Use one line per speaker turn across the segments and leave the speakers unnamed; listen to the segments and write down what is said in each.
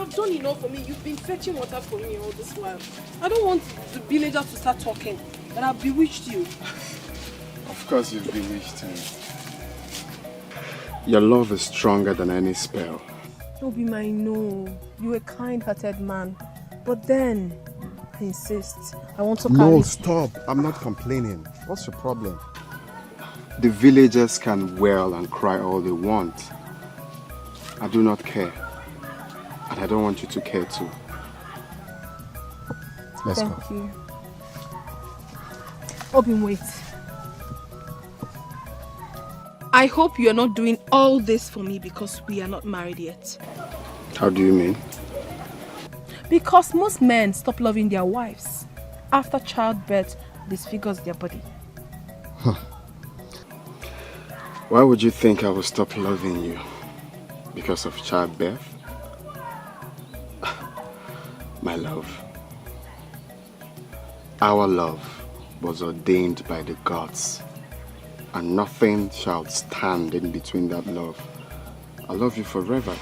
have done enough for me. You've been fetching water for me all this while. I don't want the villagers to start talking that I've bewitched you.
Of course you've bewitched me. Your love is stronger than any spell.
Obi, I know. You're a kind-hearted man. But then, I insist. I want to carry...
No, stop. I'm not complaining. What's your problem? The villagers can wail and cry all they want. I do not care. And I don't want you to care too. Let's go.
Thank you. Obi, wait. I hope you're not doing all this for me because we are not married yet.
How do you mean?
Because most men stop loving their wives. After childbirth disfigures their body.
Huh. Why would you think I will stop loving you? Because of childbirth? My love. Our love was ordained by the gods. And nothing shall stand in between that love. I love you forever.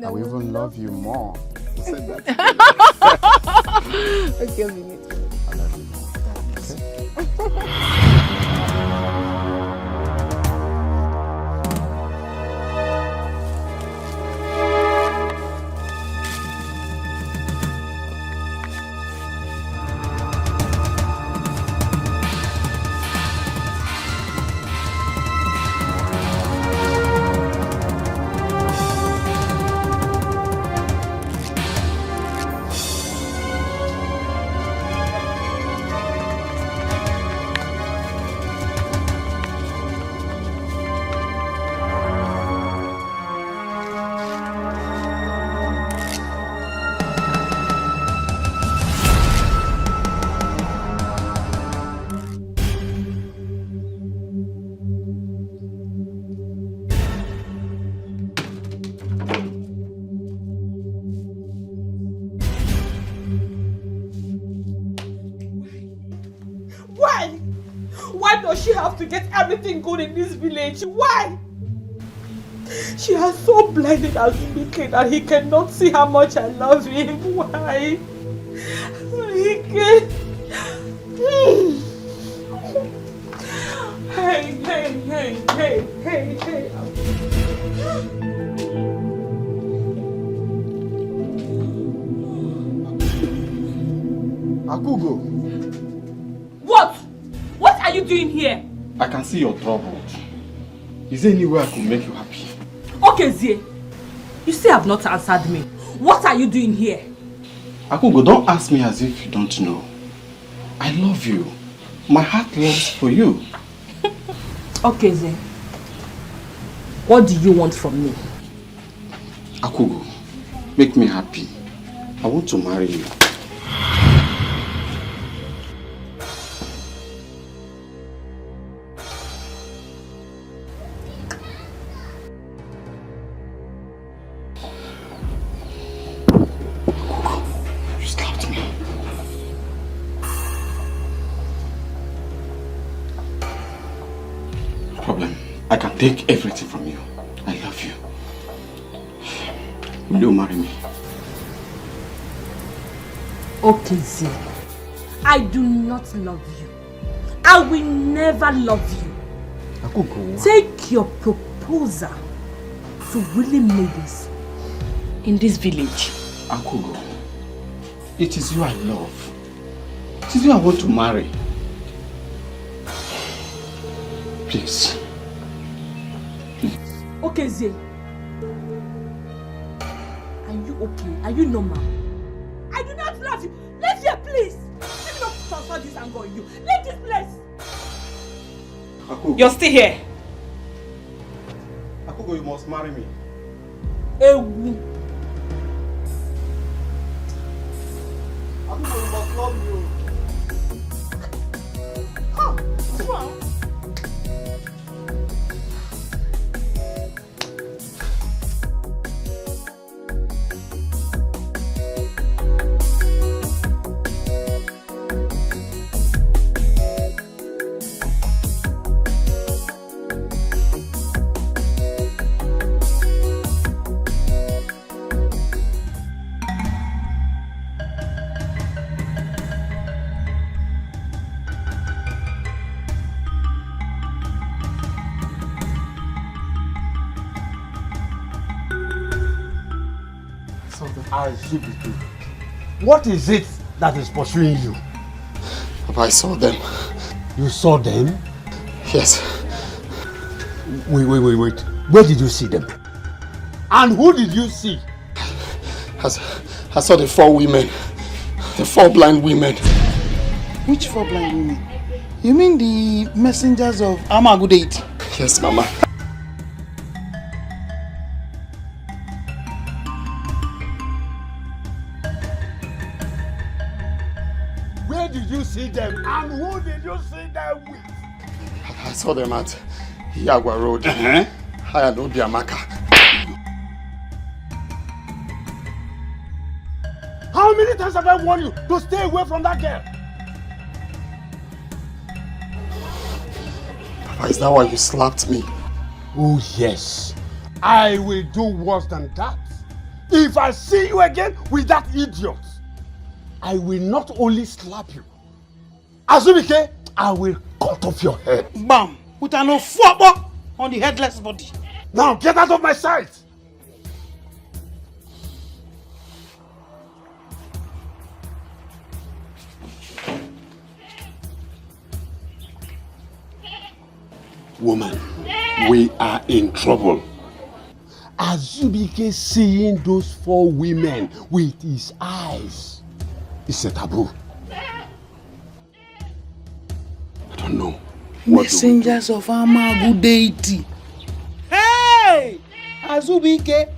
I will even love you more. You said that.
Okay, we need to.
I love you more. Okay?
To get everything good in this village. Why? She has so blinded as wicked that he cannot see how much I love him. Why? He can. Hey.
Akugo.
What? What are you doing here?
I can see you're troubled. Is there any way I could make you happy?
Okay, Zie. You still have not answered me. What are you doing here?
Akugo, don't ask me as if you don't know. I love you. My heart loves for you.
Okay, Zie. What do you want from me?
Akugo, make me happy. I want to marry you. I can take everything from you. I love you. Will you marry me?
Okay, Zee. I do not love you. I will never love you.
Akugo.
Take your proposal to really ladies in this village.
Akugo, it is you I love. It is you I want to marry. Please.
Okay, Zee. Are you okay? Are you normal? I do not love you. Leave here, please. Let me not transfer this anger on you. Leave this place.
Akugo.
You're still here.
Akugo, you must marry me.
Ewu.
Akugo, you must love you.
Huh? What's wrong?
Azubike, what is it that is pursuing you?
Papa, I saw them.
You saw them?
Yes.
Wait. Where did you see them? And who did you see?
I saw the 4 women. The 4 blind women.
Which 4 blind women? You mean the messengers of Amagudate?
Yes, Mama.
Where did you see them? And who did you see them with?
I saw them at Yagwa Road. I and Obiamaka.
How many times have I warned you to stay away from that girl?
Papa, is that why you slapped me?
Oh yes. I will do worse than that. If I see you again with that idiot, I will not only slap you. Azubike, I will cut off your head.
Bam! With an ofwabo on the headless body.
Now get out of my sight! Woman, we are in trouble. Azubike seeing those 4 women with his eyes is a taboo. I don't know.
Messengers of Amagudate. Hey! Azubike!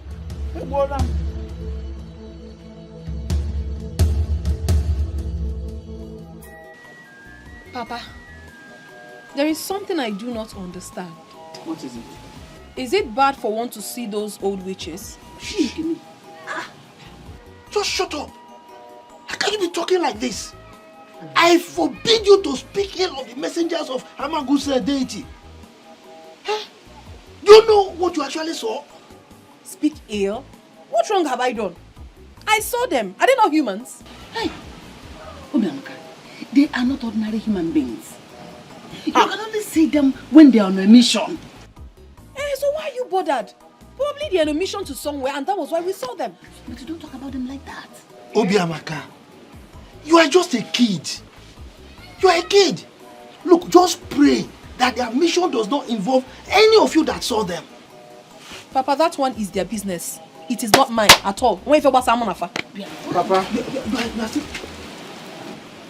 Papa, there is something I do not understand.
What is it?
Is it bad for one to see those old witches?
Just shut up. How can you be talking like this? I forbid you to speak ill of the messengers of Amagu's deity. Huh? Do you know what you actually saw?
Speak ill? What wrong have I done? I saw them. Are they not humans?
Hey, Obiamaka, they are not ordinary human beings. You can only see them when they are on a mission.
So why are you bothered? Probably they are on a mission to somewhere and that was why we saw them.
But you don't talk about them like that.
Obiamaka, you are just a kid. You are a kid. Look, just pray that their mission does not involve any of you that saw them.
Papa, that one is their business. It is not mine at all.
Papa,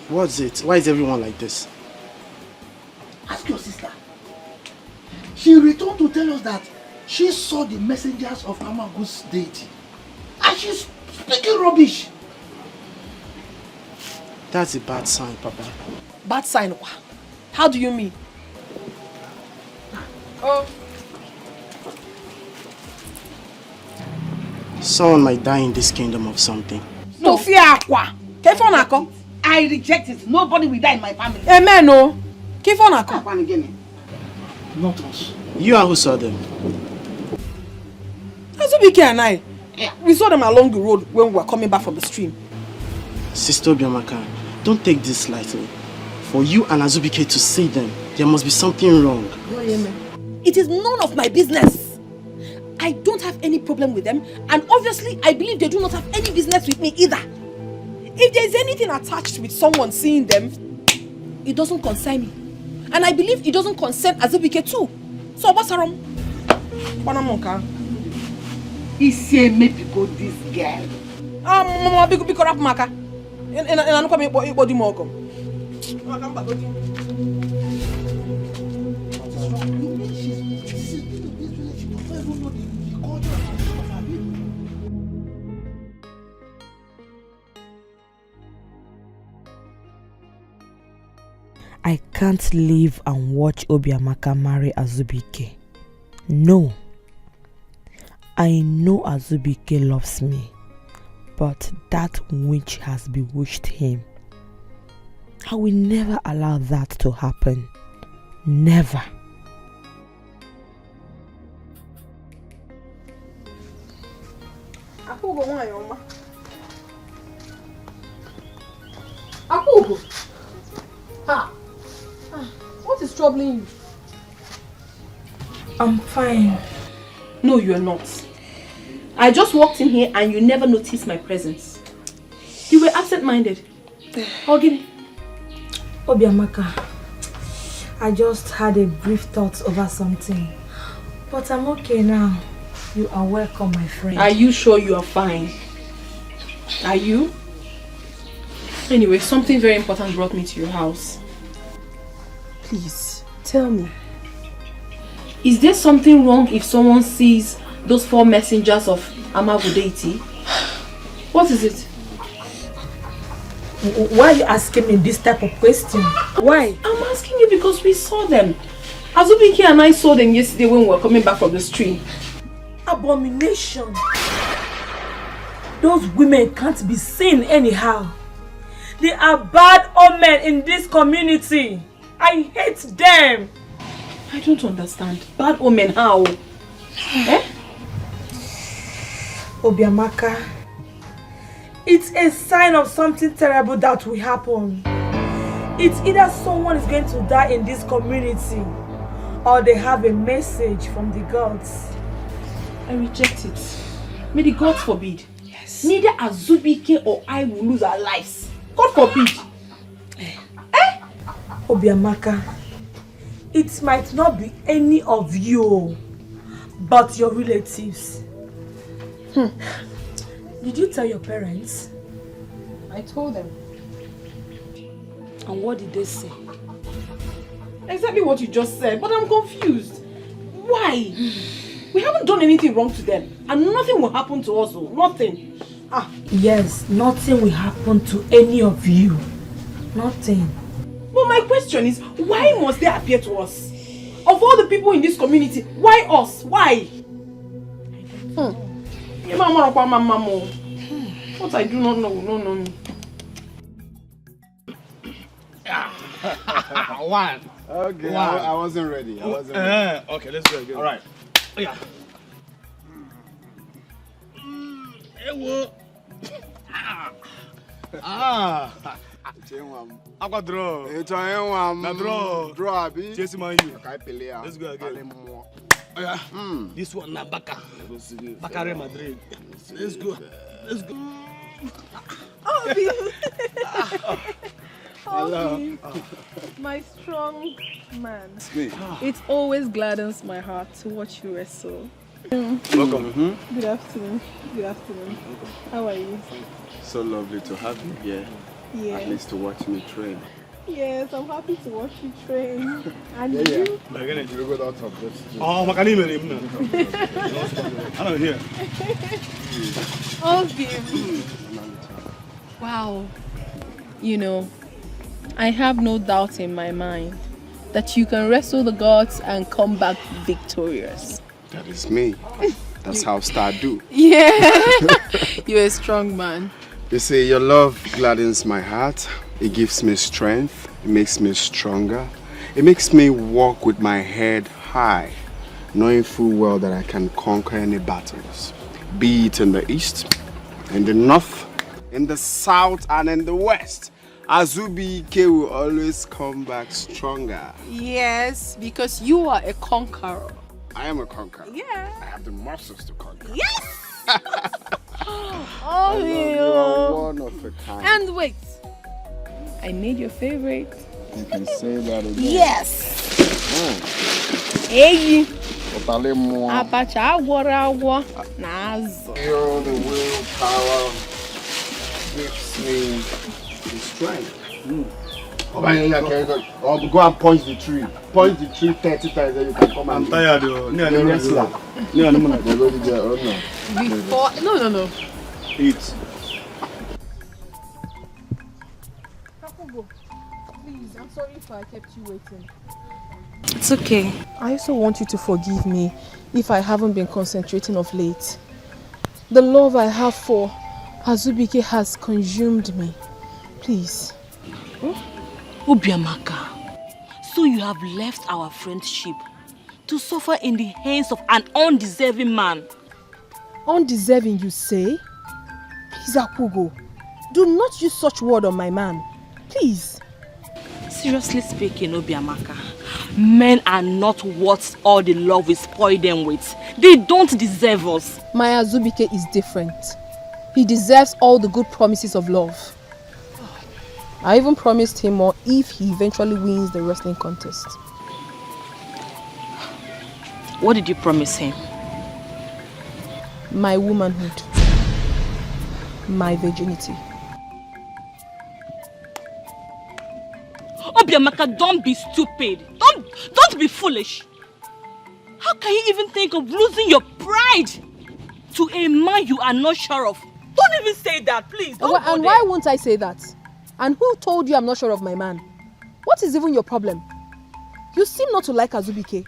what's it? Why is everyone like this?
Ask your sister. She returned to tell us that she saw the messengers of Amagu's deity. And she's speaking rubbish.
That's a bad sign, Papa.
Bad sign? How do you mean? Oh.
Someone might die in this kingdom of something.
No. I reject it. Nobody will die in my family.
Amen, no.
Not us.
You and who saw them?
Azubike and I. We saw them along the road when we were coming back from the stream.
Sister Obiamaka, don't take this lightly. For you and Azubike to see them, there must be something wrong.
It is none of my business. I don't have any problem with them, and obviously I believe they do not have any business with me either. If there is anything attached with someone seeing them, it doesn't concern me. And I believe it doesn't concern Azubike too. So what's wrong?
He say maybe go this girl.
Mama, big rap maka. And I don't come here body more.
I can't live and watch Obiamaka marry Azubike. No. I know Azubike loves me, but that witch has bewitched him. I will never allow that to happen. Never.
What is troubling you?
I'm fine.
No, you are not. I just walked in here and you never noticed my presence. You were absent-minded. Ogini.
Obiamaka, I just had a brief thought over something. But I'm okay now. You are welcome, my friend.
Are you sure you are fine? Are you? Anyway, something very important brought me to your house. Please, tell me. Is there something wrong if someone sees those 4 messengers of Amagu deity? What is it?
Why are you asking me this type of question? Why?
I'm asking you because we saw them. Azubike and I saw them yesterday when we were coming back from the stream.
Abomination. Those women can't be seen anyhow. They are bad omen in this community. I hate them.
I don't understand. Bad omen how?
Obiamaka, it's a sign of something terrible that will happen. It's either someone is going to die in this community or they have a message from the gods.
I reject it. May the gods forbid. Yes. Neither Azubike or I will lose our lives. God forbid.
Obiamaka, it might not be any of you, but your relatives. Did you tell your parents?
I told them.
And what did they say?
Exactly what you just said, but I'm confused. Why? We haven't done anything wrong to them, and nothing will happen to us. Nothing.
Yes, nothing will happen to any of you. Nothing.
But my question is, why must they appear to us? Of all the people in this community, why us? Why? What I do not know, no.
One.
Okay,
One.
I wasn't ready.
Okay, let's go again. All right. Yeah. Aqua draw.
It's a draw.
Chase man you. Let's go again. Oh yeah. This one na Baka. Bakare Madrid. Let's go. Let's go.
Hello. My strong man. It always gladdens my heart to watch you wrestle.
Welcome.
Good afternoon. Good afternoon. How are you?
So lovely to have you here.
Yeah.
At least to watch me train.
Yes, I'm happy to watch you train. And you?
Oh, I don't hear.
Wow. You know, I have no doubt in my mind that you can wrestle the gods and come back victorious.
That is me. That's how Star do.
Yeah. You're a strong man.
You see, your love gladdens my heart. It gives me strength. It makes me stronger. It makes me walk with my head high, knowing full well that I can conquer any battles. Be it in the east, in the north, in the south, and in the west. Azubike will always come back stronger.
Yes, because you are a conqueror.
I am a conqueror.
Yeah.
I have the muscles to conquer.
Yes!
Oh, you are one of a kind.
And wait, I made your favorite.
You can say that again.
Yes! Hey!
Abacha
agwara nazo.
The willpower gives me the strength. Oh, go and punch the tree. Punch the tree 30 times, then you can come and...
I'm tired, though.
The wrestler.
Before... No.
Eat.
Please, I'm sorry if I kept you waiting.
It's okay.
I also want you to forgive me if I haven't been concentrating of late. The love I have for Azubike has consumed me. Please.
Obiamaka, so you have left our friendship to suffer in the hands of an undeserving man.
Undeserving, you say? Please, Akugo, do not use such word on my man. Please.
Seriously speaking, Obiamaka, Men are not what all the love we spoil them with. They don't deserve us.
My Azubike is different. He deserves all the good promises of love. I even promised him more if he eventually wins the wrestling contest.
What did you promise him?
My womanhood. My virginity.
Obiamaka, don't be stupid. Don't be foolish. How can you even think of losing your pride to a man you are not sure of? Don't even say that, please.
And why won't I say that? And who told you I'm not sure of my man? What is even your problem? You seem not to like Azubike.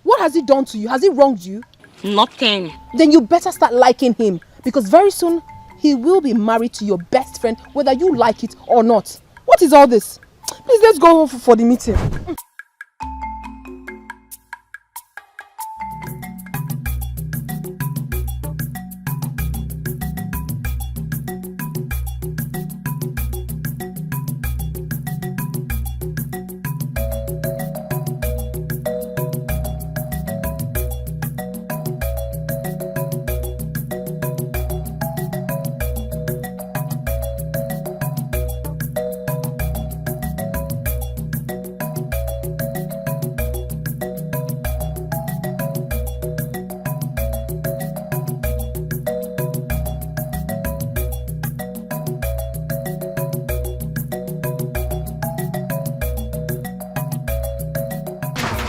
What has he done to you? Has he wronged you?
Nothing.
Then you better start liking him, because very soon he will be married to your best friend, whether you like it or not. What is all this? Please, let's go for the meeting.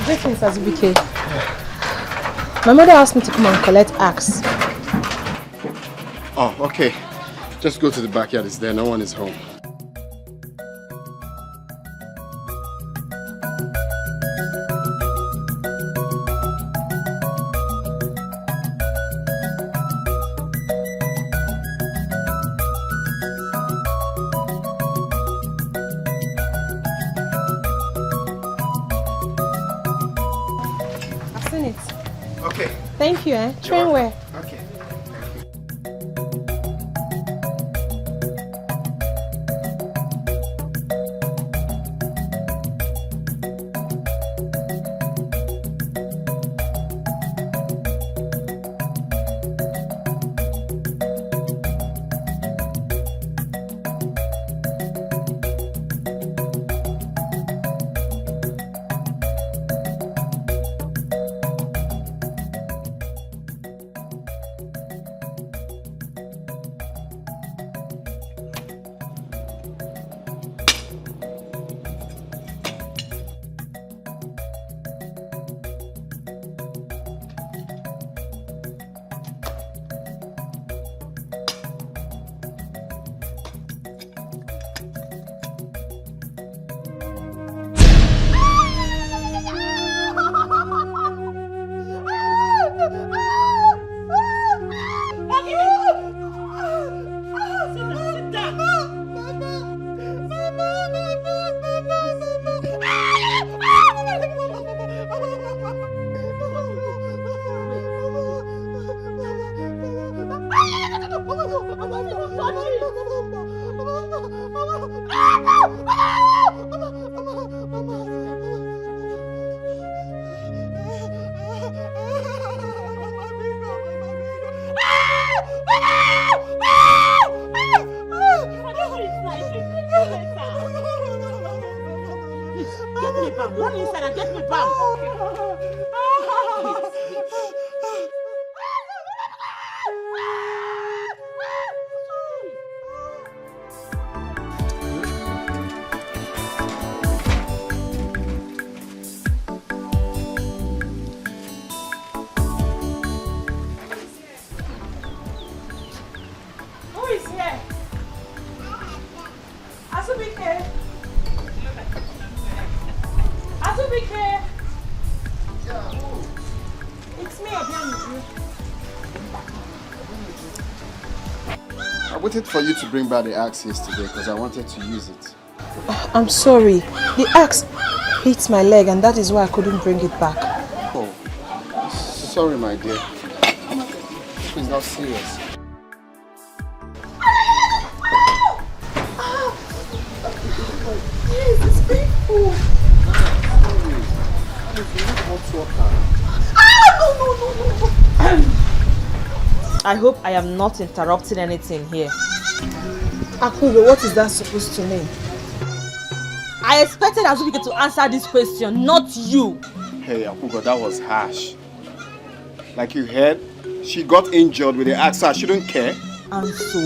Greetings, Azubike. My mother asked me to come and collect axe.
Oh, okay. Just go to the backyard. It's there. No one is home.
I've seen it.
Okay.
Thank you, Train where?
Okay.
Run inside and get me back.
Who is here? Azubike. Azubike. It's me, Obianuju.
I waited for you to bring back the axe yesterday because I wanted to use it.
I'm sorry. The axe hit my leg and that is why I couldn't bring it back.
Oh, sorry, my dear. It's not serious.
Yes, it's painful.
I hope I am not interrupting anything here.
Akugo, what is that supposed to mean?
I expected Azubike to answer this question, not you.
Hey, Akugo, that was harsh. Like you heard, she got injured with the axe, so I shouldn't care.
And so,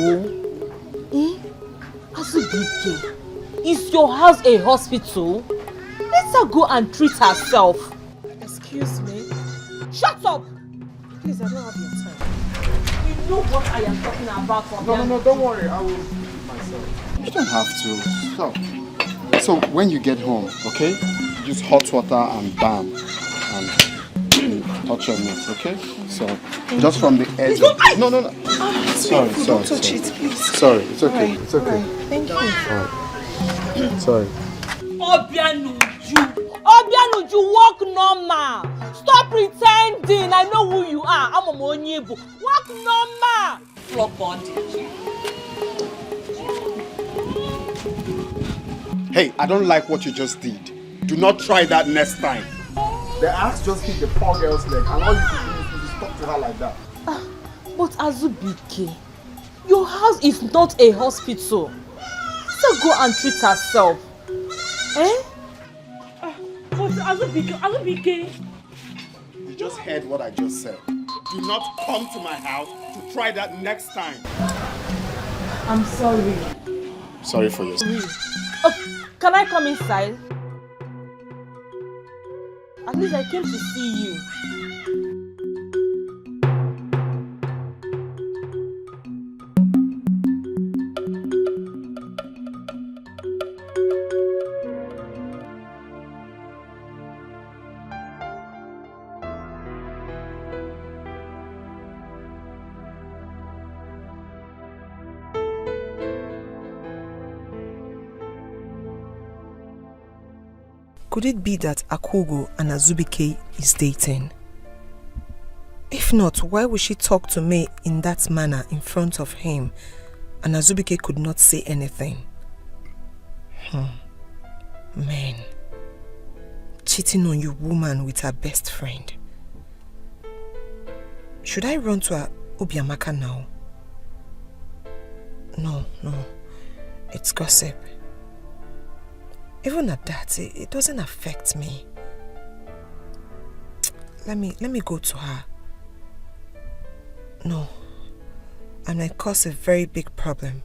Azubike, is your house a hospital? Let her go and treat herself.
Excuse me?
Shut up!
Please, I don't have your time.
You know what I am talking about.
No, don't worry, I will do it myself. You don't have to. Stop. So, when you get home, okay? Use hot water and bam. And touch your meat, okay? So, just from the edge of... No. Sorry.
Don't touch it, please.
Sorry, it's okay.
Right,
It's okay.
right. Thank you.
Sorry.
Obianuju, walk normal. Stop pretending. I know who you are. I'm a Monyebu. Walk normal.
Flop bondage.
Hey, I don't like what you just did. Do not try that next time. The axe just hit the poor girl's leg, and all you can do is to talk to her like that.
But Azubike, your house is not a hospital. So go and treat herself.
But Azubike.
You just heard what I just said. Do not come to my house to try that next time.
I'm sorry.
Sorry for your...
Oh, can I come inside? At least I came to see you.
Could it be that Akugo and Azubike is dating? If not, why would she talk to me in that manner in front of him and Azubike could not say anything? Man, cheating on your woman with her best friend. Should I run to Obiamaka now? No, it's gossip. Even at that, it doesn't affect me. Let me go to her. No, I might cause a very big problem.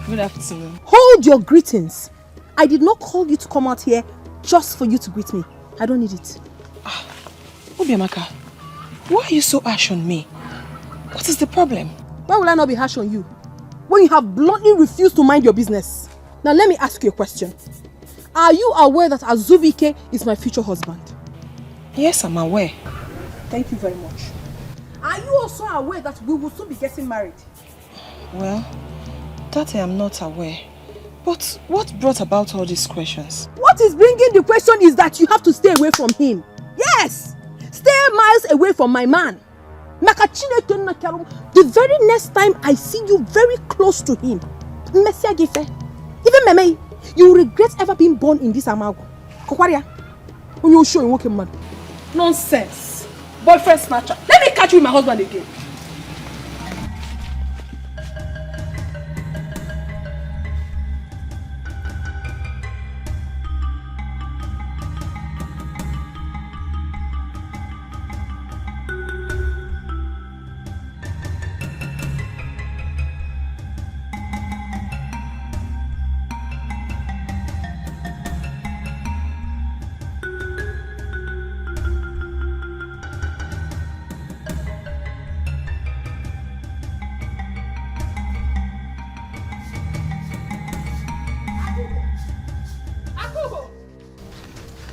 Good afternoon.
Hold your greetings. I did not call you to come out here just for you to greet me. I don't need it.
Obiamaka, why are you so harsh on me? What is the problem?
Why will I not be harsh on you? When you have bluntly refused to mind your business. Now let me ask you a question. Are you aware that Azubike is my future husband?
Yes, I'm aware.
Thank you very much. Are you also aware that we will soon be getting married?
Well, that I am not aware. But what brought about all these questions?
What is bringing the question is that you have to stay away from him. Yes! Stay miles away from my man. The very next time I see you very close to him, even Meme, you will regret ever being born in this Amago. When you show you working man. Nonsense. Boyfriend snatcher. Let me catch you with my husband again.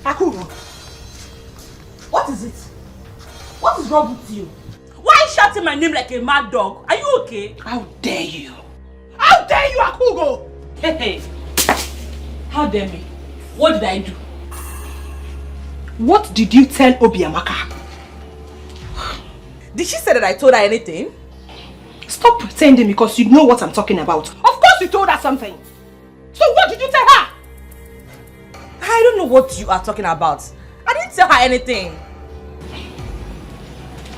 Akugo, what is it? What is wrong with you?
shouting my name like a mad dog? Are you okay?
How dare you? How dare you, Akugo?
Hey. How dare me? What did I do?
What did you tell Obiamaka?
Did she say that I told her anything?
Stop pretending because you know what I'm talking about. Of course you told her something. So what did you tell her?
I don't know what you are talking about. I didn't tell her anything.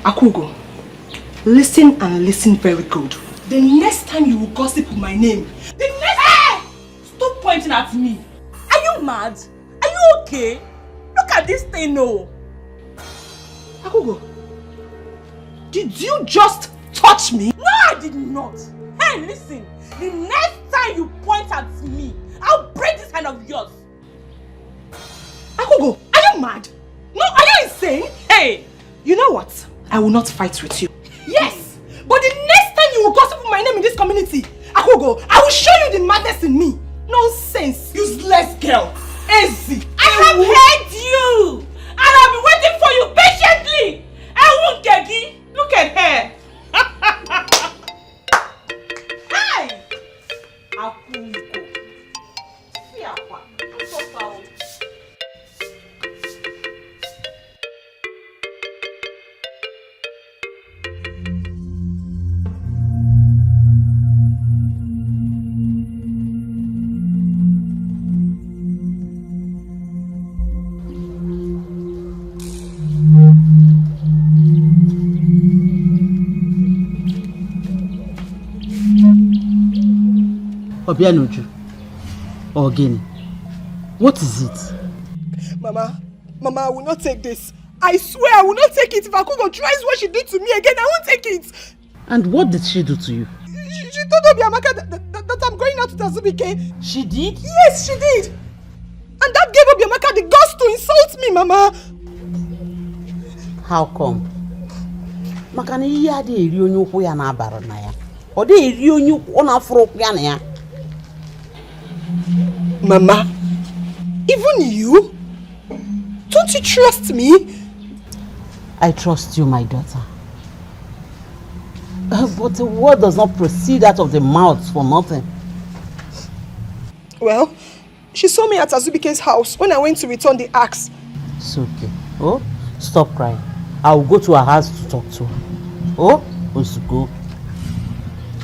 Akugo, listen and listen very good. The next time you will gossip my name,
Stop pointing at me.
Are you mad? Are you okay? Look at this thing, no.
Akugo, did you just touch me?
No, I did not. Hey, listen. The next time you point at me, I'll break this hand of yours.
Akugo, are you mad? No, are you insane?
Hey!
You know what? I will not fight with you. Yes, but the next time you will gossip my name in this community, Akugo, I will show you the madness in me. Nonsense, useless girl. Easy.
I have heard you! And I've been waiting for you patiently! I won't get you. Look at her. Hey! Akugo. Fiapa. I'm so sorry.
Obianuju, or Guinea, what is it?
Mama, I will not take this. I swear I will not take it. If Akugo tries what she did to me again, I won't take it.
And what did she do to you?
She told Obiamaka that I'm going out with Azubike.
She did?
Yes, she did. And that gave Obiamaka the guts to insult me, Mama.
How come? Makana ihe adi eri onye ukwu ya na abara na ya. O de eri onye ukwu na afro ya na ya.
Mama, even you? Don't you trust me?
I trust you, my daughter. But the word does not proceed out of the mouth for nothing.
Well, she saw me at Azubike's house when I went to return the axe.
It's okay. Oh, stop crying. I will go to her house to talk to her. Oh, Osugo.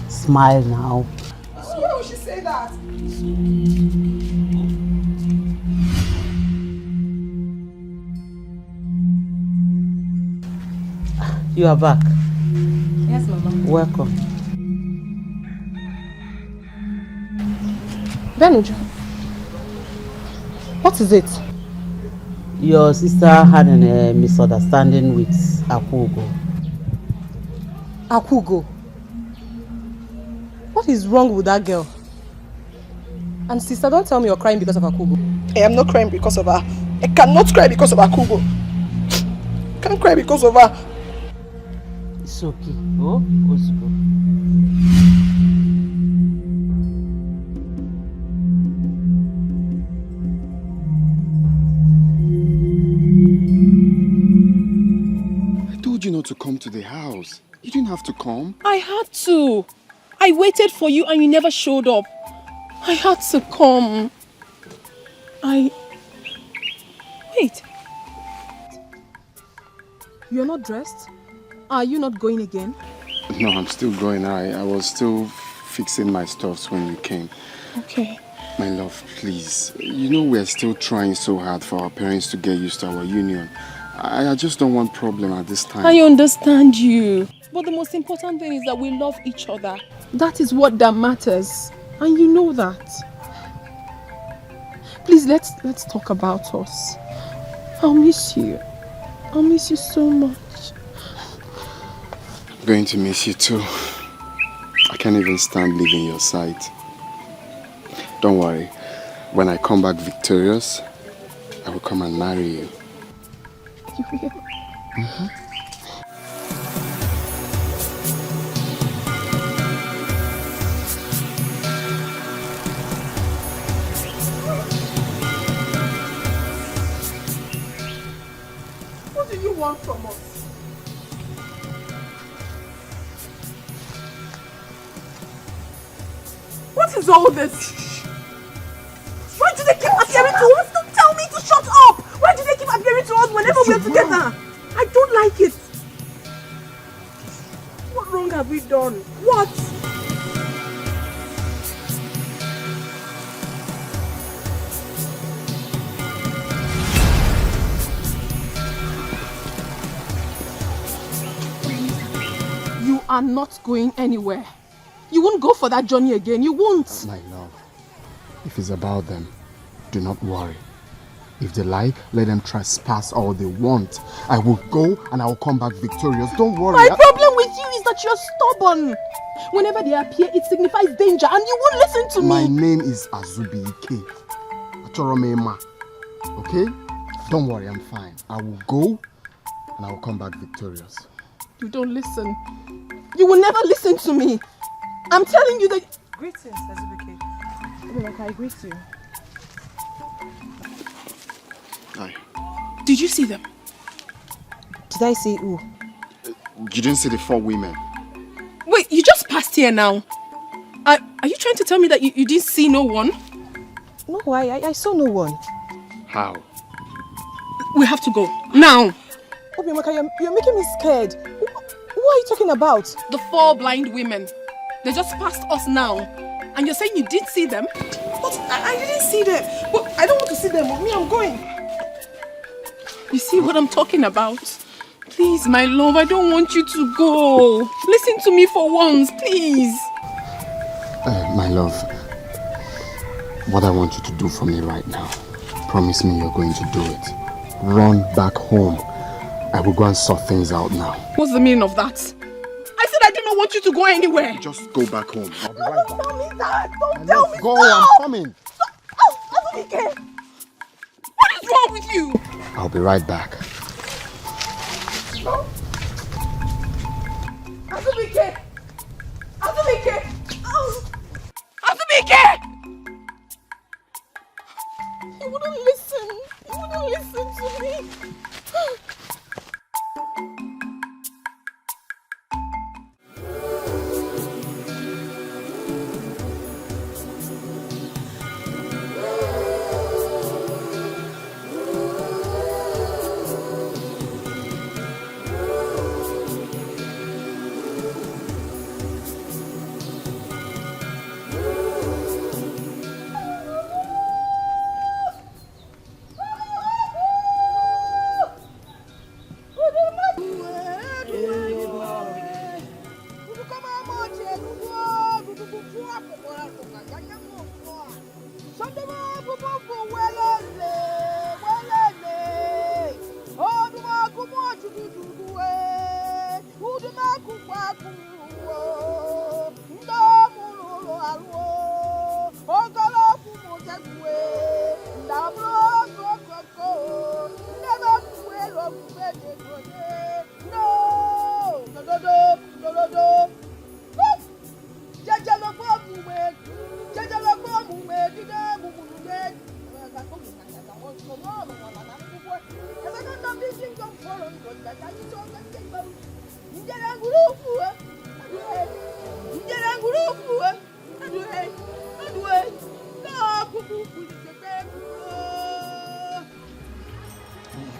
Smile now.
So why would she say that?
You are back.
Yes, Mama.
Welcome.
Benuju, what is it?
Your sister had a misunderstanding with Akugo.
Akugo? What is wrong with that girl? And sister, don't tell me you're crying because of Akugo.
I am not crying because of her. I cannot cry because of Akugo. I can't cry because of her.
It's okay. Oh, Osugo.
I told you not to come to the house. You didn't have to come.
I had to. I waited for you and you never showed up. I had to come. Wait.
You're not dressed? Are you not going again?
No, I'm still going. I was still fixing my stuffs when you came.
Okay.
My love, please. You know we're still trying so hard for our parents to get used to our union. I just don't want problem at this time.
I understand you. But the most important thing is that we love each other. That is what that matters. And you know that. Please, let's talk about us. I'll miss you. I'll miss you so much.
I'm going to miss you too. I can't even stand leaving your side. Don't worry. When I come back victorious, I will come and marry you.
You will?
Mm-hmm.
What do you want from us? is all this? Why do they keep appearing to us? Don't tell me to shut up! Why do they keep appearing to us whenever we're together? I don't like it. What wrong have we done? What?
You are not going anywhere. You won't go for that journey again. You won't.
My love, if it's about them, do not worry. If they like, let them trespass all they want. I will go and I will come back victorious. Don't worry.
My problem with you is that you're stubborn. Whenever they appear, it signifies danger and you won't listen to
My
me.
name is Azubike. Achoromema. Okay? Don't worry, I'm fine. I will go and I will come back victorious.
You don't listen. You will never listen to me. I'm telling you that...
Greetings, Azubike.
I greet you.
Hi.
Did you see them?
Did I see who?
You didn't see the 4 women?
Wait, you just passed here now. Are you trying to tell me that you didn't see no one?
No, I saw no one.
How?
We have to go. Now.
Obiamaka, you're making me scared. Who are you talking about?
The 4 blind women. They just passed us now. And you're saying you did see them?
But I didn't see them. But I don't want to see them. With me, I'm going.
You see what I'm talking about? Please, my love, I don't want you to go. Listen to me for once, please.
My love, what I want you to do for me right now, promise me you're going to do it. Run back home. I will go and sort things out now.
What's the meaning of that? I said I do not want you to go anywhere.
Just go back home. I'll be right back.
Don't tell me that. Don't tell me
Go,
stop.
I'm coming.
Azubike, what is wrong with you?
I'll be right back.
Azubike! Azubike! Azubike!
He wouldn't listen. He wouldn't listen to me.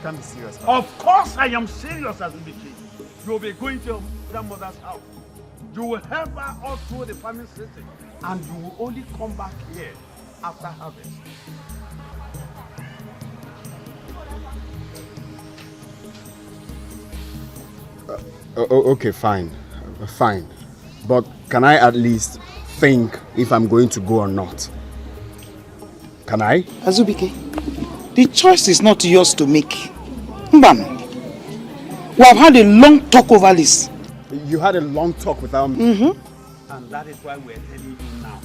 Can't be serious.
Of course I am serious, Azubike. You will be going to your grandmother's house. You will help her all through the farming season. And you will only come back here after harvest.
Okay, fine. Fine. But can I at least think if I'm going to go or not? Can I?
Azubike, the choice is not yours to make. Mbam, we have had a long talk over this.
You had a long talk without me.
And that is why we're telling you now.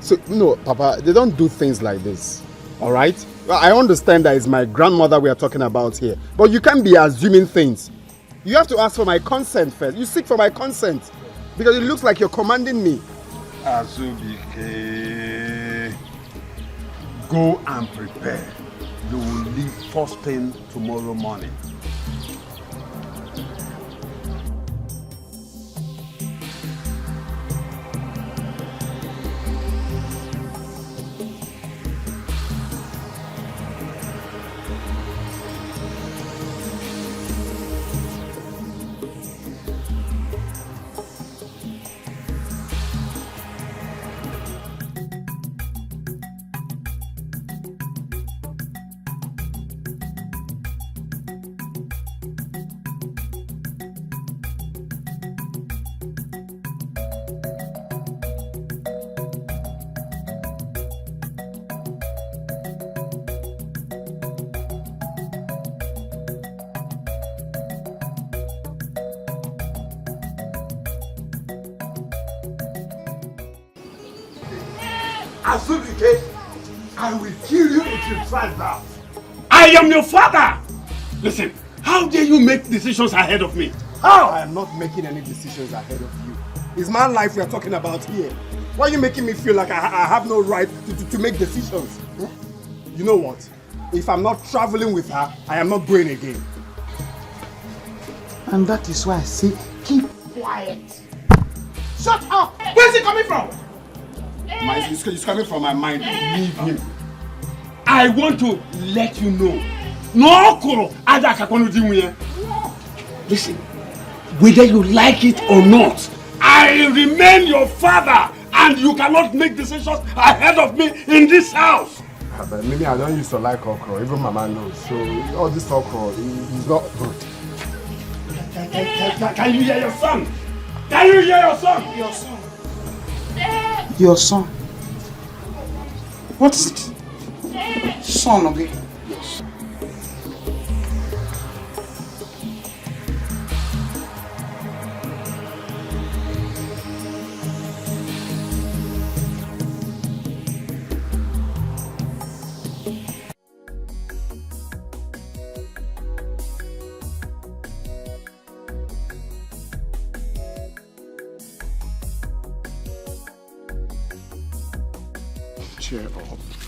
So, no, Papa, they don't do things like this. Alright? I understand that it's my grandmother we are talking about here. But you can't be assuming things. You have to ask for my consent first. You seek for my consent. Because it looks like you're commanding me.
Azubike, go and prepare. You will leave first thing tomorrow morning. Azubike, I will kill you if you try that. I am your father! Listen, how dare you make decisions ahead of me? How?
I am not making any decisions ahead of you. It's my life we are talking about here. Why are you making me feel like I have no right to make decisions? Huh? You know what? If I'm not traveling with her, I am not going again.
And that is why I say, keep quiet.
Shut up! Where's it coming from? It's coming from my mind. Leave him.
I want to let you know. No, listen, whether you like it or not, I remain your father, and you cannot make decisions ahead of me in this house.
But maybe I don't used to like okra. Even Mama knows. So all this okra is not good.
Can you hear your son? Can you hear your son?
Your son.
Your son? What is it? Son, okay?
Yes.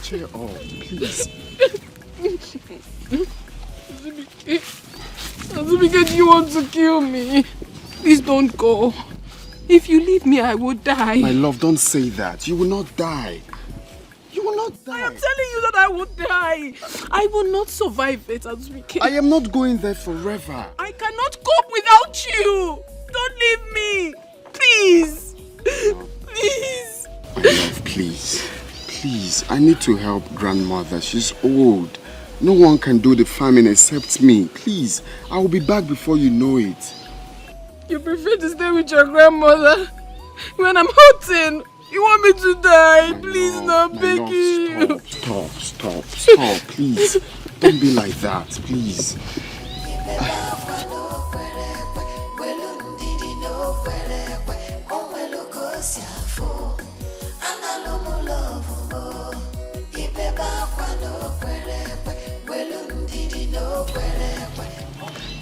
Cheer up, please.
Azubike, do you want to kill me? Please don't go. If you leave me, I will die.
My love, don't say that. You will not die. You will not die.
I am telling you that I will die. I will not survive it, Azubike.
I am not going there forever.
I cannot cope without you. Don't leave me. Please. Please.
My love, please. Please, I need to help grandmother. She's old. No one can do the farming except me. Please, I will be back before you know it.
You prefer to stay with your grandmother when I'm hurting. You want me to die? Please, no, begging.
Stop, please. Don't be like that, please.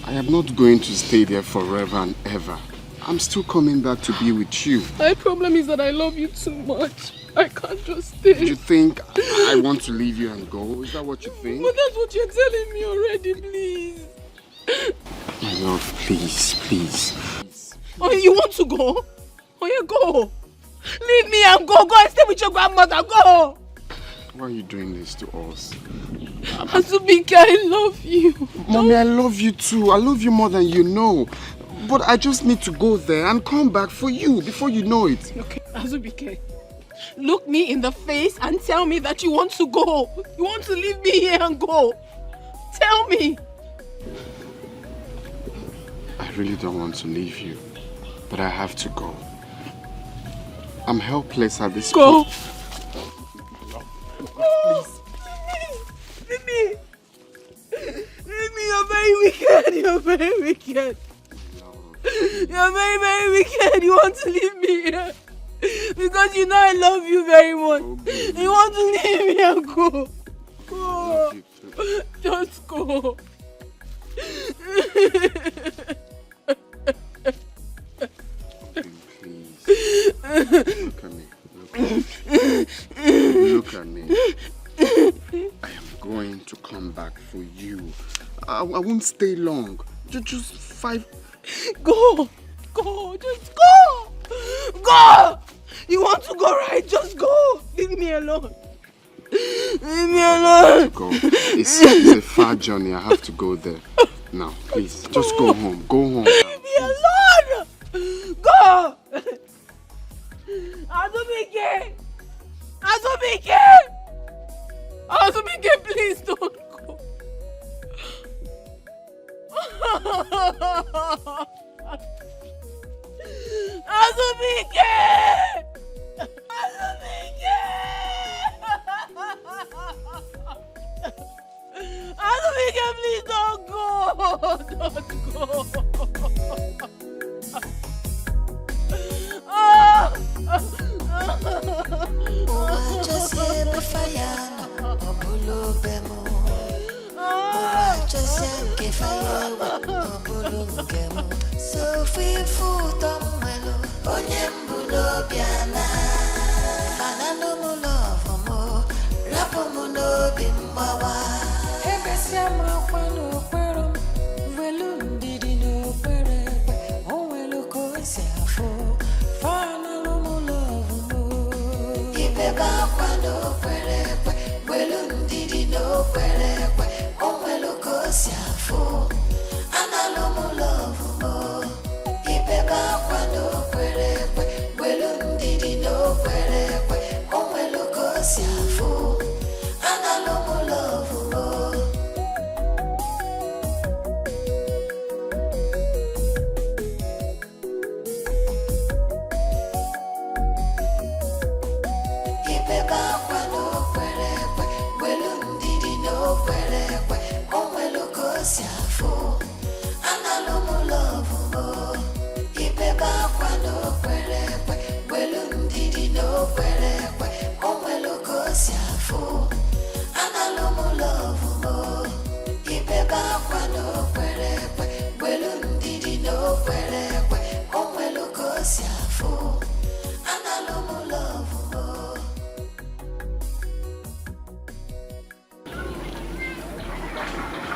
I am not going to stay there forever and ever. I'm still coming back to be with you.
My problem is that I love you too much. I can't just stay.
You think I want to leave you and go? Is that what you think?
But that's what you're telling me already, please.
My love, please.
Oh, you want to go? Oh, yeah, go. Leave me and go. Go and stay with your grandmother. Go.
Why are you doing this to us?
Azubike, I love you.
Mommy, I love you too. I love you more than you know. But I just need to go there and come back for you before you know it.
Okay, Azubike, look me in the face and tell me that you want to go. You want to leave me here and go. Tell me.
I really don't want to leave you, but I have to go. I'm helpless at this point.
Please. Leave me. Leave me, you're very wicked. You're very wicked. You're very, very wicked. You want to leave me here. Because you know I love you very much. You want to leave me and go. Go. Just go.
Look at me. Look at me. I am going to come back for you. I won't stay long. Just 5.
Go. Just go. Go. You want to go, right? Just go. Leave me alone. Leave me alone.
Go. It's a far journey. I have to go there. Now, please, just go home. Go home.
Leave me alone. Go. Azubike, please don't go. Azubike, please don't go. Don't go.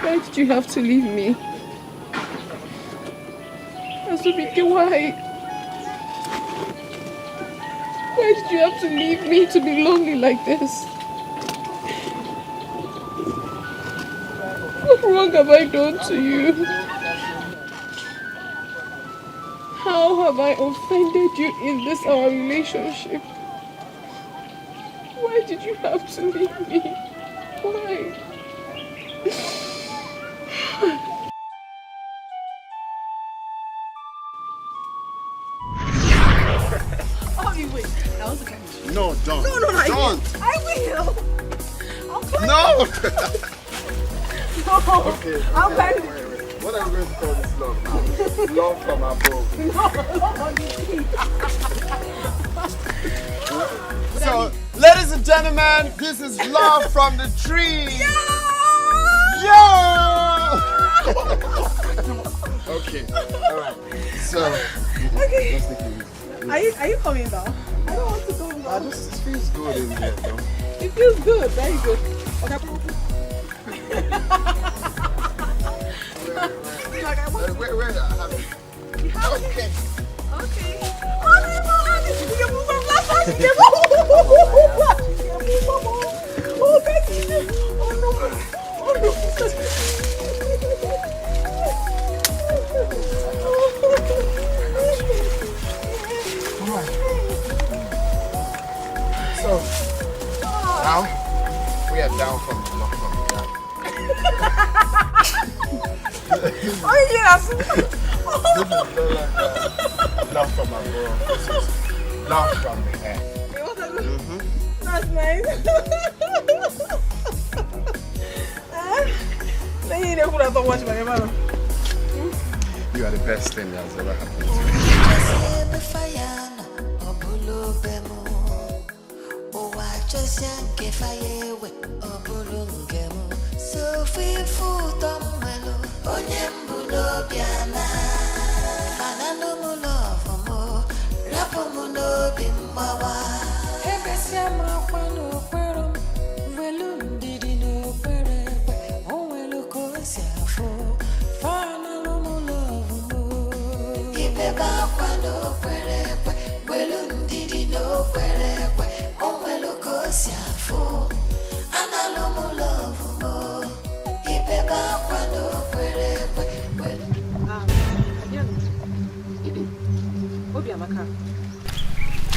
Why did you have to leave me? Azubike, why? Why did you have to leave me to be lonely like this? What wrong have I done to you? How have I offended you in this our relationship? Why did you have to leave me? Why?
No, don't.
No,
Don't.
I will. I'll climb.
No.
No.
Okay.
I'll climb.
Wait. What are you going to call this love now? Love from above.
No.
So, ladies and gentlemen, this is love from the tree. Yeah. Okay. All right. So,
okay.
let's take it easy.
Are you coming down? I don't want to go down.
It feels good in here, though.
It feels good. Very good. Okay.
Where I have it. Okay.
Okay.
So, now we are down from the block from the down.
Oh, yes.
Love from above. This is love from the air.
That's nice.
You are the best thing that has ever happened to me.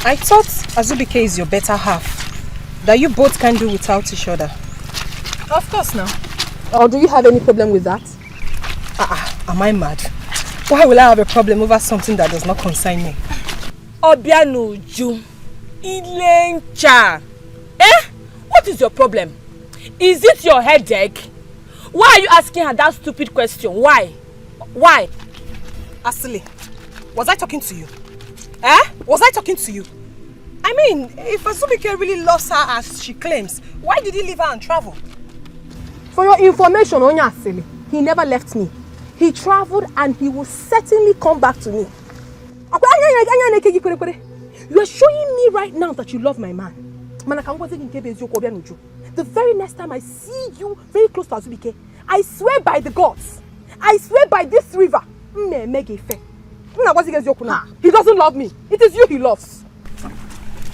I thought Azubike is your better half, that you both can do without each other.
Of course now. Or do you have any problem with that?
Am I mad? Why will I have a problem over something that does not concern me?
Obiano Uju, Ilencha. What is your problem? Is it your headache? Why are you asking her that stupid question? Why? Why?
Asili, was I talking to you? Was I talking to you?
I mean, if Azubike really loves her as she claims, why did he leave her and travel? For your information, Onya Asili, he never left me. He traveled and he will certainly come back to me. You are showing me right now that you love my man. The very next time I see you very close to Azubike, I swear by the gods, I swear by this river, he doesn't love me. It is you he loves.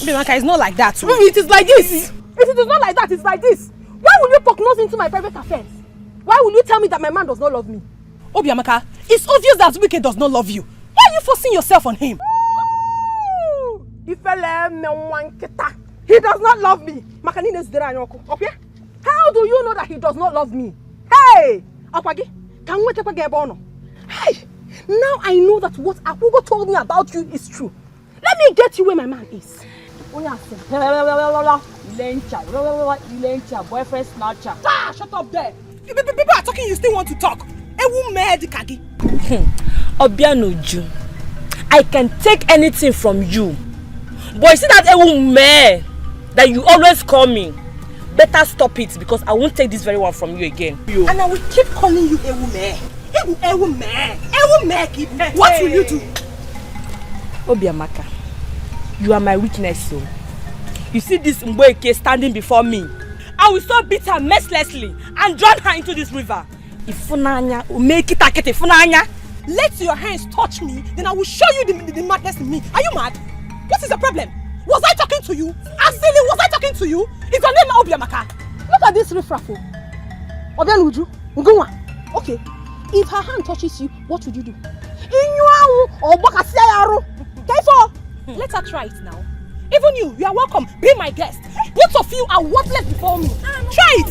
It's not like that. It is like this. It is not like that. It's like this. Why will you poke nose into my private affairs? Why will you tell me that my man does not love me? Obiamaka, it's obvious that Azubike does not love you. Why are you forcing yourself on him? He does not love me. Okay? How do you know that he does not love me? Hey! Hey! Now I know that what Akugo told me about you is true. Let me get you where my man is.
Boyfriend snatcher.
Ah, shut up there. People are talking, you still want to talk.
Obianuju, I can take anything from you. But you see that meh that you always call me? Better stop it because I won't take this very one from you again.
And I will keep calling you meh. What will you do?
Obiamaka, you are my weakness, so. You see this Mboeke standing before me. I will so beat her mercilessly and drown her into this river. Ifunanya, make it akete Ifunanya.
Let your hands touch me, then I will show you the madness in me. Are you mad? What is the problem? Was I talking to you? Asili, was I talking to you? Is your name Obiamaka? Look at this riffraff. Uju, okay, if her hand touches you, what would you do? Let her try it now. Even you are welcome. Be my guest. Both of you are worthless before me. Try it.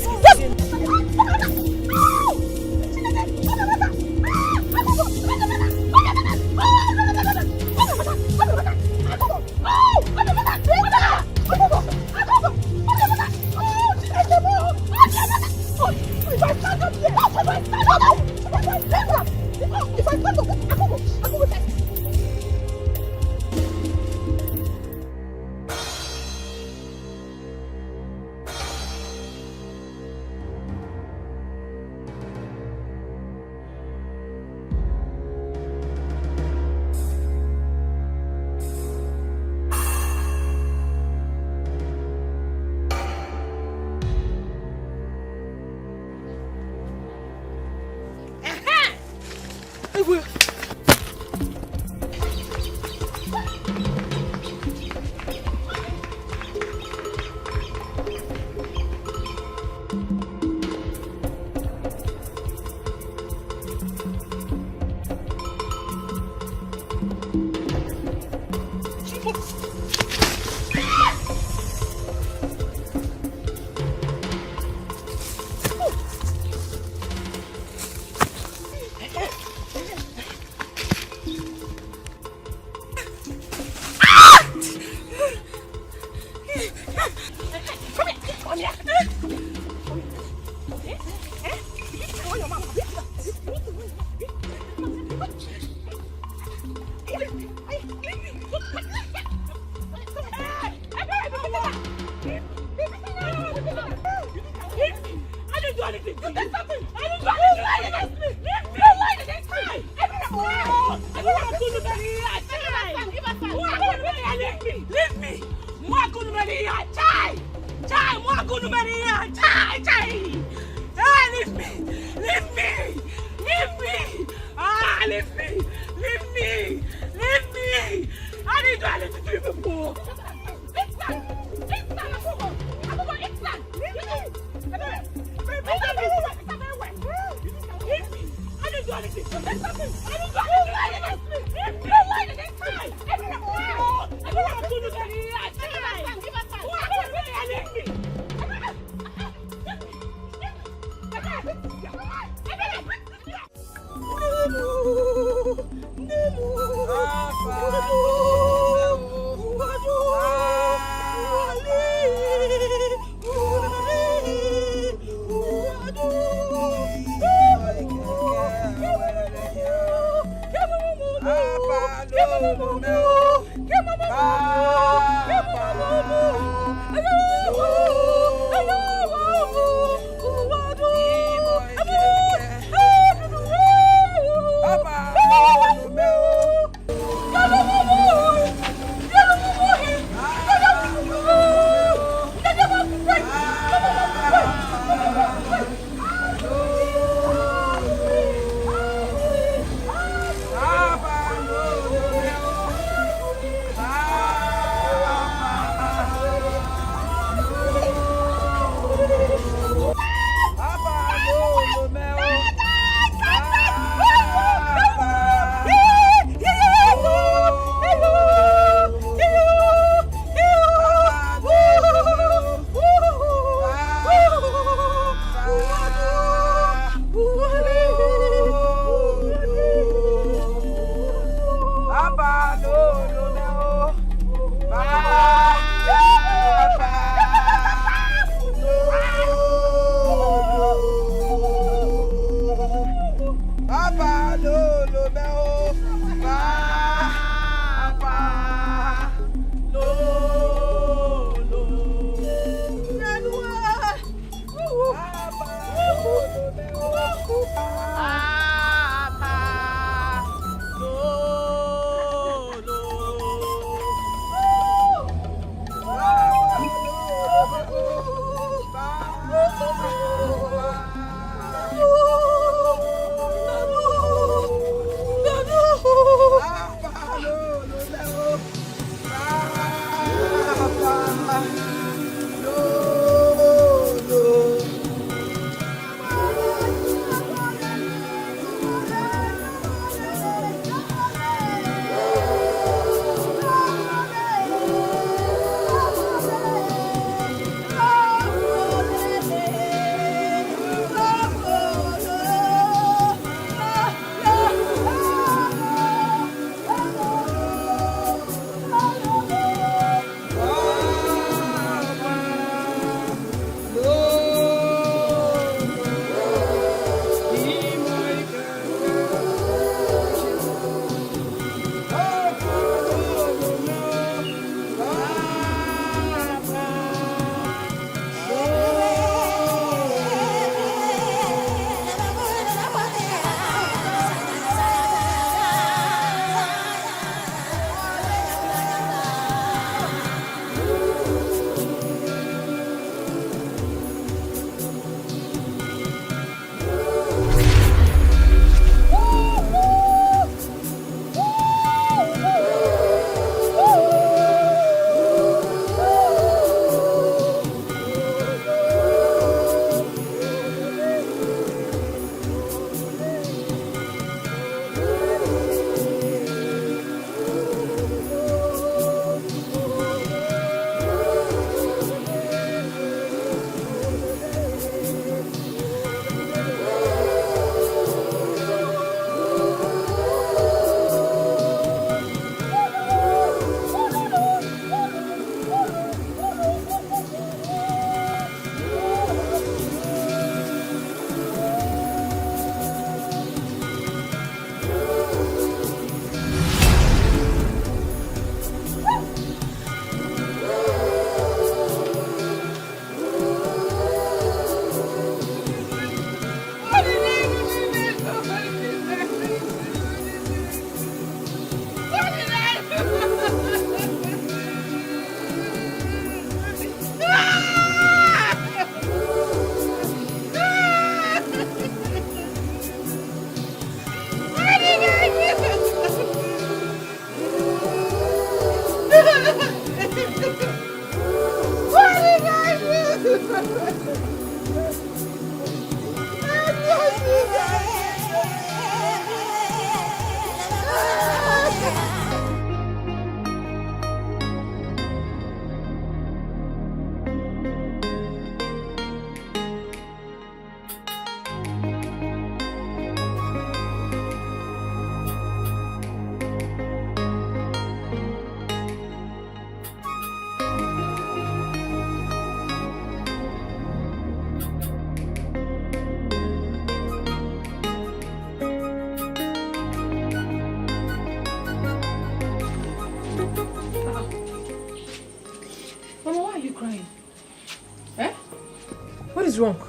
is wrong?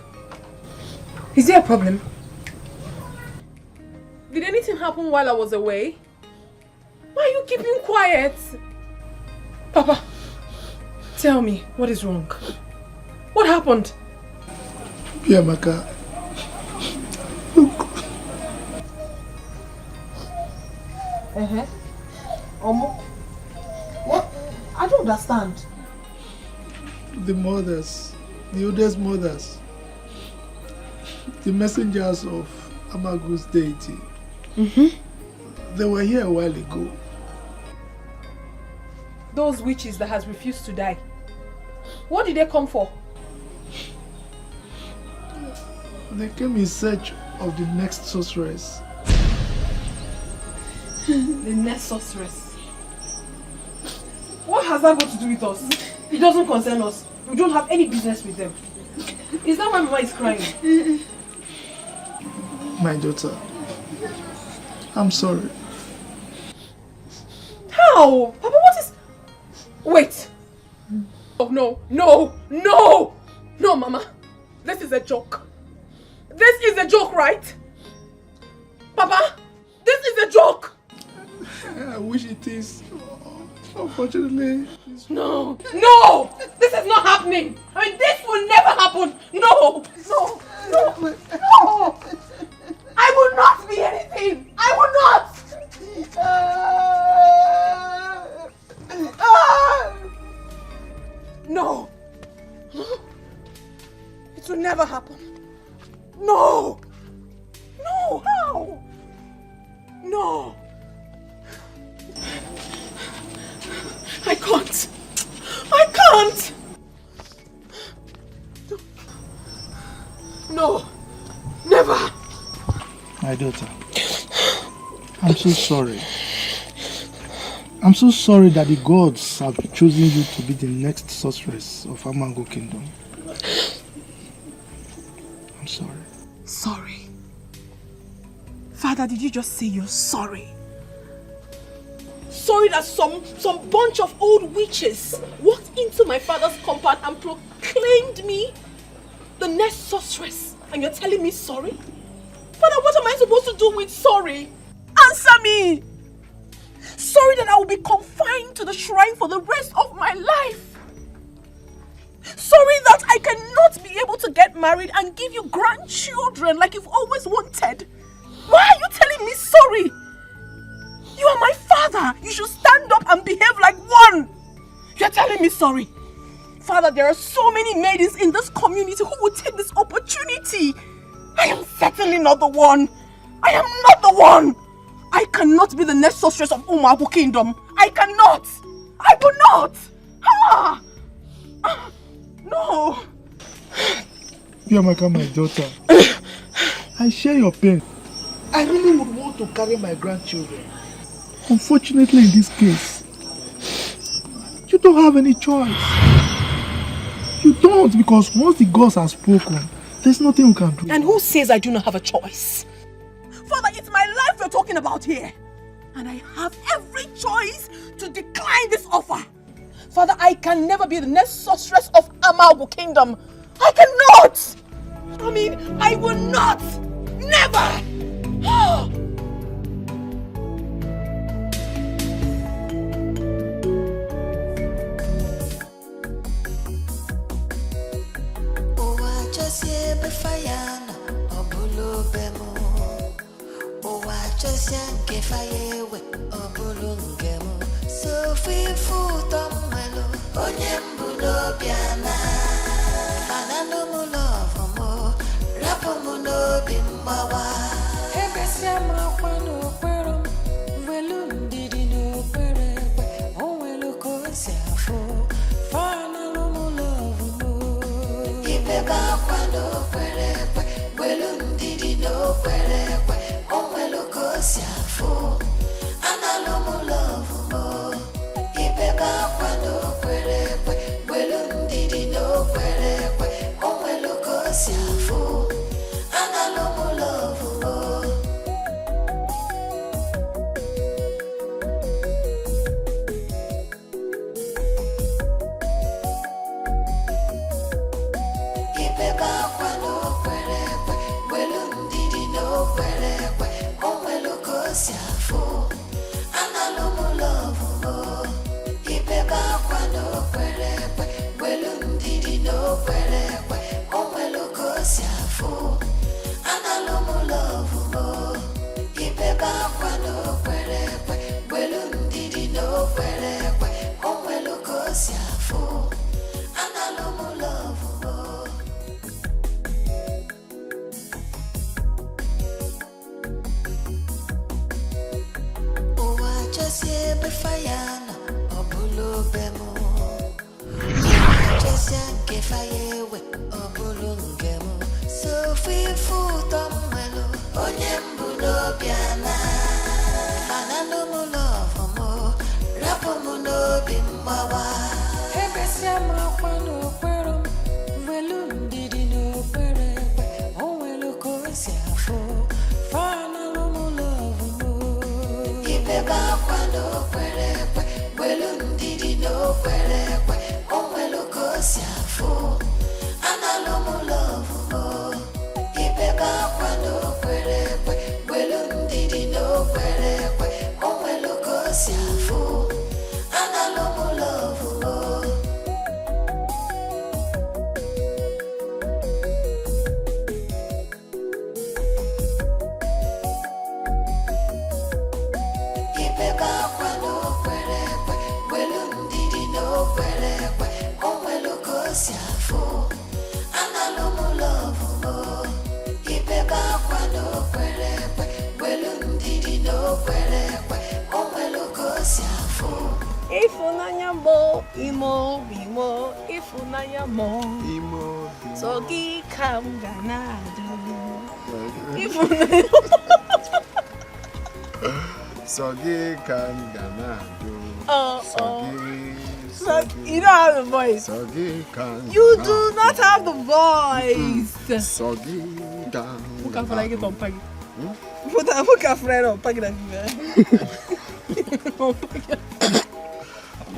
Is there a problem? Did anything happen while I was away? Why are you keeping quiet? Papa, tell me, what is wrong? What happened?
Biamaka, look.
What? I don't understand.
The mothers, the oldest mothers, the messengers of Amagu's deity. They were here a while ago.
Those witches that has refused to die. What did they come for?
They came in search of the next sorceress.
The next sorceress. What has that got to do with us? It doesn't concern us. We don't have any business with them. Is that why Mama is crying?
My daughter, I'm sorry.
How? Papa, what is... Wait. Oh, no, no, no! No, Mama. This is a joke. This is a joke, right? Papa, this is a joke!
I wish it is. Unfortunately,
no, no! This is not happening! I mean, this will never happen! No! No! No! No! I will not be anything! I will not! No! It will never happen. No! No! How? No! I can't! I can't! No! Never!
my daughter, I'm so sorry. I'm so sorry that the gods have chosen you to be the next sorceress of Amango Kingdom. I'm sorry.
Sorry? Father, did you just say you're sorry? Sorry that some bunch of old witches walked into my father's compound and proclaimed me the next sorceress, and you're telling me sorry? Father, what am I supposed to do with sorry? Answer me! Sorry that I will be confined to the shrine for the rest of my life. Sorry that I cannot be able to get married and give you grandchildren like you've always wanted. Why are you telling me sorry? You are my father. You should stand up and behave like one. You're telling me sorry. Father, there are so many maidens in this community who would take this opportunity. I am certainly not the one. I am not the one. I cannot be the next sorceress of Umabu Kingdom. I cannot. I will not. Ah. No.
Biamaka, my daughter, I share your pain. I really would want to carry my grandchildren. Unfortunately, in this case, you don't have any choice. You don't, because once the gods have spoken, there's nothing we can do.
And who says I do not have a choice? Father, it's my life we're talking about here. And I have every choice to decline this offer. Father, I can never be the next sorceress of Amagu Kingdom. I cannot! I mean, I will not! Never!
So free food on my love, Onyembulo Biana, Ananumulo for more, Rapomuno Bimbawa, Hebesama Quano Perum, Velundi no Pere, Oweluko Safo, Fanalumulo, Ibeba Quano Pere, Velundi no Pere, Oweluko Safo, Analumulo. Love Jesse Befayano, Obulu Bemo. Jesse Kefayewe, Obulu Gemo. So free food on Melo, Onyembulo Piana. Anano Mulo, Rapo Muno Bimbawa. Hebesia Makwano, Pero, Velundi no Pere, Owelo Cosia for Fana Mulo. Ibeba Quando Pere, Velundi no Pere, Owelo Cosia for Analo Mulo. Ibeba Quando Pere, Velundi no Pere, Owelo Cosia for Analo Mulo.
Ifunanya mo, imo, ifunanya mo,
Imo.
sogi kam ganado.
Sogi kan ganado.
You don't have the voice.
Sogi kan.
You do not have the voice.
Sogi kan.
Put a flag on Peggy. Put a flag on Peggy.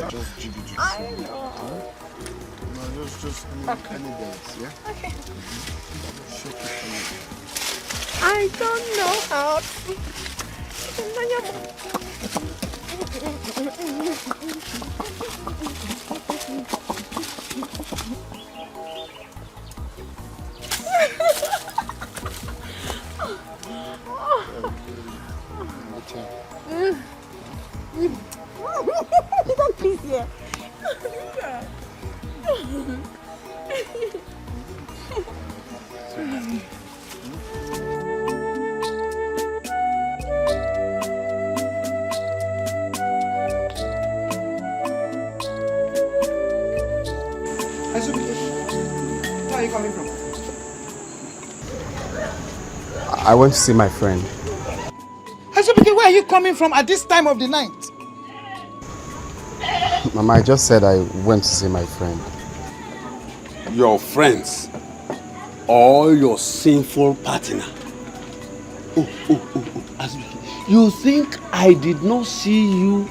Just jiggy.
I know.
No, just any dance, yeah?
Okay.
Shake it for me.
I don't know how to. Don't please here.
Where are you coming from?
I went to see my friend.
Azubike, where are you coming from at this time of the night?
Mama, I just said I went to see my friend.
Your friends or your sinful partner. Azubike, you think I did not see you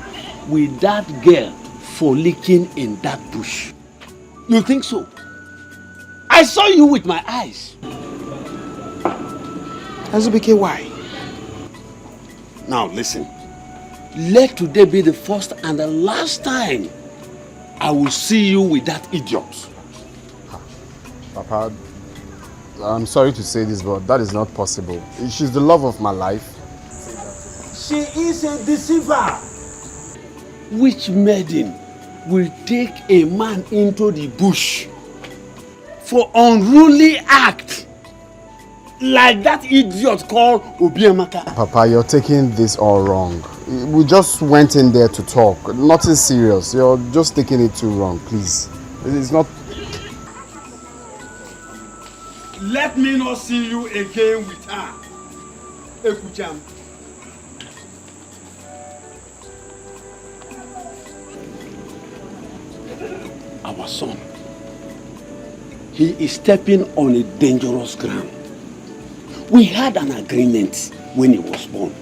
with that girl frolicking in that bush? You think so? I saw you with my eyes.
Azubike, why?
Now listen. Let today be the first and the last time I will see you with that idiot.
Papa, I'm sorry to say this, but that is not possible. She's the love of my life.
She is a deceiver.
Which maiden will take a man into the bush for unruly act like that idiot called Obiamaka?
Papa, you're taking this all wrong. We just went in there to talk. Nothing serious. You're just taking it too wrong, please. It's not...
Let me not see you again with her. Ekucham. Our son, he is stepping on a dangerous ground. We had an agreement when he was born.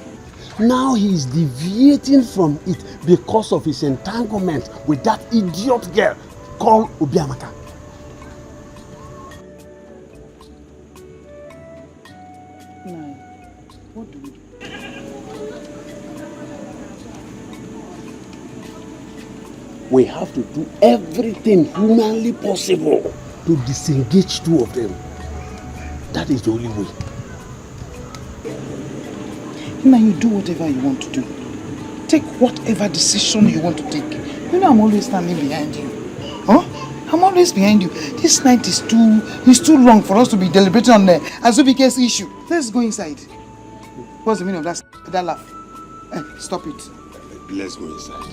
Now he is deviating from it because of his entanglement with that idiot girl called Obiamaka.
What do we do?
We have to do everything humanly possible to disengage two of them. That is the only way.
Now you do whatever you want to do. Take whatever decision you want to take. You know I'm always standing behind you. Huh? I'm always behind you. This night is too long for us to be deliberating on the Azubike's issue. Let's go inside. What's the meaning of that laugh? Stop it.
Let's go inside.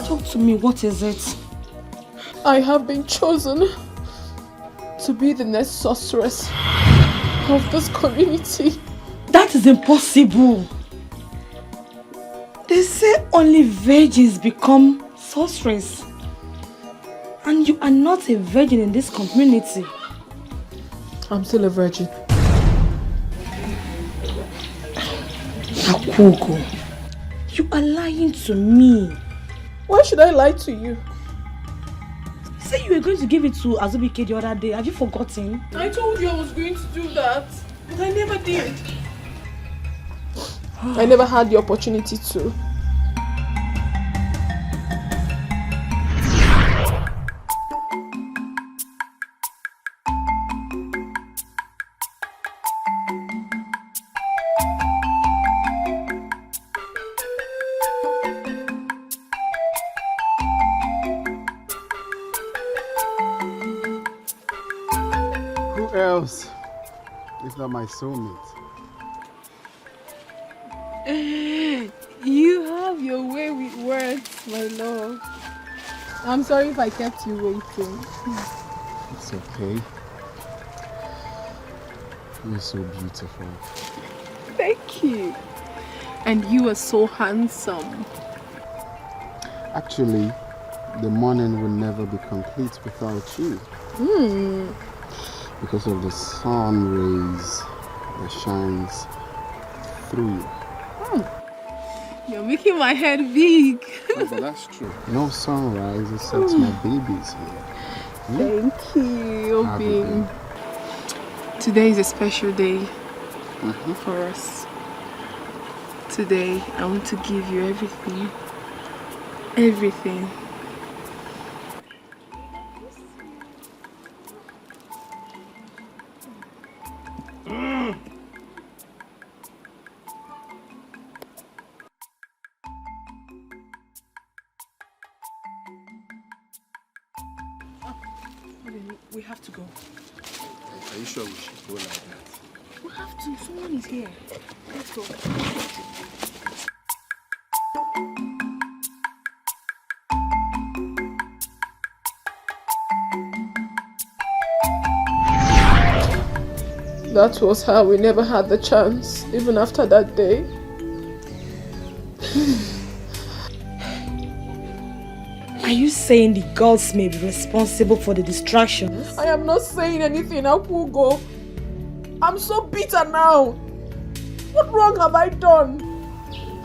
Talk to me, what is it?
I have been chosen to be the next sorceress of this community.
That is impossible. They say only virgins become sorceress. And you are not a virgin in this community.
I'm still a virgin.
Akwugo, you are lying to me.
Why should I lie to you?
You said you were going to give it to Azubike the other day. Have you forgotten?
I told you I was going to do that, but I never did. I never had the opportunity to.
Who else if not my soulmate?
You have your way with words, my love. I'm sorry if I kept you waiting.
It's okay. You're so beautiful.
Thank you. And you are so handsome.
Actually, the morning will never be complete without you. Because of the sun rays that shines through you.
You're making my head big.
Oh, but that's true. No sunrise except my baby's here.
Thank you,
Happy
Obing.
day.
Today is a special day for us. Today, I want to give you everything. Everything. We have to go.
Are you sure we should go like that?
We have to. Someone is here. Let's go. That was how we never had the chance, even after that day.
Are you saying the gods may be responsible for the distractions?
I am not saying anything, Akwugo. I'm so bitter now. What wrong have I done?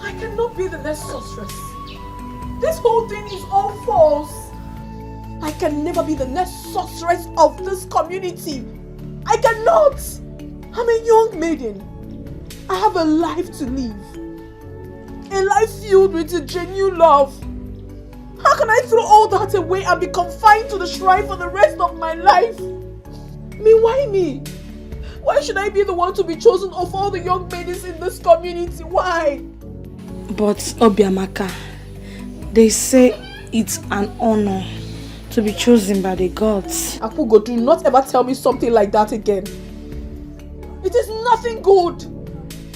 I cannot be the next sorceress. This whole thing is all false. I can never be the next sorceress of this community. I cannot. I'm a young maiden. I have a life to live. A life filled with a genuine love. How can I throw all that away and be confined to the shrine for the rest of my life? Why me? Why should I be the one to be chosen of all the young maidens in this community? Why?
But Obiamaka, they say
it's an honor to be chosen by the gods.
Akugo, do not ever tell me something like that again. It is nothing good.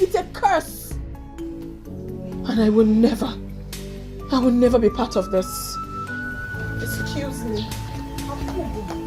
It's a curse. And I will never be part of this. Excuse me. Akugo.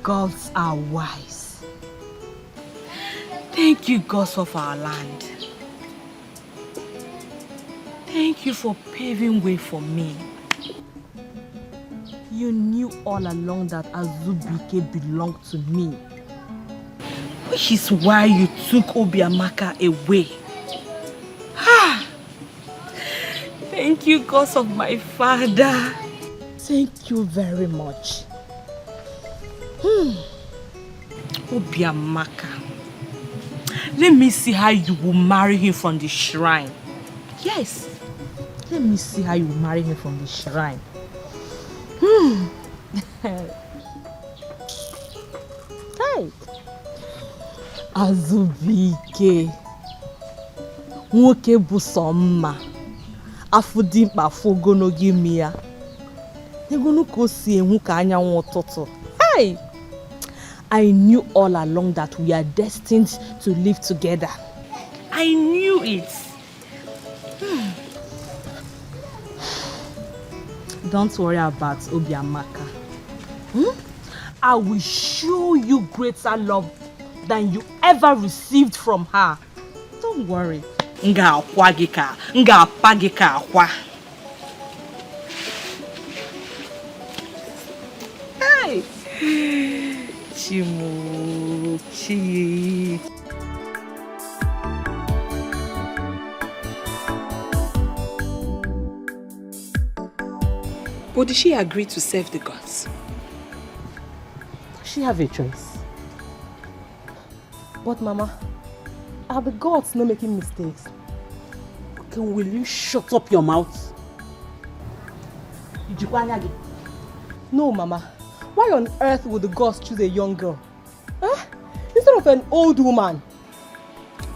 Gods are wise. Thank you, gods of our land. Thank you for paving way for me. You knew all along that Azubike belonged to me, which is why you took Obiamaka away. Thank you, gods of my father. Thank you very much. Obiamaka, let me see how you will marry him from the shrine. Yes, let me see how you will marry him from the shrine. Hey, Azubike, nwoke bụ sọ mma, afọ dị mkpa afọ ogologo imi ya. Egonu ka o si enwu ka anyanwụ ụtụtụ. Hey! I knew all along that we are destined to live together. I knew it. Don't worry about Obiamaka. I will show you greater love than you ever received from her. Don't worry. Nga akwa gị ka, nga apa gị ka akwa. Hey! Chimuchi.
But did she agree to serve the gods?
She have a choice.
But Mama, are the gods not making mistakes?
Okay, will you shut up your mouth?
No, Mama. Why on earth would the gods choose a young girl? Huh? Instead of an old woman?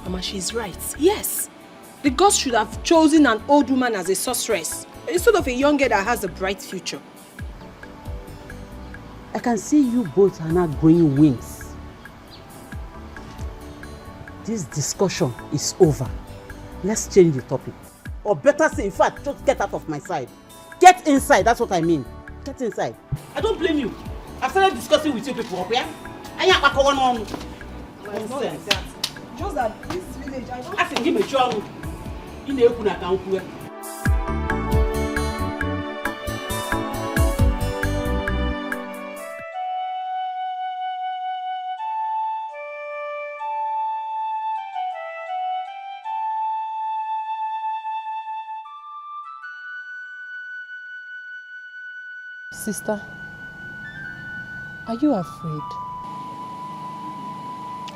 Mama, she's right. Yes. The gods should have chosen an old woman as a sorceress instead of a young girl that has a bright future.
I can see you both are now growing wings. This discussion is over. Let's change the topic. Or better say, in fact, just get out of my side. Get inside, that's what I mean. Get inside. I don't blame you. I've started discussing with you people, okay? I ain't going on.
It's not like that. Just that this village, I don't...
I think give me a job. You know, you can't.
Sister, are you afraid?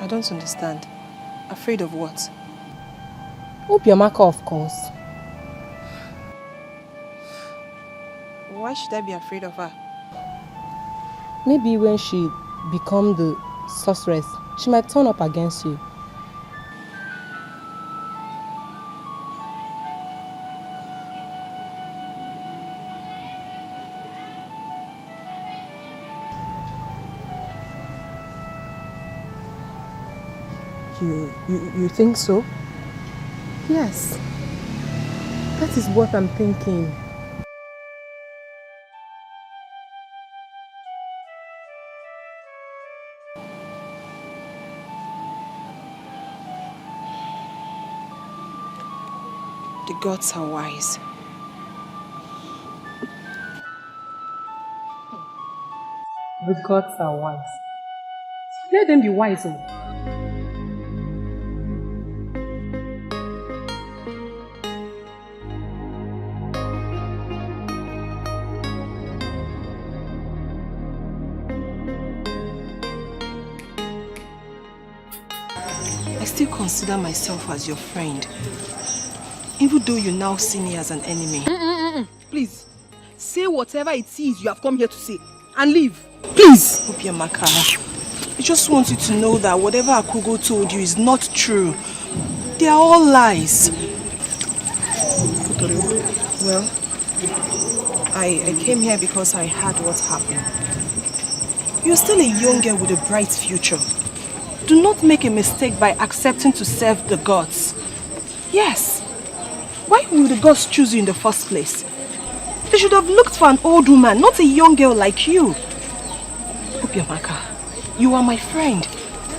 I don't understand. Afraid of what?
Obiamaka, of course.
Why should I be afraid of her?
Maybe when she becomes the sorceress, she might turn up against you. You think so? Yes. That is what I'm thinking.
The gods are wise.
The gods are wise.
Let them be wise. Oh.
I still consider myself as your friend, even though you now see me as an enemy.
Please, say whatever it is you have come here to say and leave. Please.
Obiamaka, I just want you to know that whatever Akugo told you is not true. They are all lies. Well, I came here because I heard what happened. You're still a young girl with a bright future. Do not make a mistake by accepting to serve the gods. Yes. Why would the gods choose you in the first place? They should have looked for an old woman, not a young girl like you. Obiamaka, you are my friend,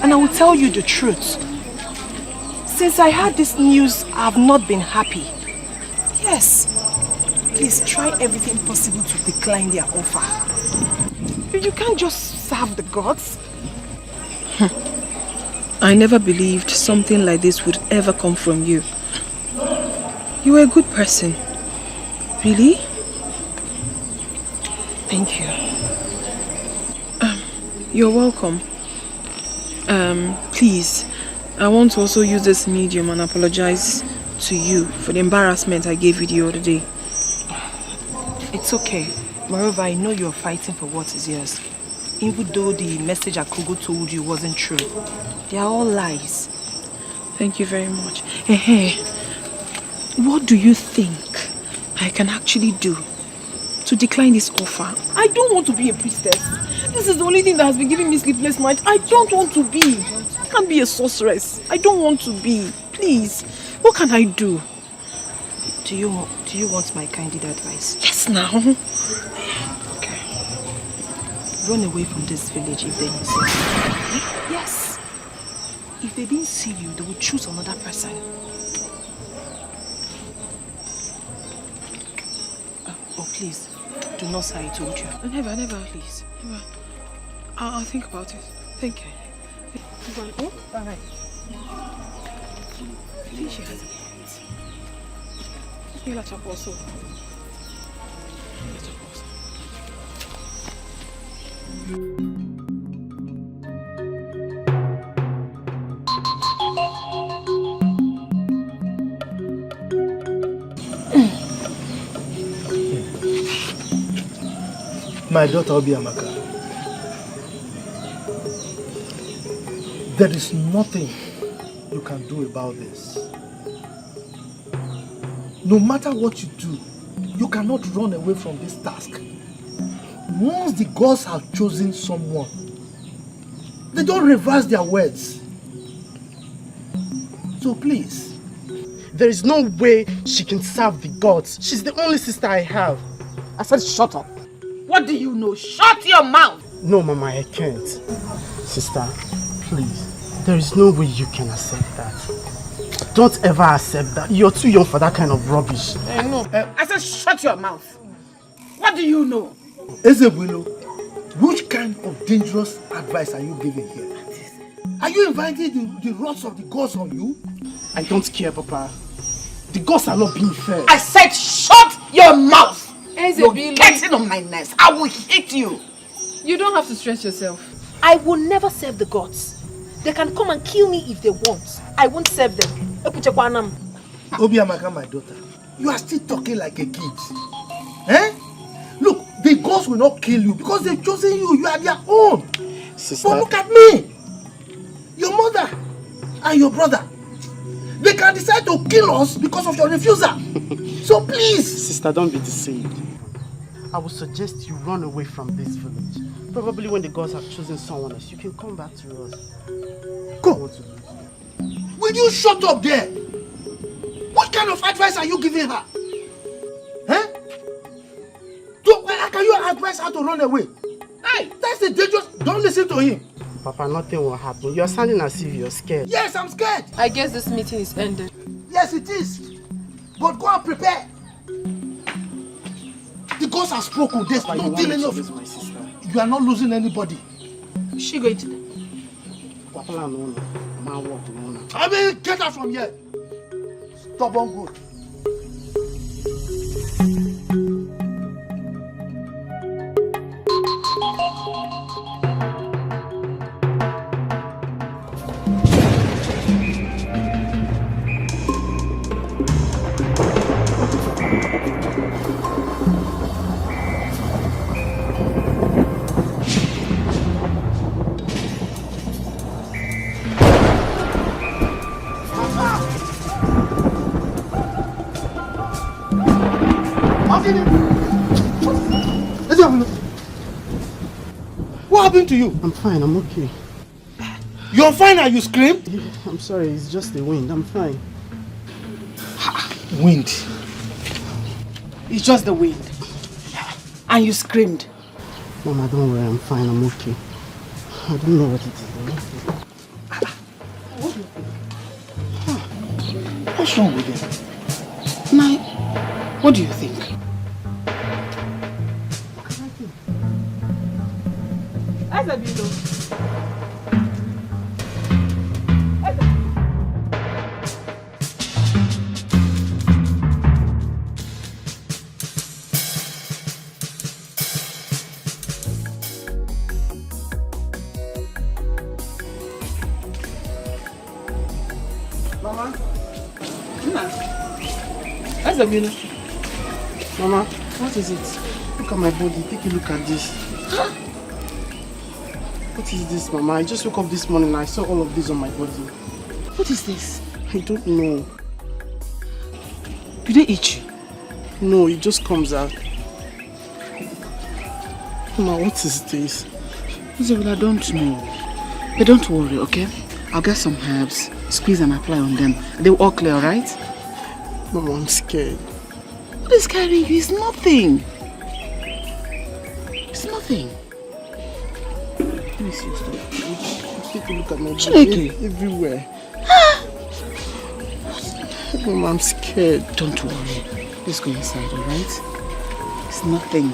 and I will tell you the truth. Since I heard this news, I have not been happy. Yes. Please try everything possible to decline their offer. You can't just serve the gods. I never believed something like this would ever come from you. You are a good person. Really? Thank you. You're welcome. Please, I want to also use this medium and apologize to you for the embarrassment I gave you the other day. It's okay. Moreover, I know you're fighting for what is yours. Even though the message Akugo told you wasn't true. They are all lies. Thank you very much. What do you think I can actually do to decline this offer?
I don't want to be a priestess. This is the only thing that has been giving me sleepless nights. I don't want to be. I can't be a sorceress. I don't want to be. Please. What can I do?
Do you want my candid advice?
Yes, now.
Okay. Run away from this village if they didn't see you. Yes. If they didn't see you, they would choose another person. Oh, please. Do not say I told you.
Never.
Please.
Never. I'll think about it. Thank you. Oh, all right.
I think she has a point.
You'll have to also.
My daughter Obiamaka, there is nothing you can do about this. No matter what you do, you cannot run away from this task. Once the gods have chosen someone, they don't reverse their words. So please.
There is no way she can serve the gods. She's the only sister I have.
I said shut up.
What do you know? Shut your mouth!
No, Mama, I can't. Sister, please. There is no way you can accept that. Don't ever accept that. You're too young for that kind of rubbish.
I know. I said shut your mouth. What do you know?
Ezebulu, which kind of dangerous advice are you giving here? Are you inviting the wrath of the gods on you?
I don't care, Papa. The gods are not being fair.
I said shut your mouth!
You're
getting on my nerves. I will hit you.
You don't have to stress yourself.
I will never serve the gods. They can come and kill me if they want. I won't serve them.
Obiamaka, my daughter, you are still talking like a kid. Eh? Look, the gods will not kill you because they've chosen you. You are their own.
Sister.
But look at me. Your mother and your brother. They can decide to kill us because of your refusal. So please.
Sister, don't be deceived. I would suggest you run away from this village. Probably when the gods have chosen someone else, you can come back to us.
Go. Will you shut up there? What kind of advice are you giving her? Huh? How can you advise her to run away? Hey, that's the dangerous. Don't listen to him.
Papa, nothing will happen. You're sounding as if you're scared.
Yes, I'm scared.
I guess this meeting is ended.
Yes, it is. But go and prepare. The gods have spoken. There's nothing any of it. You are not losing anybody.
Is she going to do?
I mean, get out from here. Stubborn good. What happened to you?
I'm fine, I'm okay.
You're fine and you screamed?
I'm sorry, it's just the wind. I'm fine.
Wind. It's just the wind. And you screamed.
Mama, don't worry, I'm fine, I'm okay. I don't know what it is.
What's wrong with him? Nai, what do you think?
Mama? Mama, what is it? Look at my body. Take a look at this. What is this, Mama? I just woke up this morning and I saw all of this on my body.
What is this?
I don't know.
Did they eat you?
No, it just comes out. Mama, what is this?
Isabella, don't know. But don't worry, okay? I'll get some herbs, squeeze and apply on them. They'll all clear, alright?
Mama, I'm scared.
What is scaring you? It's nothing. It's nothing. Let me see your stuff.
Take a look at my body.
Chineke.
Everywhere. Mama, I'm scared.
Don't worry. Let's go inside, alright? It's nothing.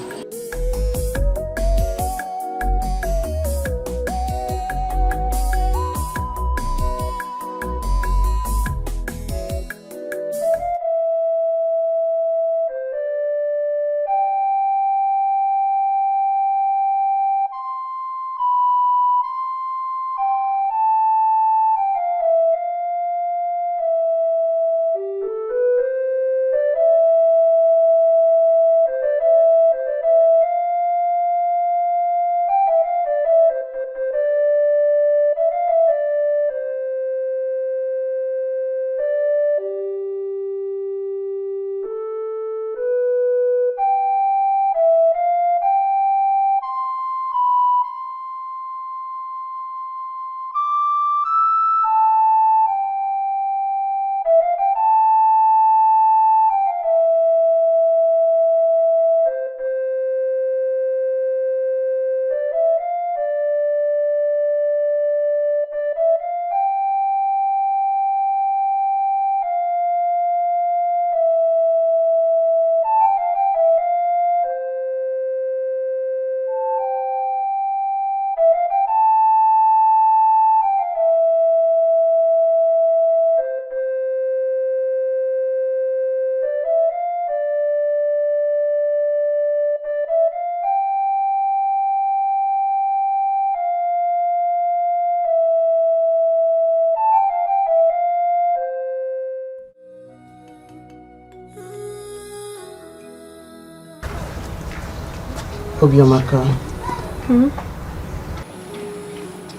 Obiamaka,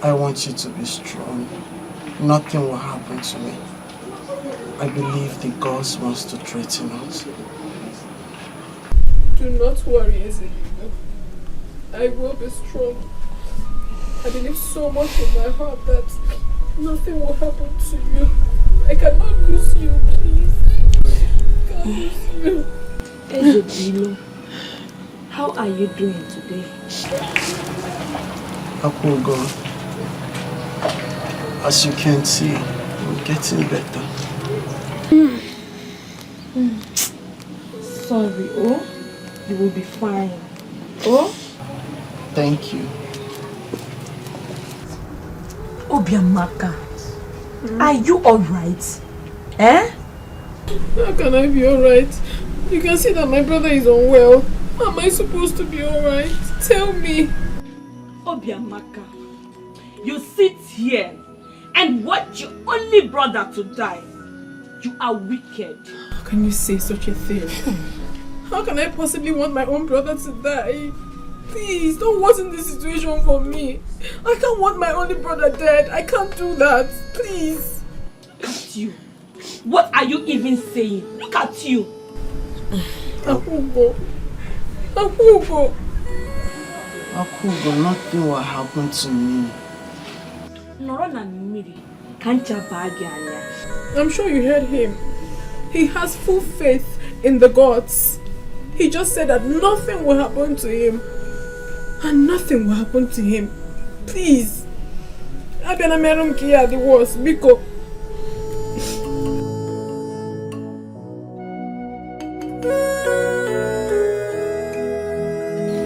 I want you to be strong. Nothing will happen to me. I believe the gods wants to threaten us.
Do not worry, Ezekiel. I will be strong. I believe so much in my heart that nothing will happen to you. I cannot lose you, please. I can't lose you.
Ezekiel, how are you doing today?
Akogo, as you can see, I'm getting better.
Sorry, oh? You will be fine. Oh?
Thank you.
Obiamaka, are you alright? Eh?
How can I be alright? You can see that my brother is unwell. How am I supposed to be alright? Tell me.
Obiamaka, you sit here and watch your only brother to die. You are wicked.
How can you say such a thing? How can I possibly want my own brother to die? Please, don't worsen this situation for me. I can't want my only brother dead. I can't do that. Please.
Look at you. What are you even saying? Look at you.
Akugo. Akugo.
Akugo, nothing will happen to me.
I'm sure you heard him. He has full faith in the gods. He just said that nothing will happen to him. And nothing will happen to him. Please. Abena merum kia the worst. Biko.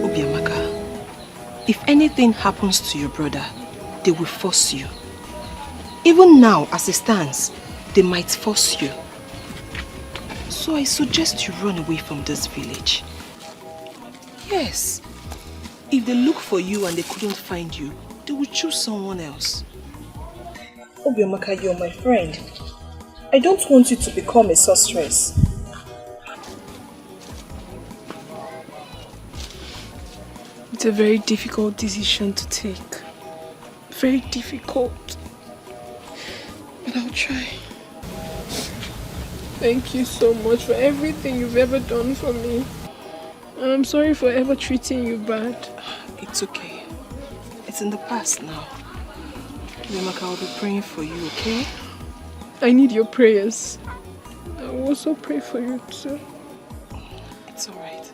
Obiamaka, if anything happens to your brother, they will force you. Even now, as it stands, they might force you. So I suggest you run away from this village. Yes. If they look for you and they couldn't find you, they will choose someone else.
Obiamaka, you're my friend. I don't want you to become a sorceress.
It's a very difficult decision to take. Very difficult. But I'll try. Thank you so much for everything you've ever done for me. And I'm sorry for ever treating you bad.
It's okay. It's in the past now. Obiamaka, I'll be praying for you, okay?
I need your prayers. I will also pray for you too.
It's alright.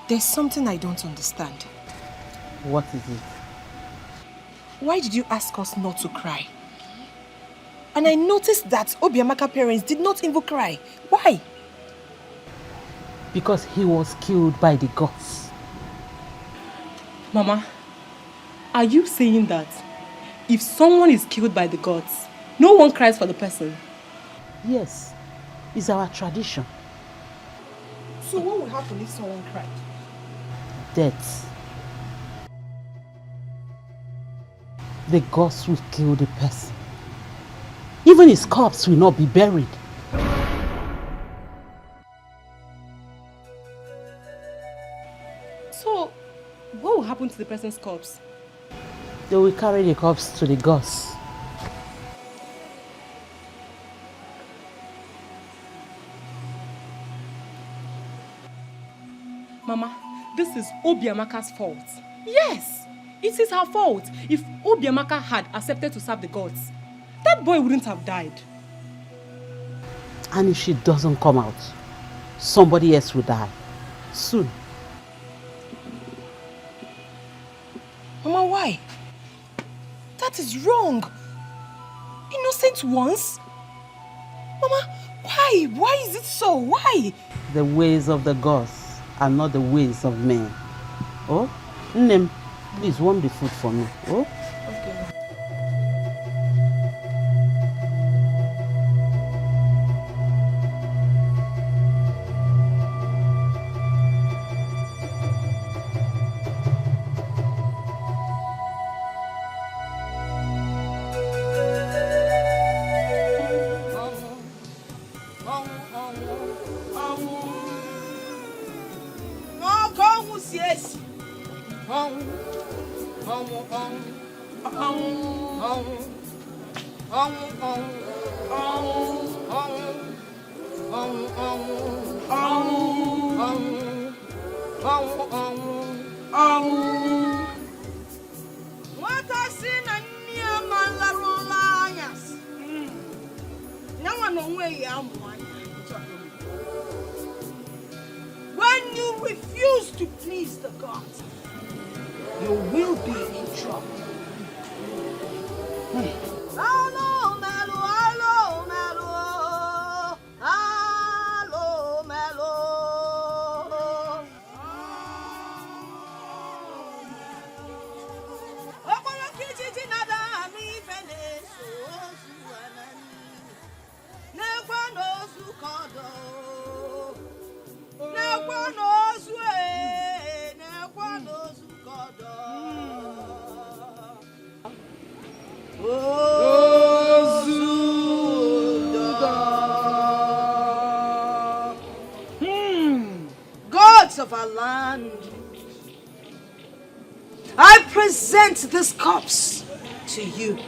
There's something I don't understand.
What is it?
Why did you ask us not to cry? And I noticed that Obiamaka's parents did not even cry. Why?
Because he was killed by the gods.
Mama, Are you saying that if someone is killed by the gods, no one cries for the person?
Yes, it's our tradition.
So what will happen if someone cried?
Death. The gods will kill the person. Even his corpse will not be buried.
So, what will happen to the person's corpse?
They will carry the corpse to the gods.
Mama, this is Obiamaka's fault. Yes, it is her fault. If Obiamaka had accepted to serve the gods, that boy wouldn't have died.
And if she doesn't come out, somebody else will die. Soon.
Mama, why? That is wrong. Innocent ones? Mama, why? Why is it so? Why?
The ways of the gods are not the ways of men. Oh, Nnem, please warm the food for me. Oh?
Okay.
When you refuse to please the gods, you will be in trouble. Hello, Melo, hello, Melo, hello, Melo. Gods of our land, I present this corpse to you.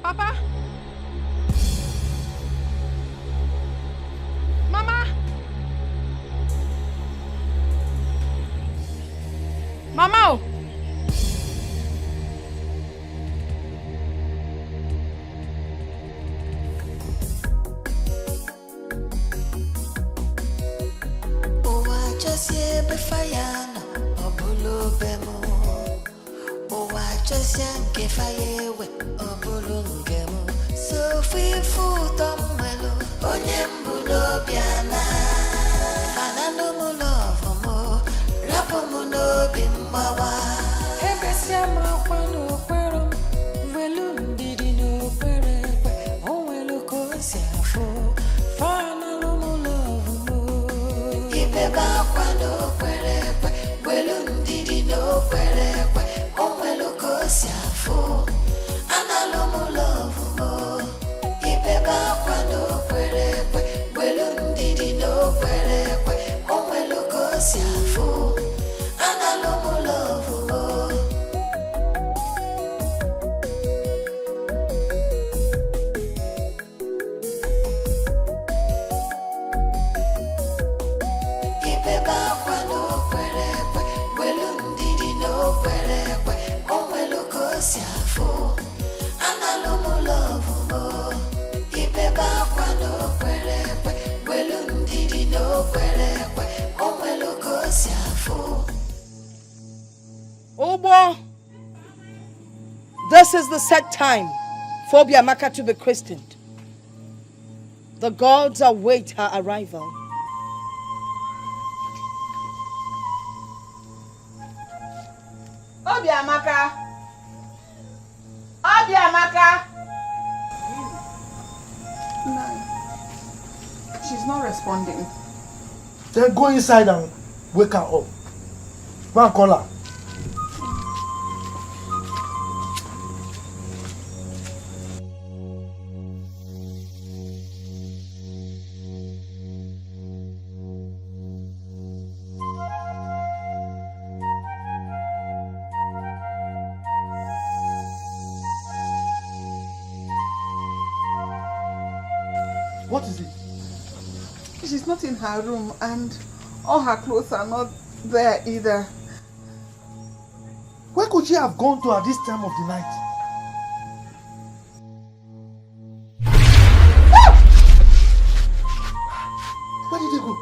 Papa? Mama? Mama?
Obo, this is the set time for Obiamaka to be christened. The gods await her arrival.
Obiamaka! Obiamaka!
No. She's not responding.
Then go inside and wake her up. Go and call her. What is it?
She's not in her room and all her clothes are not there either.
Where could she have gone to at this time of the night? Where did they go?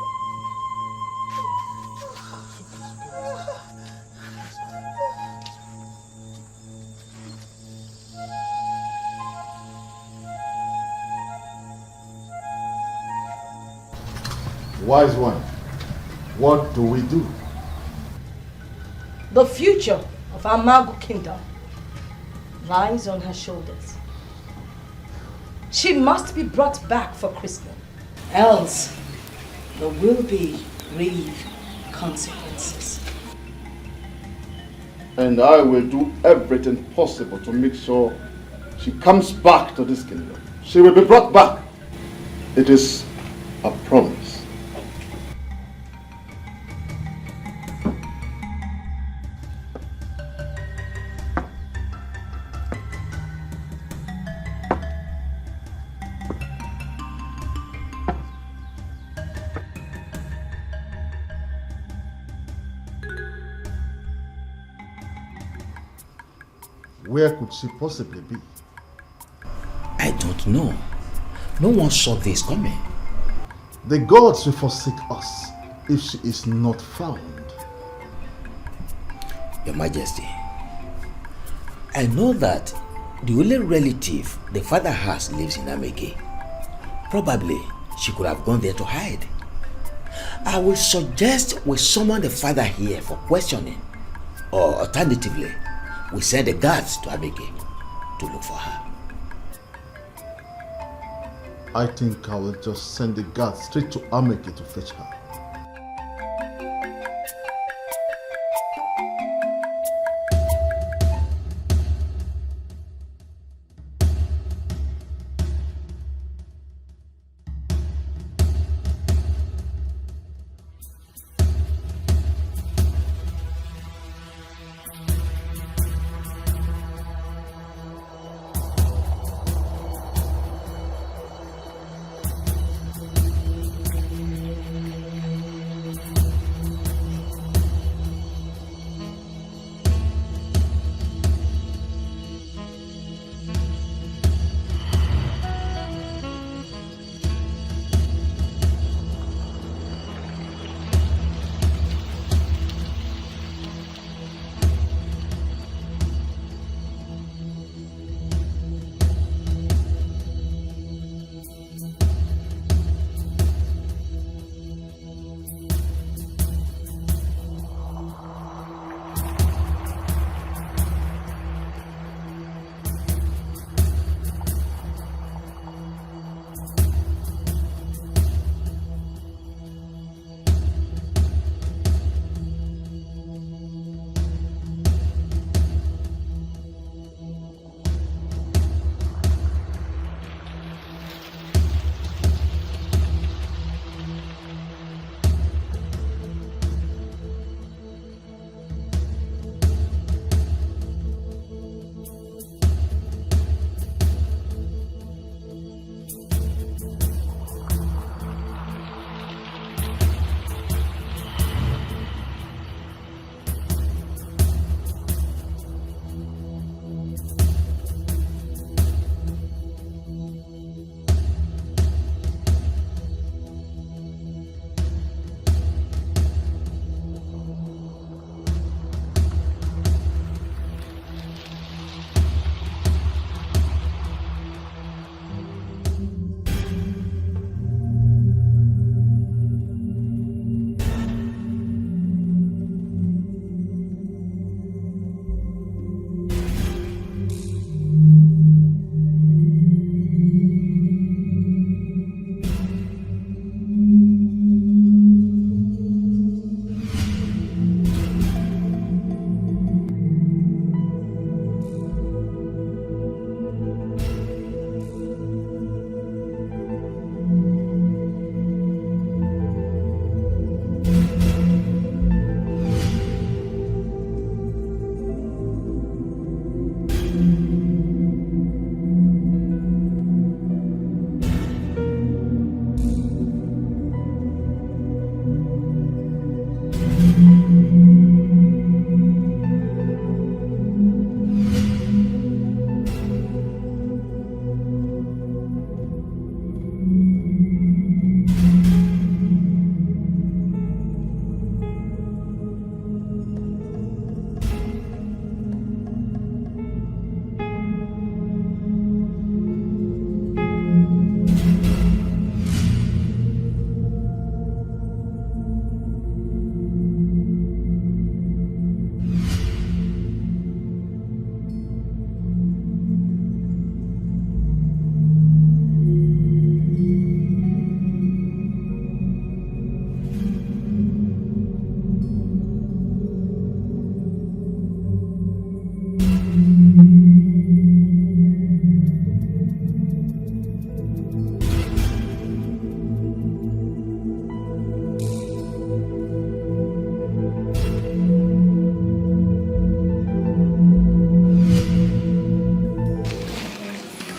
Wise one, what do we do?
The future of our Magu kingdom lies on her shoulders. She must be brought back for christening, else there will be grave consequences.
And I will do everything possible to make sure she comes back to this kingdom. She will be brought back. It is a promise. Where could she possibly be?
I don't know. No one saw this coming.
The gods will forsake us if she is not found.
Your Majesty, I know that the only relative the father has lives in Ameke. Probably she could have gone there to hide. I will suggest we summon the father here for questioning, or alternatively, we send the guards to Ameke to look for her.
I think I will just send the guards straight to Ameke to fetch her.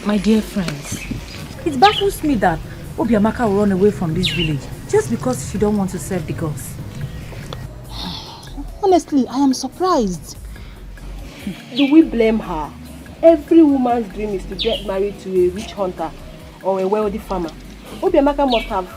My dear friends, it baffles me that Obiamaka will run away from this village just because she don't want to serve the gods.
Honestly, I am surprised.
Do we blame her? Every woman's dream is to get married to a rich hunter or a wealthy farmer. Obiamaka must have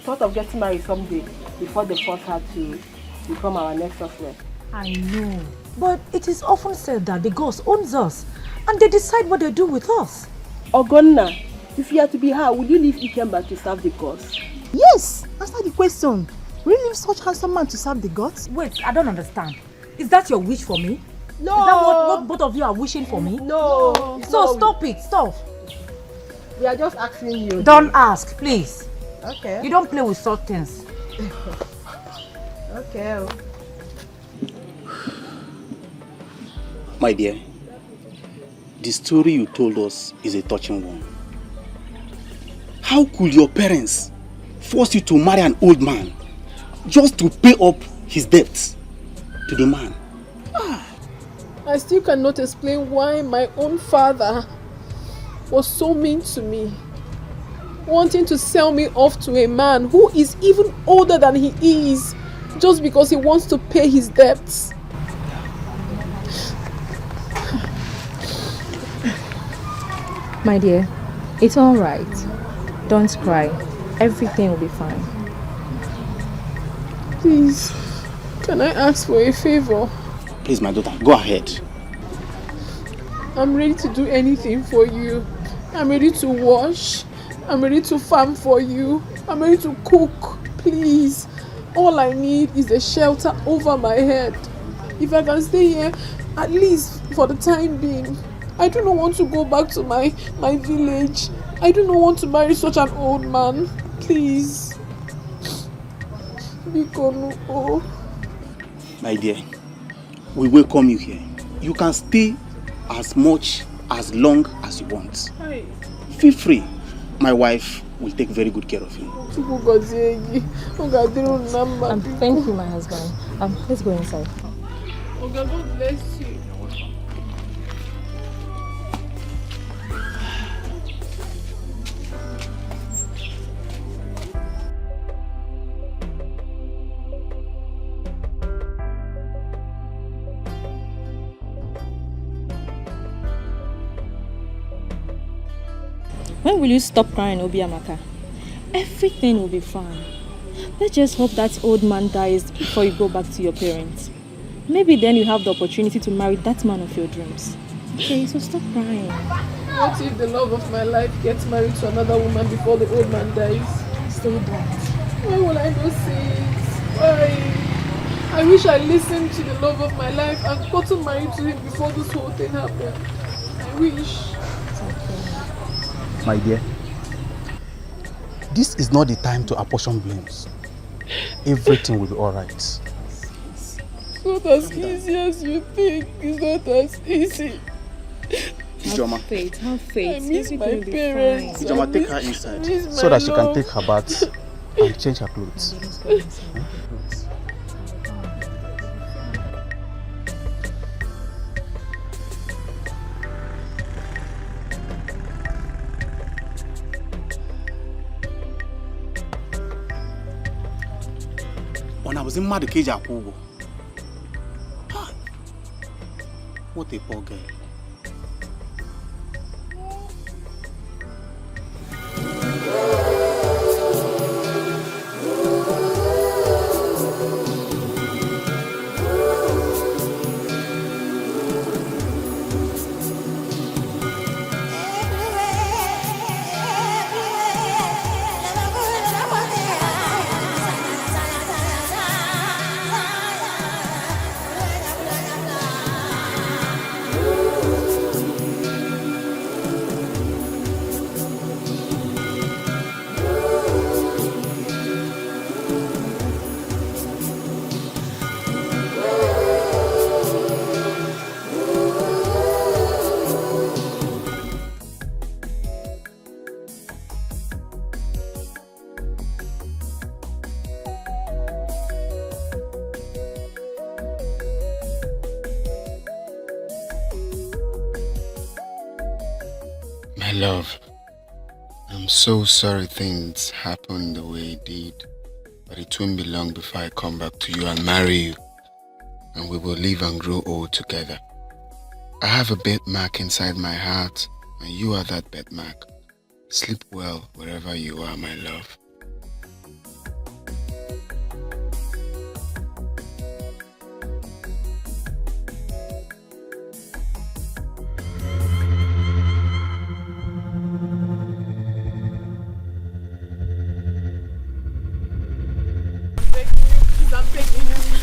thought of getting married someday before they forced her to become our next sorceress.
I know, but it is often said that the gods owns us and they decide what they do with us.
Ogonna, if you are to be her, would you leave Ikemba to serve the gods?
Yes! Answer the question. Will you leave such handsome man to serve the gods?
Wait, I don't understand. Is that your wish for me?
No!
Is that what both of you are wishing for me?
No!
So stop it, stop.
We are just asking you.
Don't ask, please.
Okay.
You don't play with such things.
Okay.
My dear, the story you told us is a touching one. How could your parents force you to marry an old man just to pay up his debts to the man?
I still cannot explain why my own father was so mean to me, wanting to sell me off to a man who is even older than he is, just because he wants to pay his debts.
My dear, it's all right. Don't cry. Everything will be fine.
Please, can I ask for a favor?
Please, my daughter, go ahead.
I'm ready to do anything for you. I'm ready to wash. I'm ready to farm for you. I'm ready to cook. Please. All I need is a shelter over my head. If I can stay here, at least for the time being. I do not want to go back to my village. I do not want to marry such an old man. Please. Bikono.
My dear, we welcome you here. You can stay as much, as long as you want.
Hi.
Feel free. My wife will take very good care of you.
Thank you, my husband. Let's go inside.
Oh God, God bless you.
When will you stop crying, Obiamaka? Everything will be fine. Let's just hope that old man dies before you go back to your parents. Maybe then you have the opportunity to marry that man of your dreams. Okay, so stop crying.
What if the love of my life gets married to another woman before the old man dies?
Say that.
Why will I not say it? Why? I wish I listened to the love of my life and gotten married to him before this whole thing happened. I wish.
My dear, this is not the time to apportion blames. Everything will be alright.
It's not as easy as you think. It's not as easy.
Ijoma.
Have faith.
I miss my parents.
Ijoma, take her inside
so
that she can take her bath and change her clothes. When I was in Madikeja Akugo. What a poor girl.
love, I'm so sorry things happened the way it did. But it won't be long before I come back to you and marry you. And we will live and grow old together. I have a birthmark inside my heart, and you are that birthmark. Sleep well wherever you are, my love.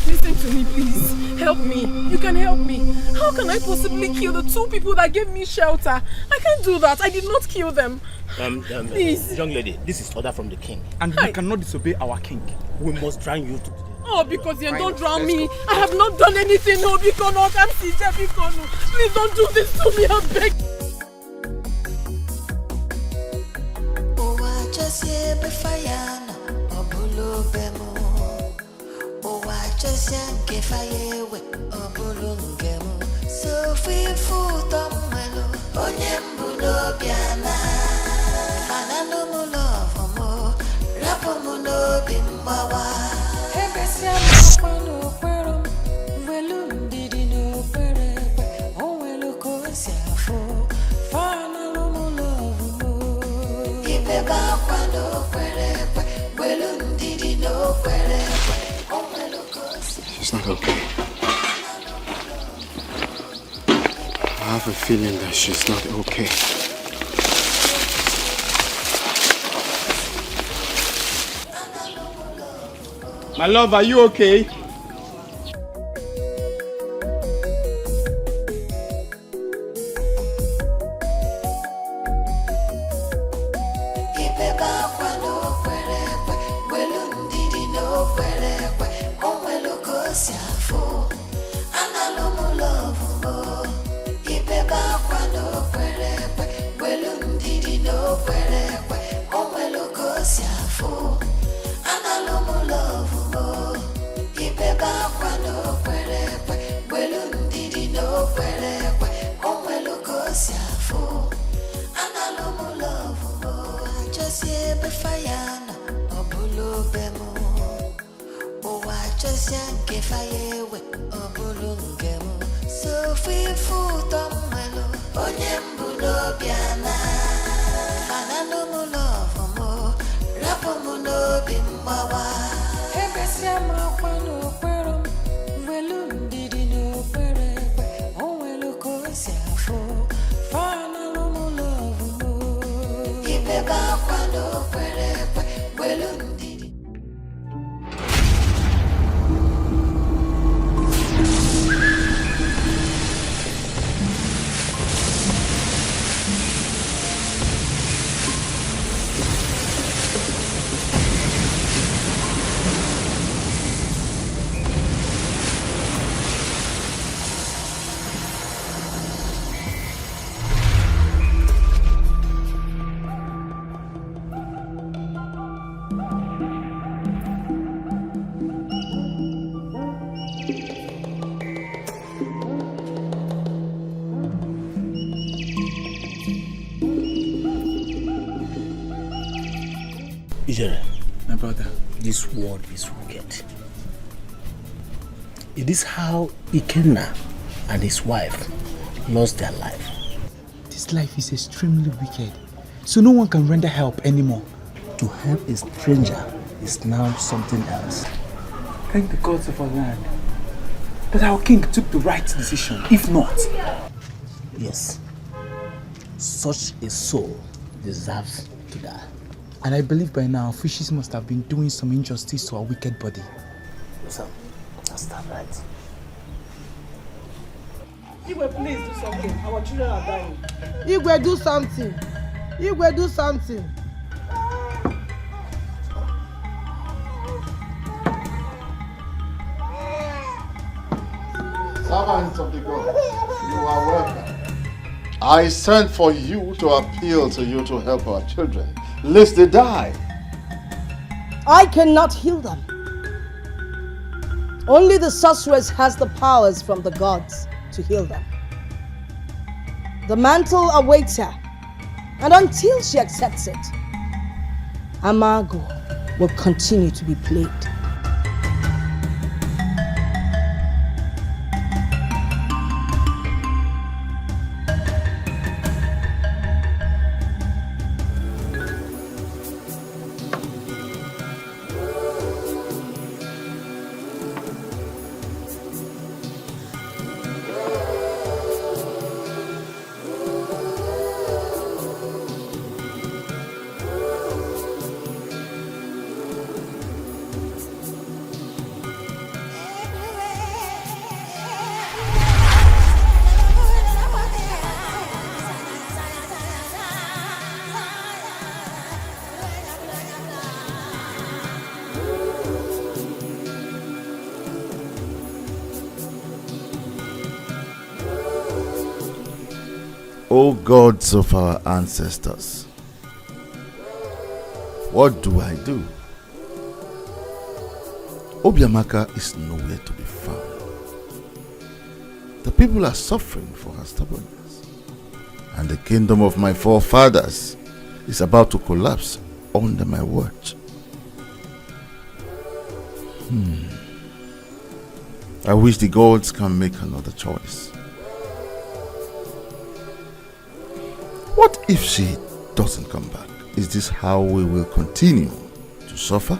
Listen to me, please. Help me. You can help me. How can I possibly kill the two people that gave me shelter? I can't do that. I did not kill them. Please.
Young lady, this is order from the king.
And we cannot disobey our king.
We must drown you to today.
Oh, because you don't drown me. I have not done anything. No, because no, can't see Jeffy. Please don't do this to me. I beg.
Oh, I just hear the fire. Oh, below bemo. Oh, I just yank if I hear with a bulungemo. So free food on melo. Oh, Nyambuno Biana. Fanano Mulo for more. Rapomuno Bimbawa. Hebesia Mapano Perum. Velum Didino Pere. Oh, Veluco Siafo. Fanalo Mulo. Ibeba Pano Pere. Velum Didino Pere.
She's not okay. I have a feeling that she's not okay.
My love, are you okay?
My brother, this world is wicked. It is how Ikenna and his wife lost their life.
This life is extremely wicked, so no one can render help anymore.
To help a stranger is now something else.
Thank the gods of our land that our king took the right decision. If not,
yes, such a soul deserves to die.
And I believe by now fishes must have been doing some injustice to our wicked body.
Sam, that's that right.
Igwe, please do something. Our children are dying.
Igwe, do something. Igwe, do something.
Servants of the gods, you are welcome. I sent for you to appeal to you to help our children, lest they die.
I cannot heal them. Only the sorceress has the powers from the gods to heal them. The mantle awaits her, And until she accepts it, Amago will continue to be played.
O gods of our ancestors, what do I do? Obiamaka is nowhere to be found. The people are suffering for her stubbornness, and the kingdom of my forefathers is about to collapse under my watch. I wish the gods can make another choice. What if she doesn't come back? Is this how we will continue to suffer?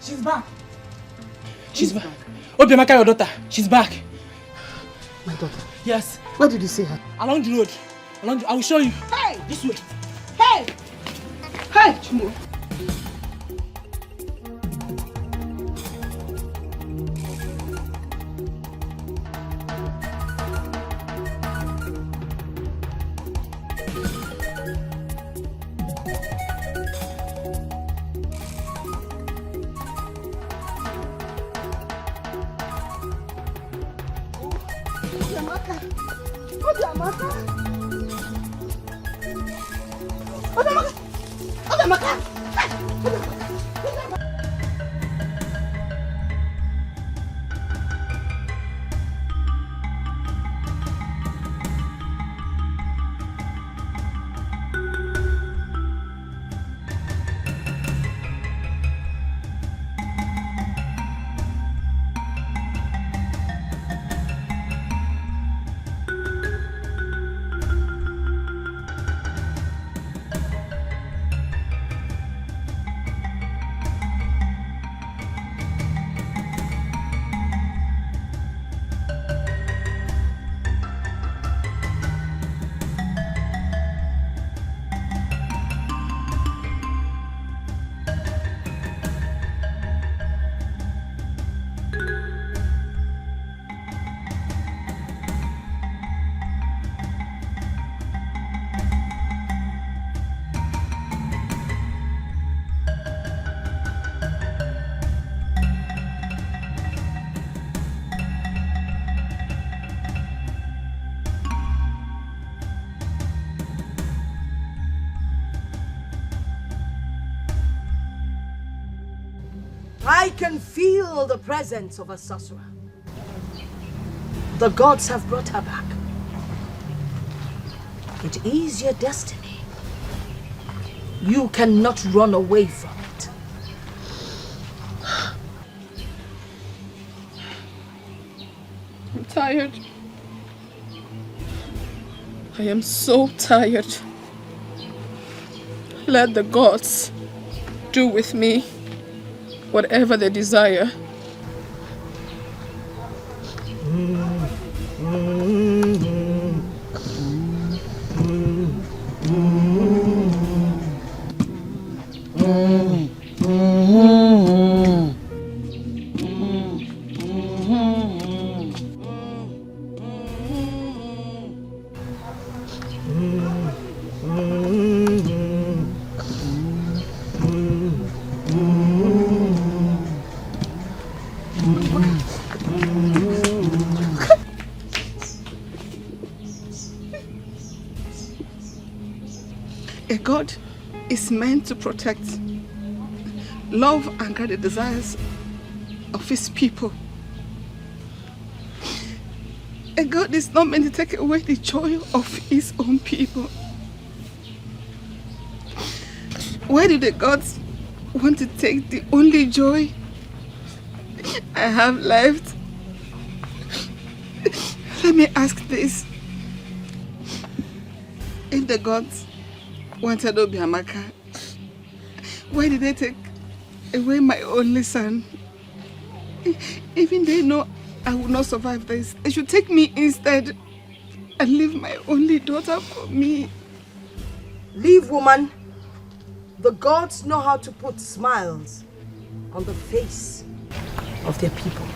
She's back. She's back. Obiamaka, your daughter. She's back.
My daughter?
Yes.
Where did you see her?
Along the road. I will show you.
Hey!
This way.
Hey! Hey, Chimo.
I can feel the presence of a sorcerer. The gods have brought her back. It is your destiny. You cannot run away from it.
I'm tired. I am so tired. Let the gods do with me whatever they desire. A god is meant to protect, love and guard the desires of his people. A god is not meant to take away the joy of his own people. Why do the gods want to take the only joy I have left? Let me ask this. If the gods wanted Obiamaka, why did they take away my only son? Even they know I will not survive this. They should take me instead and leave my only daughter for me.
Leave, woman. The gods know how to put smiles on the face of their people.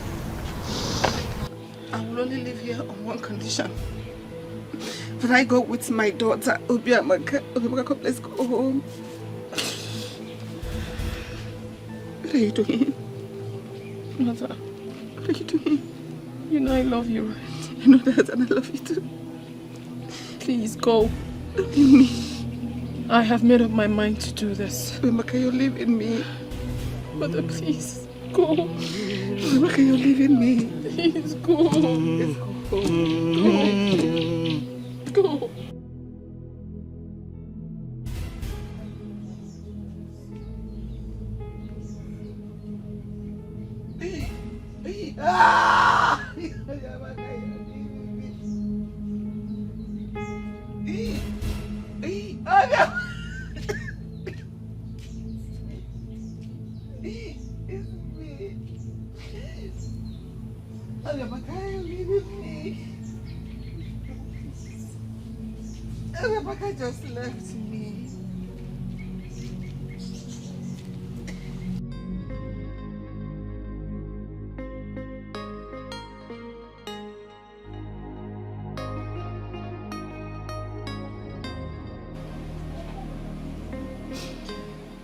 I will only live here on one condition. That I go with my daughter, Obiamaka. Obiamaka, let's go home. What are you doing? Mother, what are you doing? You know I love you, right? You know that, and I love you too. Please go. Don't leave me. I have made up my mind to do this. Obiamaka, you're leaving me. Mother, please, go. Obiamaka, you're leaving me. Please, go. Let's go. Go. Go. Rebecca just left me.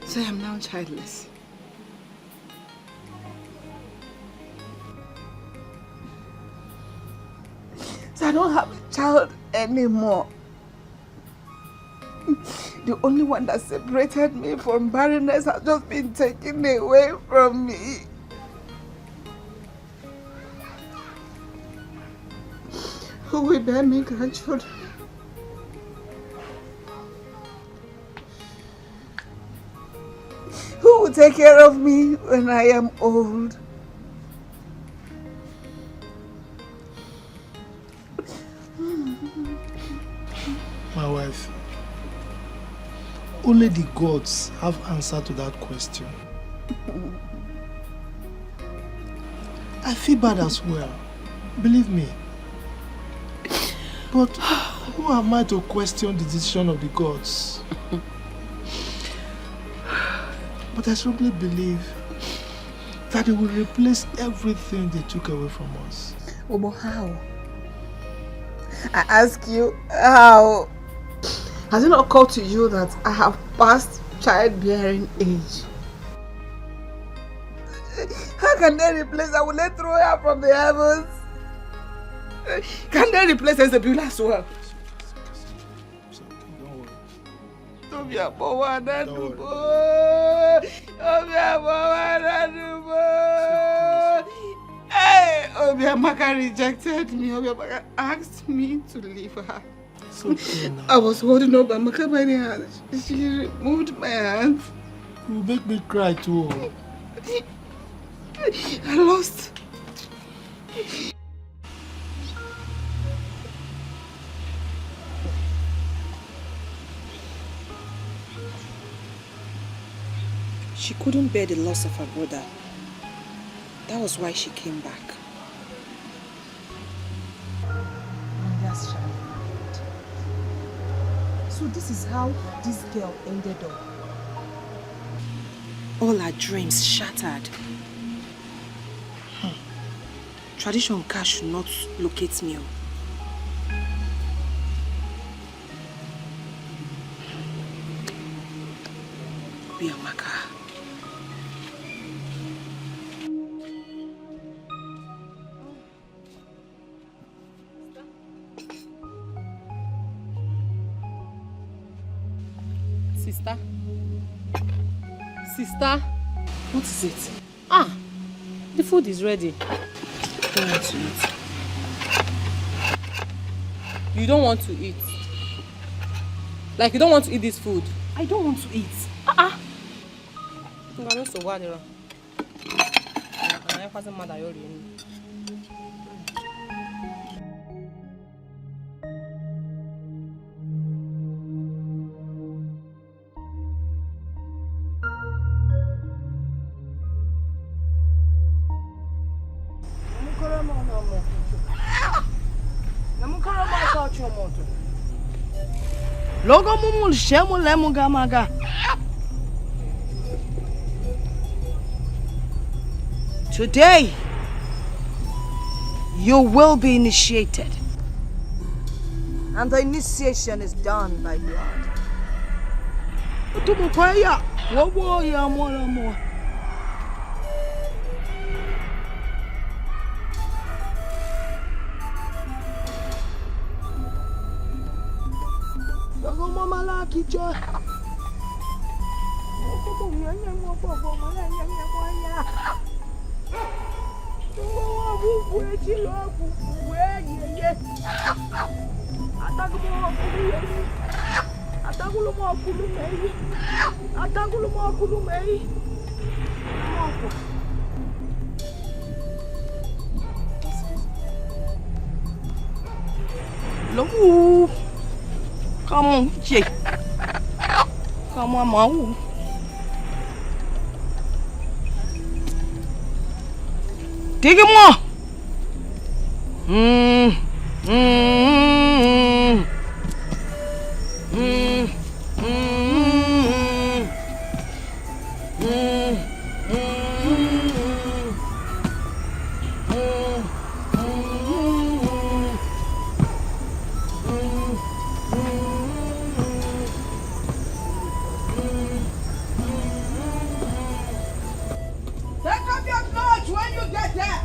So I am now childless. So
I don't have a child anymore. The only one that separated me from barrenness has just been taken away from me. Who will bear me grandchildren? Who will take care of me when I am old?
My wife, only the gods have answer to that question. I feel bad as well, believe me. But who am I to question the decision of the gods? But I strongly believe that they will replace everything they took away from us.
Oh, but how? I ask you, how? Has it not occurred to you that I have passed childbearing age? How can they replace her? Will they throw her from the heavens? Can they replace Ezebula as well? Don't worry. Hey, Obiamaka rejected me. Obiamaka asked me to leave her.
Okay,
I was holding Obiamaka by the hand. She removed my hand.
You make me cry too.
I lost.
She couldn't bear the loss of her brother. That was why she came back.
That's child. So this is how this girl ended up.
All her dreams shattered. Tradition cash should not locate me. Biamaka.
Sister? Sister?
What is it?
Ah, the food is ready.
I don't want to eat.
You don't want to eat? Like you don't want to eat this food?
I don't want to eat.
I don't so what I wasn't mad at you.
Logo mumul shemu lemu gamaga. Today, you will be initiated. And the initiation is done by blood. Look, come on, Jake. Come on, Mom. Dig him more.
Take up your clothes when you get there.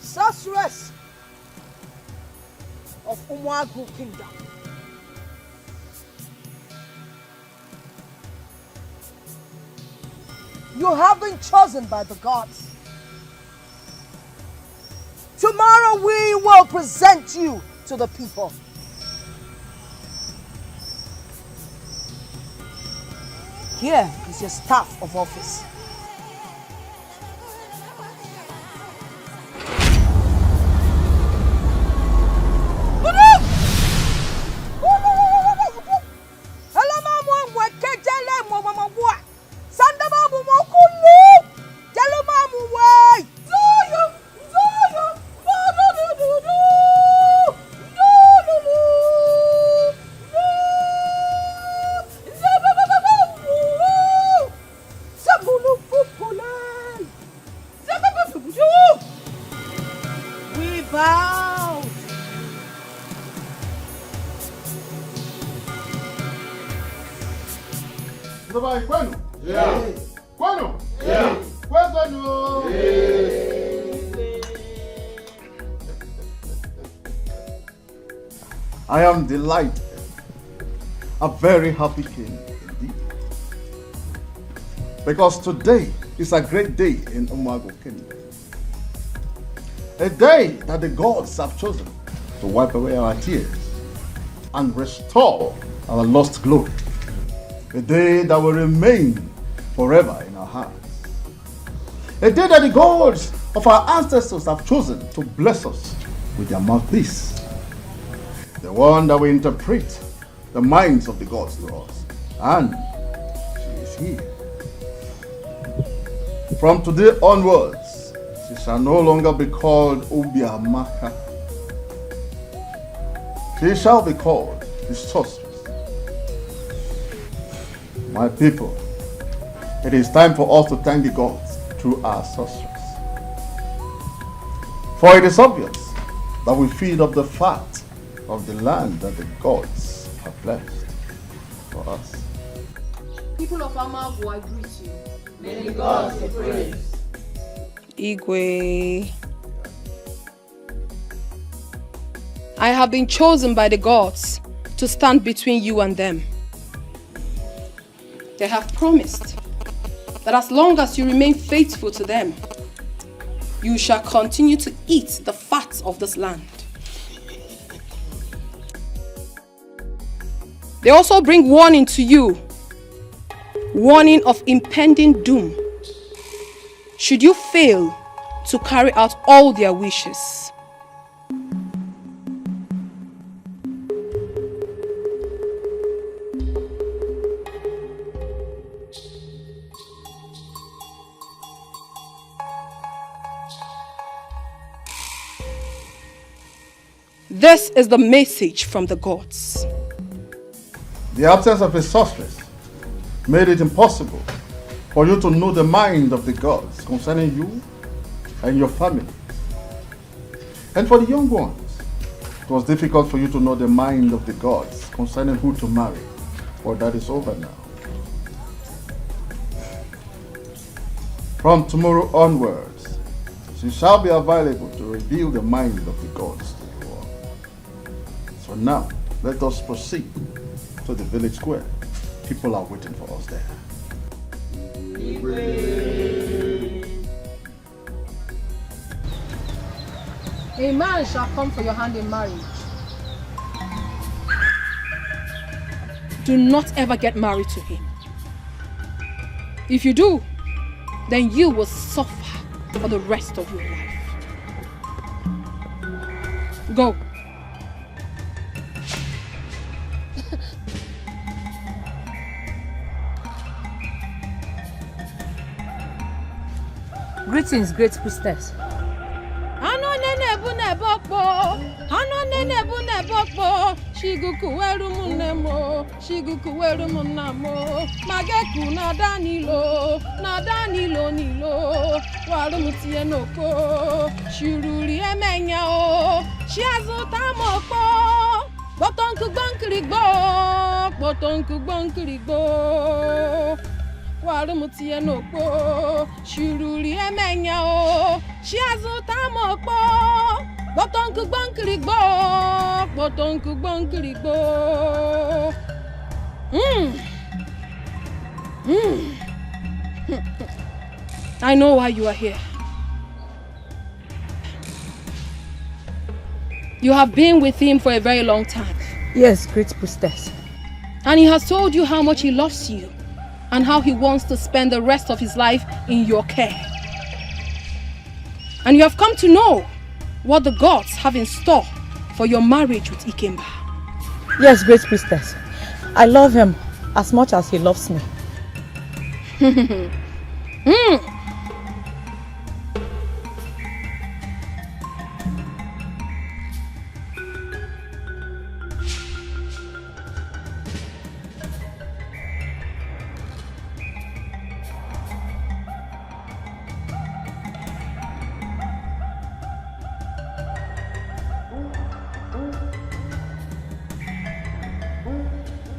Sorceress of Umwagu Kingdom. You have been chosen by the gods. Tomorrow we will present you to the people. Here is your staff of office.
I am delighted, a very happy king indeed. Because today is a great day in Umwagu Kingdom. A day that the gods have chosen to wipe away our tears and restore our lost glory. A day that will remain forever in our hearts. A day that the gods of our ancestors have chosen to bless us with their mouthpiece. The one that will interpret the minds of the gods to us. And she is here. From today onwards, she shall no longer be called Ubiamaka. She shall be called the sorceress. My people, it is time for us to thank the gods through our sorceress. For it is obvious that we feed up the fat of the land that the gods have blessed for us.
People of Amagu, I greet you.
May the gods be praised.
Igwe. I have been chosen by the gods to stand between you and them. They have promised that as long as you remain faithful to them, you shall continue to eat the fat of this land. They also bring warning to you, warning of impending doom, should you fail to carry out all their wishes. This is the message from the gods.
The absence of a sorceress made it impossible for you to know the mind of the gods concerning you and your family. And for the young ones, it was difficult for you to know the mind of the gods concerning who to marry. But that is over now. From tomorrow onwards, she shall be available to reveal the mind of the gods to you all. So now, let us proceed to the village square. People are waiting for us there.
A man shall come for your hand in marriage. Do not ever get married to him. If you do, then you will suffer for the rest of your life. Go.
Greetings, great priestess.
bo. Ano nene bu ne bokbo. Shiguku weru munemo. Shiguku weru munamo. Mageku na danilo nilo. Waru mutie noko. Shururi emenya o. Shiazu tamoko. Botonku bankirigbo. Waru mutie noko. Shururi emenya o. Shiazu tamoko. Botonku bankirigbo. I know why you are here. You have been with him for a very long time.
Yes, great priestess.
And he has told you how much he loves you and how he wants to spend the rest of his life in your care. And you have come to know what the gods have in store for your marriage with Ikemba.
Yes, great priestess. I love him as much as he loves me.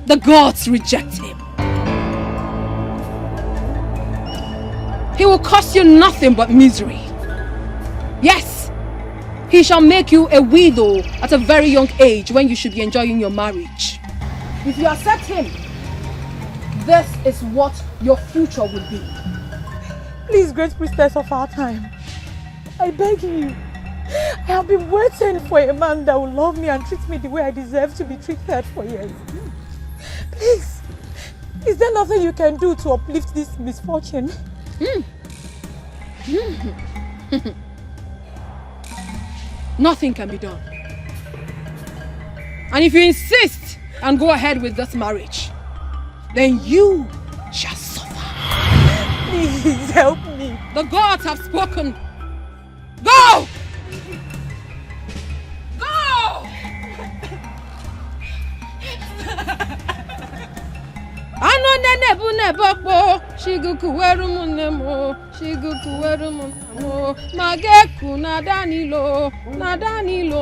The gods reject him. He will cost you nothing but misery. Yes, he shall make you a widow at a very young age when you should be enjoying your marriage. If you accept him, this is what your future will be.
Please, great priestess of our time, I beg you. I have been waiting for a man that will love me and treat me the way I deserve to be treated for years. Please, is there nothing you can do to uplift this misfortune?
Nothing can be done. And if you insist and go ahead with this marriage, then you shall suffer.
Please help me.
The gods have spoken. Go! Go! Ano nene bu ne bokbo. Shiguku weru munemo. Mageku na danilo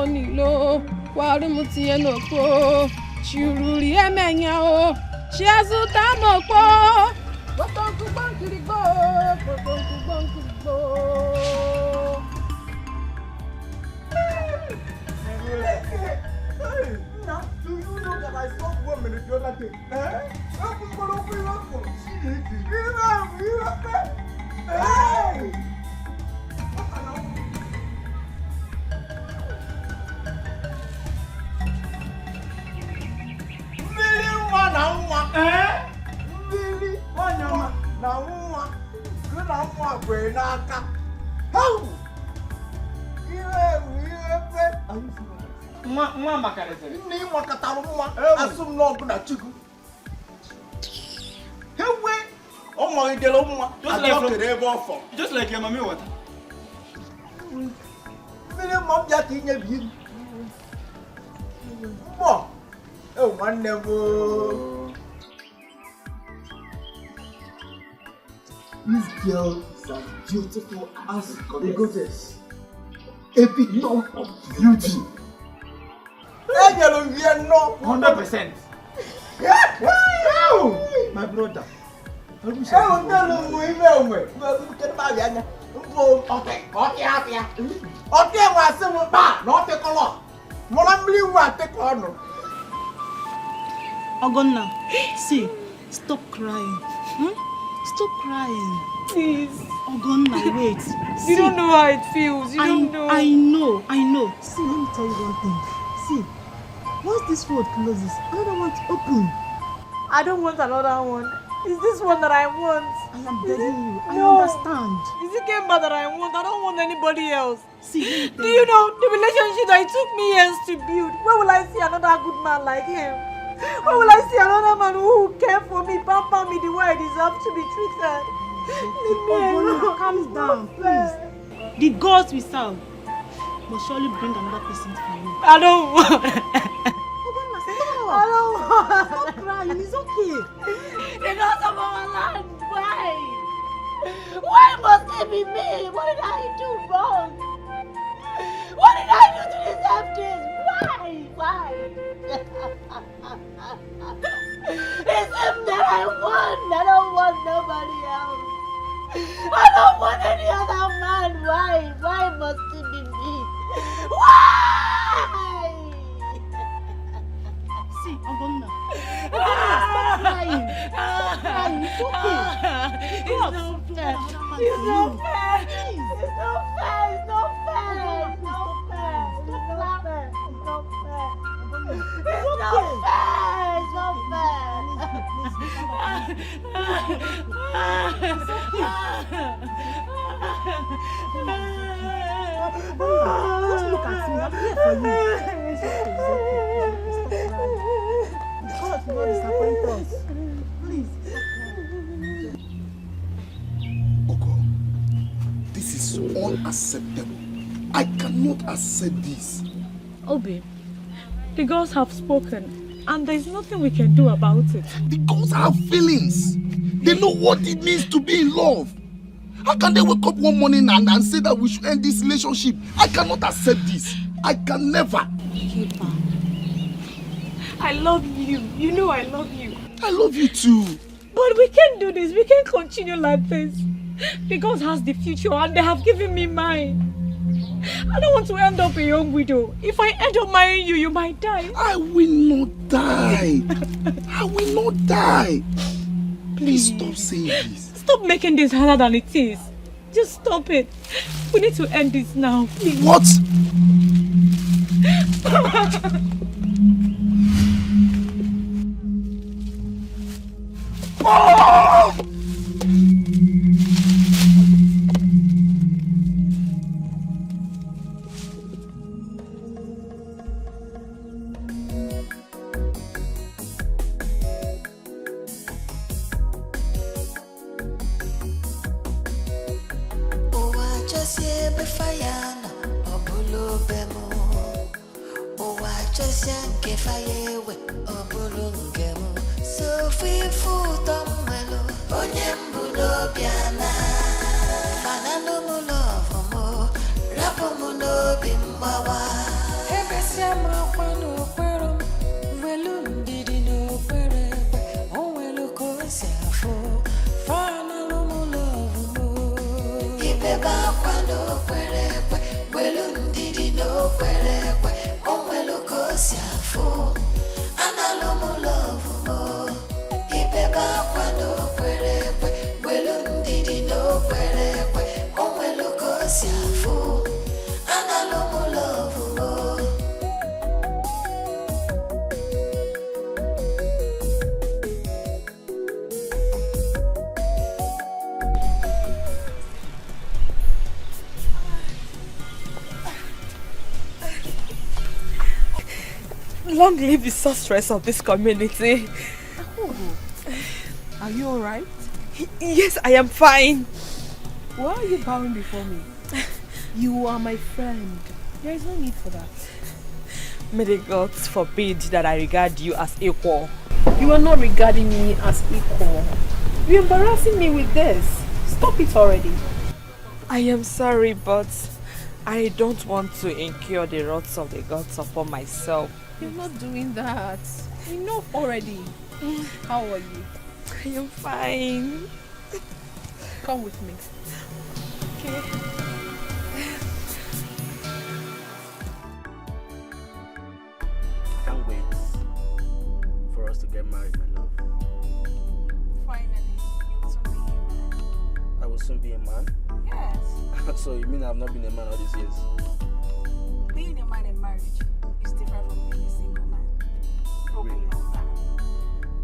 nilo. Waru mutie noko. Shururi emenya o. Shiazu tamoko. Botonku bankirigbo.
Now, do you know that I saw women the other day? Hey!
Just like your mommy water.
Oh, one never. This girl is as beautiful as the goddess. Epitome of beauty.
100%.
My brother.
Ogonna, see, stop crying. Stop crying.
Please.
Ogonna, wait.
You don't know how it feels. You don't know.
I know. See, let me tell you one thing. See, once this road closes, another one's open.
I don't want another one. It's this one that I want.
I am begging you. I
No.
understand.
It's the Kemba that I want. I don't want anybody else.
See,
do you know the relationship that it took me years to build? Where will I see another good man like him? Where will I see another man who will care for me, pamper me the way I deserve to be treated? Leave me alone.
Calm down, please. The gods we serve, must surely bring another person for you.
I don't want.
I don't want. Stop crying. It's okay.
Because of our land. Why? Why must it be me? What did I do wrong? What did I do to deserve this? Why? It's him that I want. I don't want nobody else. I don't want any other man. Why must it be me? Why?
See, Ogonna. Stop crying. Stop crying. It's okay.
It's not fair. It's not fair. It's not fair. It's not fair. It's not fair. It's not fair. It's not fair. It's not fair. It's not fair.
Just look at me. I'm here for you. It's okay. Stop crying. God will not disappoint us. Please.
This is unacceptable. I cannot accept this.
Obi, the gods have spoken, and there is nothing we can do about it.
The gods have feelings. They know what it means to be in love. How can they wake up one morning and say that we should end this relationship? I cannot accept this. I can never.
I love you. You know I love you.
I love you too.
But we can't do this. We can't continue like this. The gods has the future and they have given me mine. I don't want to end up a young widow. If I end up marrying you, you might die.
I will not die. I will not die. Please stop saying this.
Stop making this harder than it is. Just stop it. We need to end this now. Please.
What? Oh!
Long live the sorceress of this community.
Are you alright?
Yes, I am fine.
Why are you bowing before me? You are my friend. There is no need for that.
May the gods forbid that I regard you as equal.
You are not regarding me as equal. You're embarrassing me with this. Stop it already.
I am sorry, but I don't want to incur the wrath of the gods upon myself.
You're not doing that. Enough already. How are you?
I am fine.
Come with me.
Okay.
I can't wait for us to get married, my love.
Finally, you'll soon be a man.
I will soon be a man?
Yes.
So you mean I've not been a man all these years?
Being a man in marriage is different from being a single man.
Really?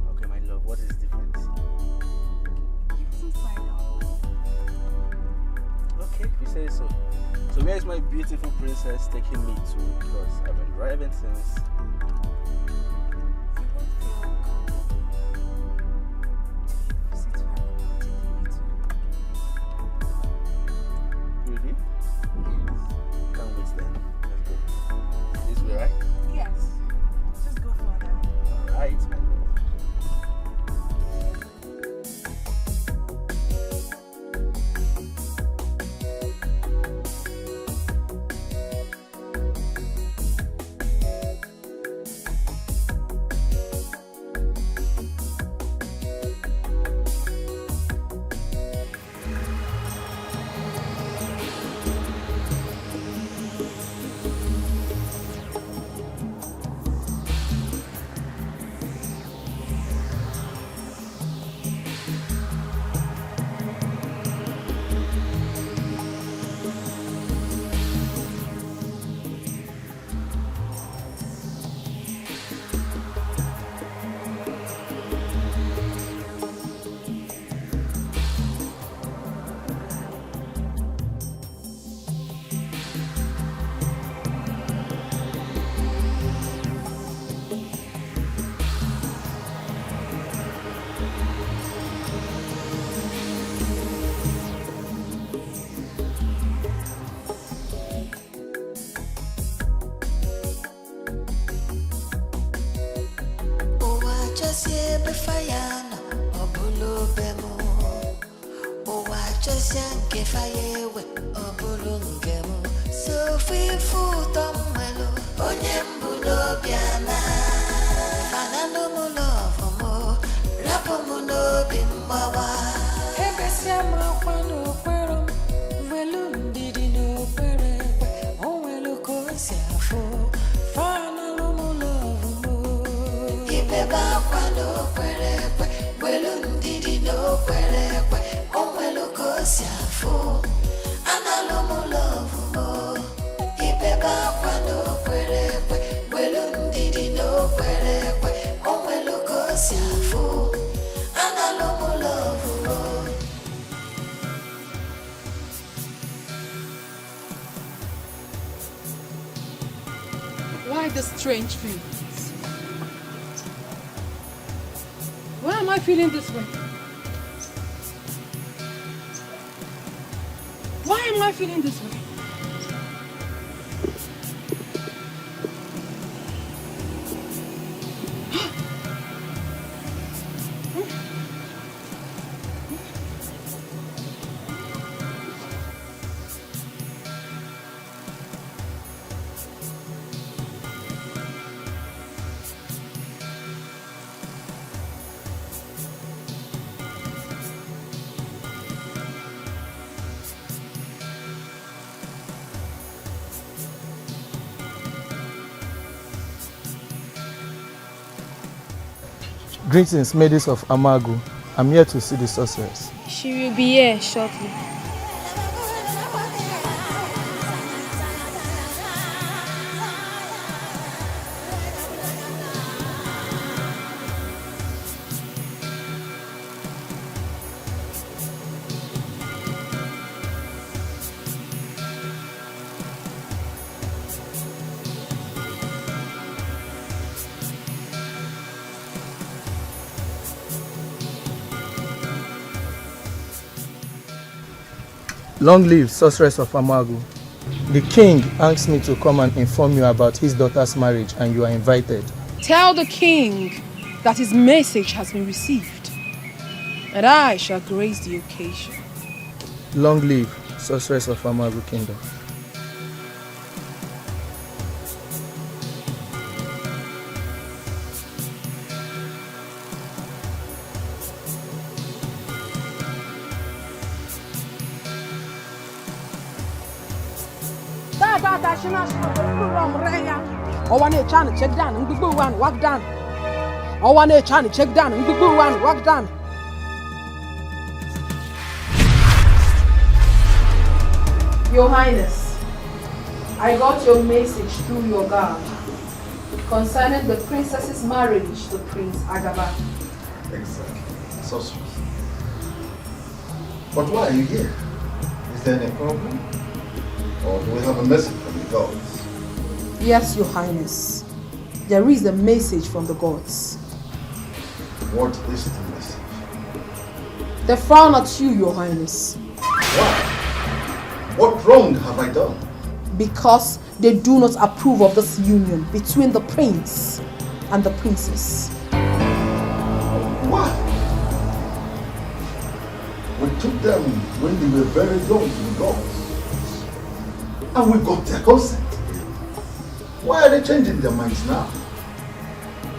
Okay, my love, what is the difference?
You soon find out.
Okay, if you say so. So where is my beautiful princess taking me to? Because I've been driving since... Really? Can't wait then.
Josie Befayano, Obulo Bemo, Owa Josie Kefayewe, Obulungemo, Sophie Futomelo, Onyembulo Biana, Fanano Mulofomo, Rapomuno Bimbawa, Ebesiama Quano Quero, Velundi no Pere, Owelo Cosiafo, Fanalo Mulofomo, Ibeba Quano Quere, Velundi no Pere, Owelo Cosiafo, Analo Mulofomo, Ibeba Quano Quere, Velundi no Pere, Owelo Cosiafo, Analo Mulofomo.
Why the strange feelings? Why am I feeling this way? Why am I feeling this way?
Greetings, maidens of Amagu. I'm here to see the sorceress.
She will be here shortly.
Long live sorceress of Amagu. The king asked me to come and inform you about his daughter's marriage, and you are invited.
Tell the king that his message has been received, and I shall grace the occasion.
Long live sorceress of Amagu Kingdom.
I want to check down and go one walk down. I want to check down and go one walk down. Your Highness, I got your message through your guard concerning the princess's marriage to Prince Agaba.
Exactly. Sorceress. But why are you here? Is there any problem? Or do we have a message from the gods?
Yes, Your Highness. There is a message from the gods.
What is the message?
They frown at you, Your Highness.
Why? What wrong have I done?
Because they do not approve of this union between the prince and the princess.
Why? We took them when they were very young to the gods. And we got their consent. Why are they changing their minds now?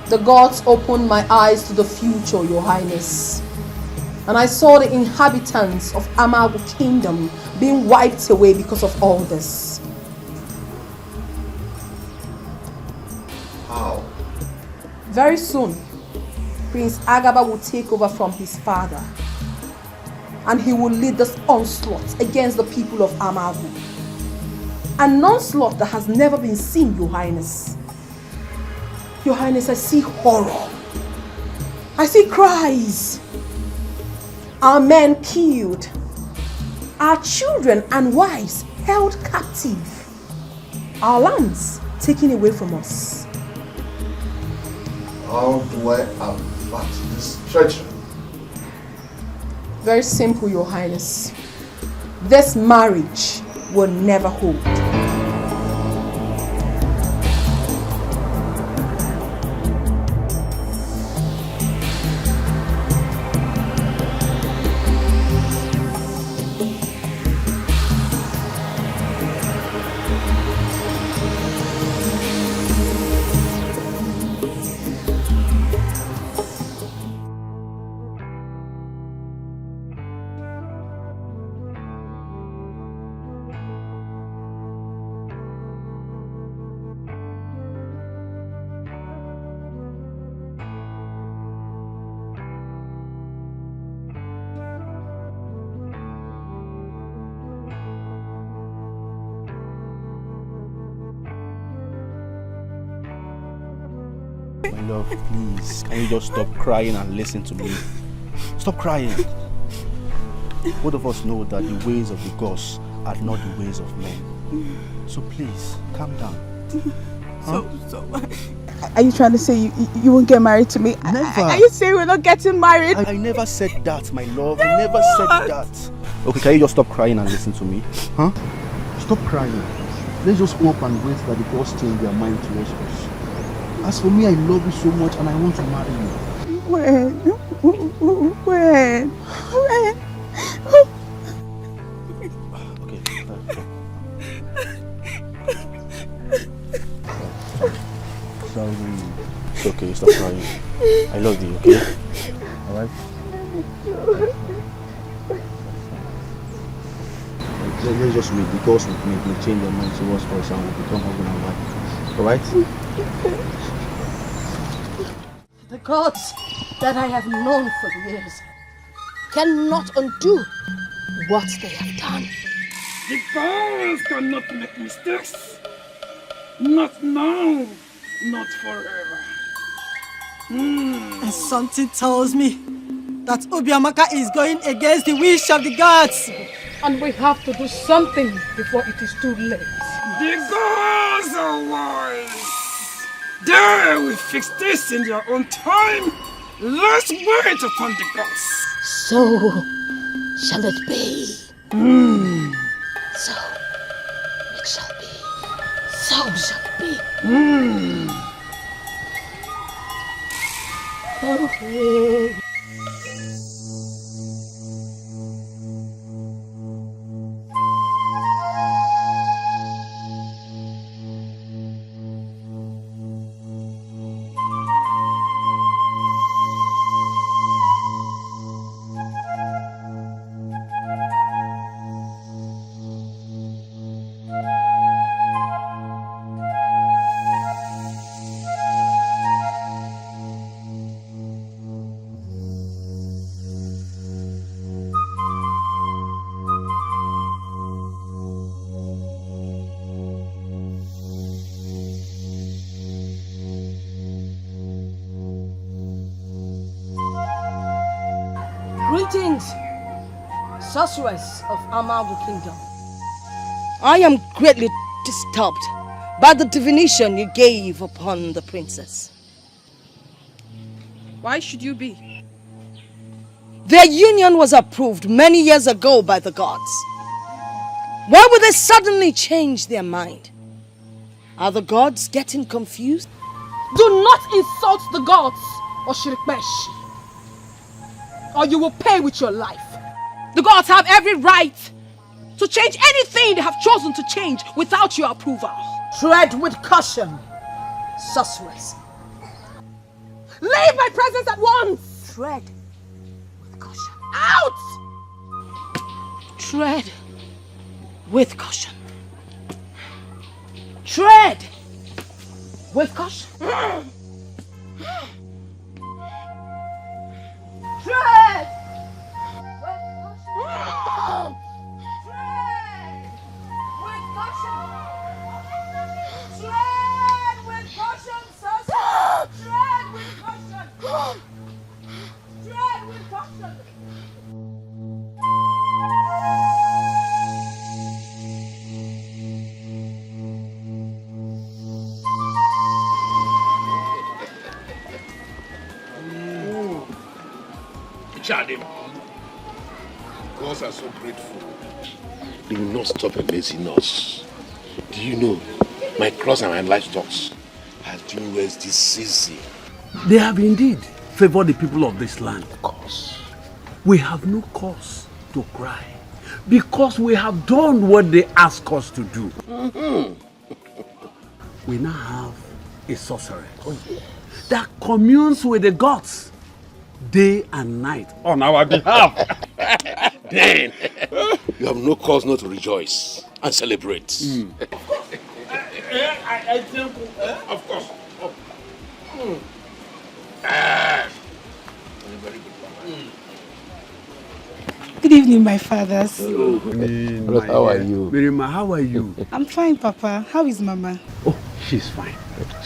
The gods opened my eyes to the future, Your Highness. And I saw the inhabitants of Amagu Kingdom being wiped away because of all this.
How?
Very soon, Prince Agaba will take over from his father. And he will lead this onslaught against the people of Amagu. An onslaught that has never been seen, Your Highness. Your Highness, I see horror. I see cries. Our men killed. Our children and wives held captive. Our lands taken away from us.
How do I avert this treachery?
Very simple, Your Highness. This marriage will never hold.
My love, please. Can you just stop crying and listen to me? Stop crying. Both of us know that the ways of the gods are not the ways of men. So please, calm down. Huh?
Are you trying to say you won't get married to me?
Never.
Are you saying we're not getting married?
I never said that, my love. I never said that. Okay, can you just stop crying and listen to me? Huh? Stop crying. Let's just hope and wait that the gods change their mind towards us. As for me, I love you so much and I want to marry you.
When?
Okay. Sorry. It's okay, stop crying. I love you, okay? Alright? Let's just wait. The gods will change their mind towards us and will become husband and wife. Alright?
The gods that I have known for years cannot undo what they have done.
The gods cannot make mistakes. Not now, not forever.
And something tells me that Obiamaka is going against the wish of the gods.
And we have to do something before it is too late.
The gods are wise. They will fix this in their own time. Let's wait upon the gods.
So shall it be. So it shall be. So shall it be. Okay. Greetings, sorceress of Amago Kingdom. I am greatly disturbed by the divination you gave upon the princess.
Why should you be?
Their union was approved many years ago by the gods. Why would they suddenly change their mind? Are the gods getting confused?
Do not insult the gods, Oshirikmesh, or you will pay with your life.
The gods have every right to change anything they have chosen to change without your approval.
Tread with caution, sorceress.
Leave my presence at once!
Tread with caution.
Out!
Tread with caution. Tread with caution. Tread!
Charlie, gods are so grateful. They will not stop amazing us. Do you know, my cross and my livestock has doing well this season.
They have indeed favored the people of this land.
Of course.
We have no cause to cry because we have done what they ask us to do. We now have a sorceress that communes with the gods day and night on our behalf.
Then you have no cause not to rejoice and celebrate.
I think,
of course. Very good,
Good evening, my fathers.
Hello.
How are you?
Mirima, how are you?
I'm fine, Papa. How is Mama?
Oh, she's fine.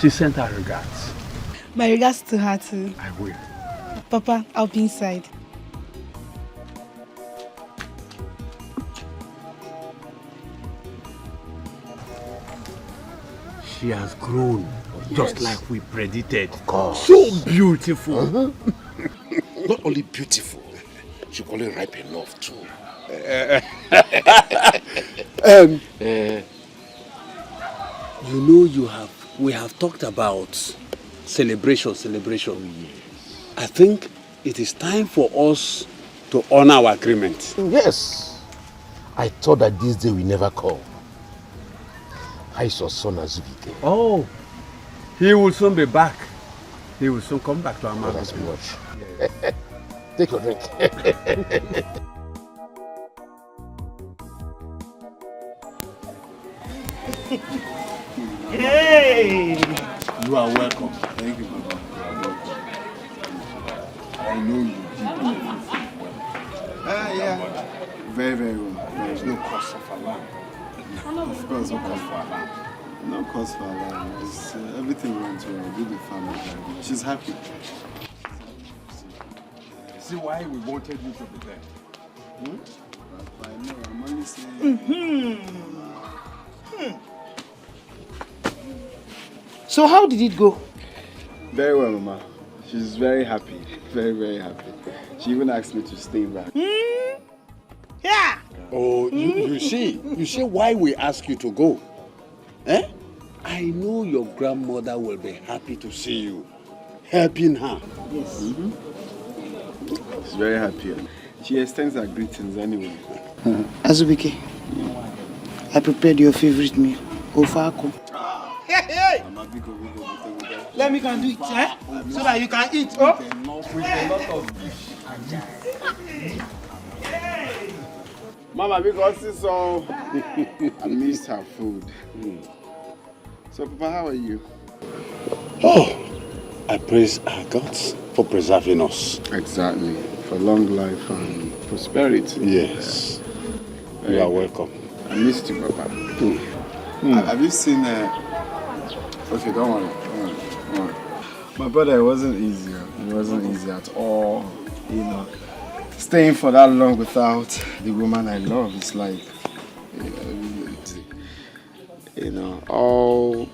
She sent her regards.
My regards to her too.
I will.
Papa, I'll be inside.
She has grown, just like we predicted.
Of course.
So beautiful.
Not only beautiful, she only ripe enough too.
You know, we have talked about celebration. I think it is time for us to honor our agreement.
Yes. I thought that this day will never come. I saw son Azubike.
Oh, he will soon be back. He will soon come back to our marriage.
That's much. Yes. Take your drink.
Hey!
You are welcome. Thank you, Baba. I know you did everything well. Yeah. Very, very well.
There's no cause for alarm.
Of course, no cause for alarm. No cause for alarm. Everything went well. Did the family very well. She's happy.
See why we wanted you to be there.
I know. I'm only saying.
So how did it go?
Very well, Mama. She's very happy. Very, very happy. She even asked me to stay back.
Yeah.
Oh, you see why we ask you to go? Eh? I know your grandmother will be happy to see you, helping her.
Yes. She's very happy. She extends her greetings anyway.
Azubike, I prepared your favorite meal, Ofako.
Hey! Let me go and do it, eh? So that you can eat. Oh?
With a lot of dish.
Mama, because it's so... I missed her food. So, Papa, how are you?
Oh, I praise our gods for preserving us.
Exactly. For long life and prosperity.
Yes. You are welcome.
I missed you, Papa. Have you seen... Okay, don't worry. My brother, it wasn't easy. It wasn't easy at all. You know, staying for that long without the woman I love, it's like... You know, all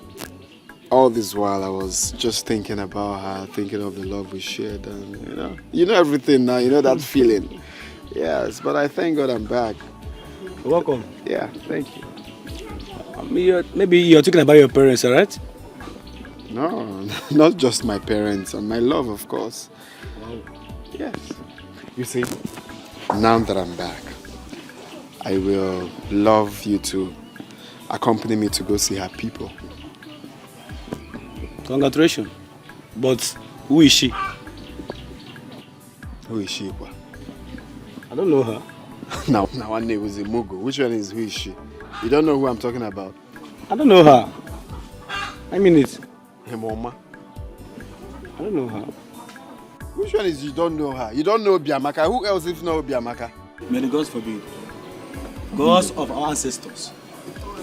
this while I was just thinking about her, thinking of the love we shared, and you know everything now. You know that feeling. Yes, but I thank God I'm back.
Welcome.
Yeah, thank you.
Maybe you're talking about your parents, alright?
No, not just my parents and my love, of course.
Wow.
Yes. You see, now that I'm back, I will love you to accompany me to go see her people.
Congratulations. But who is she?
Who is she?
I don't know her.
Now one name was a Mugo. Which one is who is she? You don't know who I'm talking about?
I don't know her. I mean it.
Hey, Mama.
I don't know her.
Which one is you don't know her? You don't know Obiamaka. Who else if not Obiamaka?
May the gods forbid. Gods of our ancestors,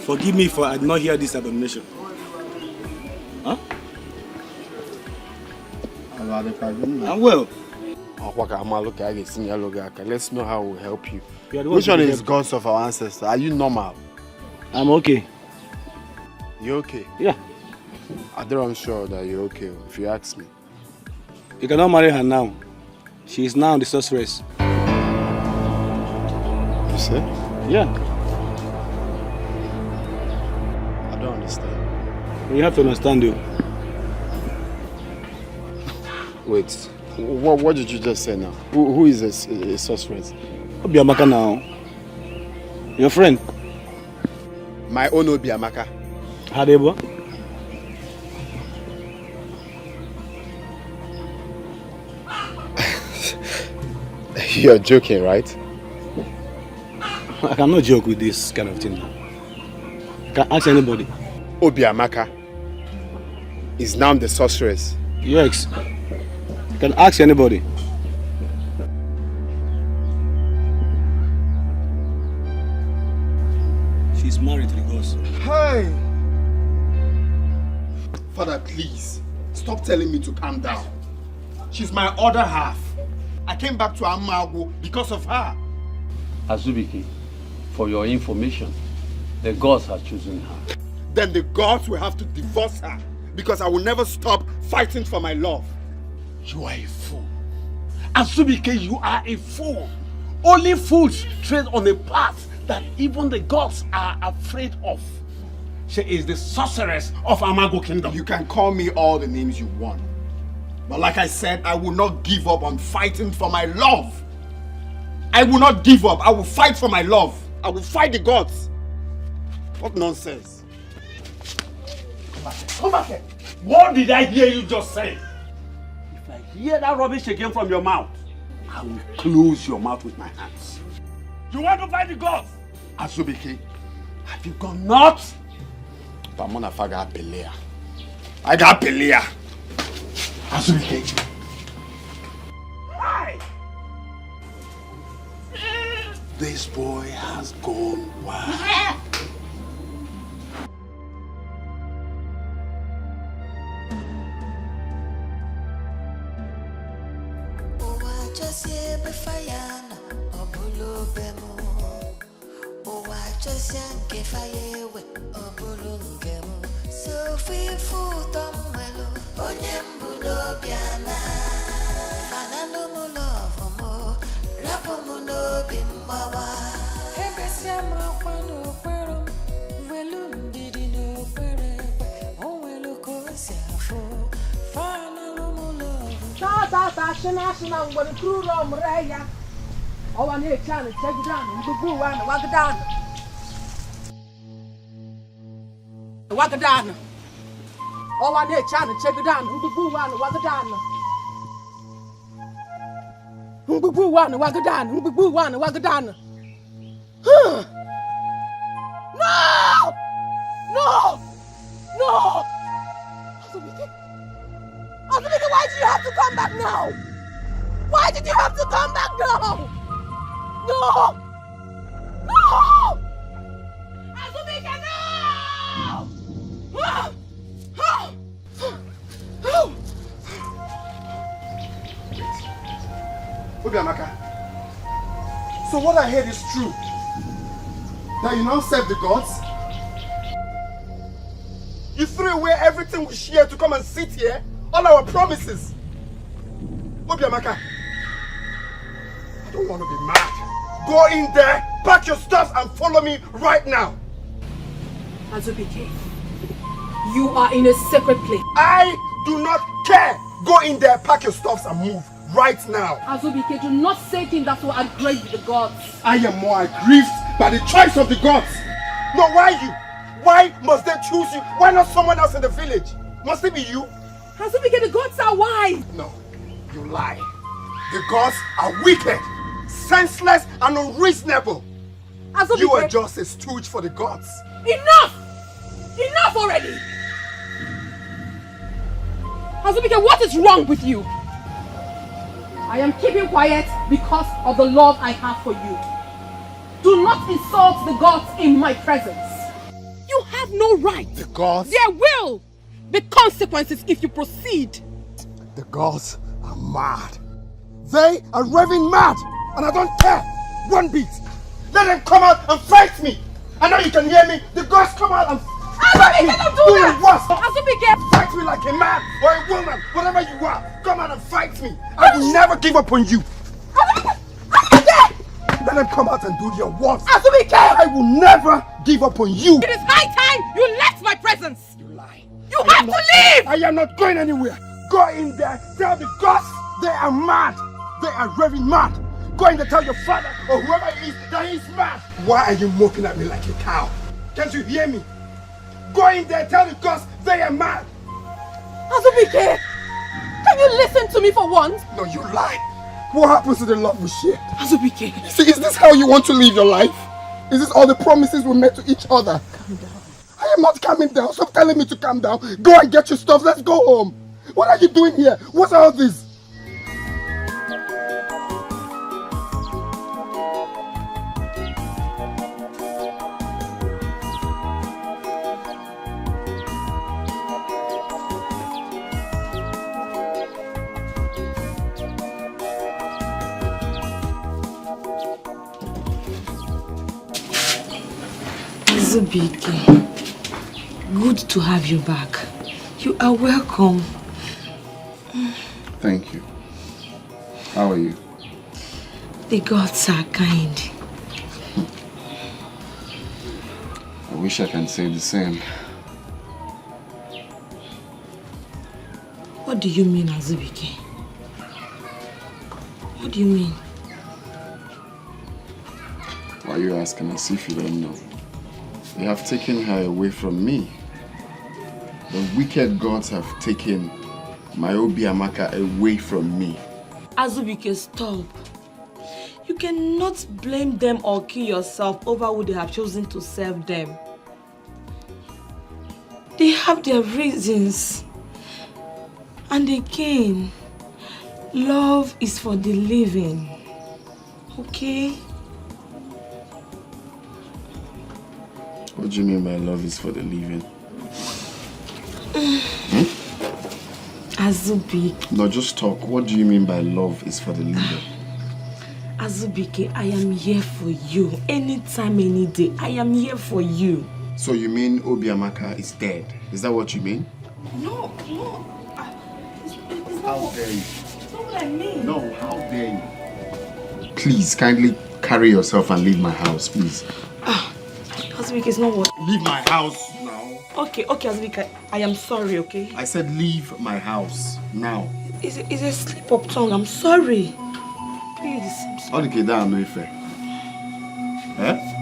forgive me for I did not hear this abomination. Huh? I'm well.
Let's know how we'll help you.
Which
one is gods of our ancestors? Are you normal?
I'm okay.
You okay?
Yeah.
I'm sure that you're okay, if you ask me.
You cannot marry her now. She is now the sorceress.
You said?
Yeah.
I don't understand.
You have to understand, though.
Wait, what did you just say now? Who is a sorceress?
Obiamaka now. Your friend.
My own Obiamaka.
Hadebo.
You're joking, right?
I cannot joke with this kind of thing. You can ask anybody.
Obiamaka is now the sorceress.
Yes. You can ask anybody. She's married to the gods.
Hey! Father, please,
Stop telling me to calm down. She's my other half. I came back to Amago because of her.
Azubike, for your information, the gods have chosen her.
Then the gods will have to divorce her because I will never stop fighting for my love.
You are a fool. Azubike, you are a fool. Only fools tread on a path that even the gods are afraid of. She is the sorceress of Amago Kingdom.
You can call me all the names you want. But like I said, I will not give up on fighting for my love. I will not give up. I will fight for my love. I will fight the gods. What nonsense.
Come back here. What did I hear you just say? If I hear that rubbish again from your mouth, I will close your mouth with my hands. You want to fight the gods?
Azubike,
have you gone nuts?
Pamona faga pelea. I got pelea. Azubike.
Hi!
This boy has gone wild.
Oh, I need a chance to take it down and go and walk it down. Walk it down. Oh, I need a chance to take it down and go and walk it down. Walk it down, walk it down. No! No! No! Azubike, why did you have to come back now? Why did you have to come back now? No! No! Azubike, no!
Obiamaka, so what I heard is true? That you now serve the gods? You threw away everything we shared to come and sit here? All our promises? Obiamaka, I don't want to be mad. Go in there, pack your stuff and follow me right now.
Azubike, you are in a separate place.
I do not care. Go in there, pack your stuffs and move right now.
Azubike, do not say things that will aggrieve the gods.
I am more aggrieved by the choice of the gods. No, why you? Why must they choose you? Why not someone else in the village? Must it be you?
Azubike, the gods are wise.
No, you lie. The gods are wicked, senseless and unreasonable.
Azubike,
you are just a stooge for the gods.
Enough! Enough already! Azubike, what is wrong with you? I am keeping quiet because of the love I have for you. Do not insult the gods in my presence. You have no right.
The gods?
There will be consequences if you proceed.
The gods are mad. They are raving mad, and I don't care one bit. Let them come out and fight me. I know you can hear me. The gods come out and fight me.
Don't do that.
Azubike, fight me like a man or a woman, whatever you are. Come out and fight me. I will never give up on you. Let them come out and do their worst.
Azubike,
I will never give up on you.
It is high time you left my presence.
You lie.
You have to leave.
I am not going anywhere. Go in there, tell the gods they are mad. They are raving mad. Go in there, tell your father or whoever it is that he's mad. Why are you mocking at me like a cow? Can't you hear me? Go in there, tell the gods they are mad.
Azubike, can you listen to me for once?
No, you lie. What happens to the love we shared?
Azubike.
See, is this how you want to live your life? Is this all the promises we made to each other? Calm down. I am not calming down. Stop telling me to calm down. Go and get your stuff. Let's go home. What are you doing here? What's all this?
Azubike, good to have you back. You are welcome.
Thank you. How are you?
The gods are kind.
I wish I can say the same.
What do you mean, Azubike? What do you mean?
Why are you asking as if you don't know? They have taken her away from me. The wicked gods have taken my Obiamaka away from me.
Azubike, stop. You cannot blame them or kill yourself over who they have chosen to serve them. They have their reasons. And again, love is for the living. Okay?
What do you mean by love is for the living?
Azubike.
No, just talk. What do you mean by love is for the living?
Azubike, I am here for you. Anytime, any day, I am here for you.
So you mean Obiamaka is dead? Is that what you mean?
No.
How dare you?
It's not what I mean.
No, how dare you? Please, kindly carry yourself and leave my house, please.
Azubike, it's not what...
Leave my house now.
Okay, Azubike, I am sorry, okay?
I said leave my house now.
It's a slip of tongue, I'm sorry. Please.
Okay, that no fair. Eh?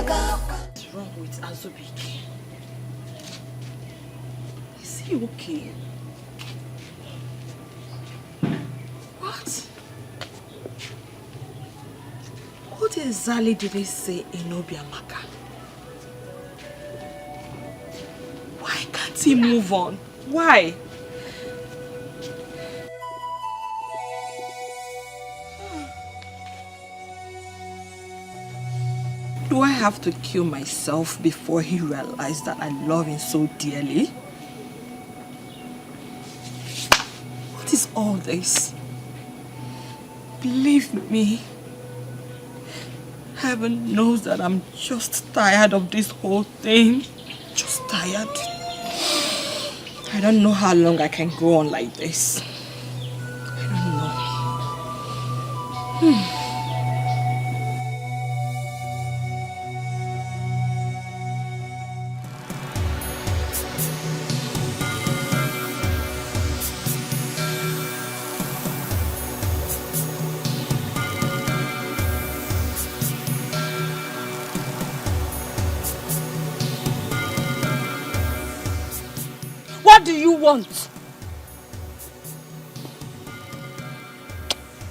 What's wrong with Azubike? Is he okay? What? What exactly did he say in Obiamaka? Why can't he move on? Why? Do I have to kill myself before he realized that I love him so dearly? What is all this? Believe me, heaven knows that I'm just tired of this whole thing. Just tired. I don't know how long I can go on like this. I don't know. What do you want?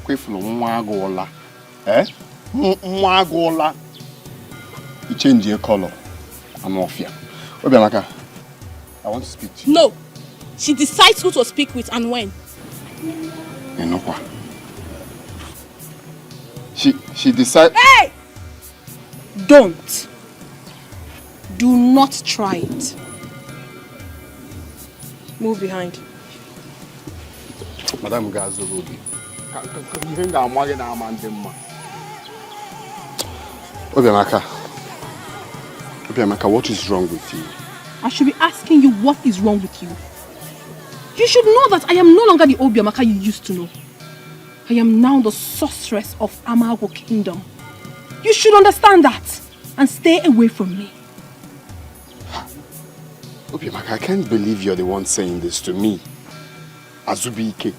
Kwefulu nwa agụọla. Eh? Nwa agụọla. You change your color. I'm off here. Obiamaka, I want to speak to you.
No. She decides who to speak with and when.
Enokwa. She decides.
Hey! Don't. Do not try it. Move behind.
Madam Gazogobi. Obiamaka, what is wrong with you?
I should be asking you what is wrong with you. You should know that I am no longer the Obiamaka you used to know. I am now the sorceress of Amago Kingdom. You should understand that and stay away from me.
Obiamaka, I can't believe you're the one saying this to me. Azubike,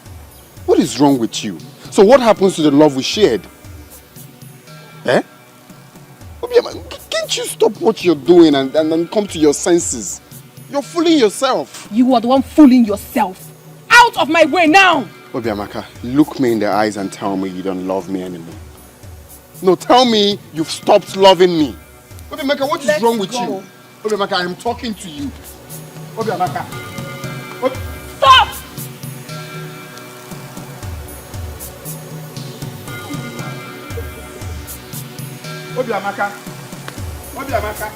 what is wrong with you? So what happens to the love we shared? Eh? Obiama, can't you stop what you're doing and come to your senses? You're fooling yourself.
You are the one fooling yourself. Out of my way now!
Obiamaka, look me in the eyes and tell me you don't love me anymore. No, tell me you've stopped loving me. Obiamaka, what is wrong with you? Obiamaka, I'm talking to you. Obiamaka.
Stop!
Obiamaka. Obiamaka.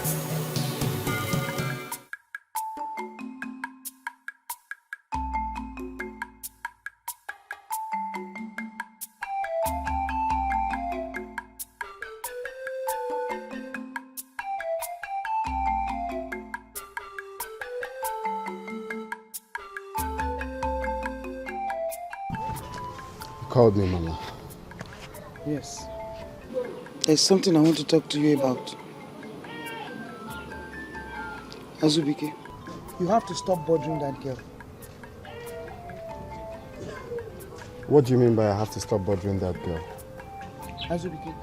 Called me, Mama.
Yes. There's something I want to talk to you about. Azubike, you have to stop bothering that girl.
What do you mean by I have to stop bothering that girl?
Azubike,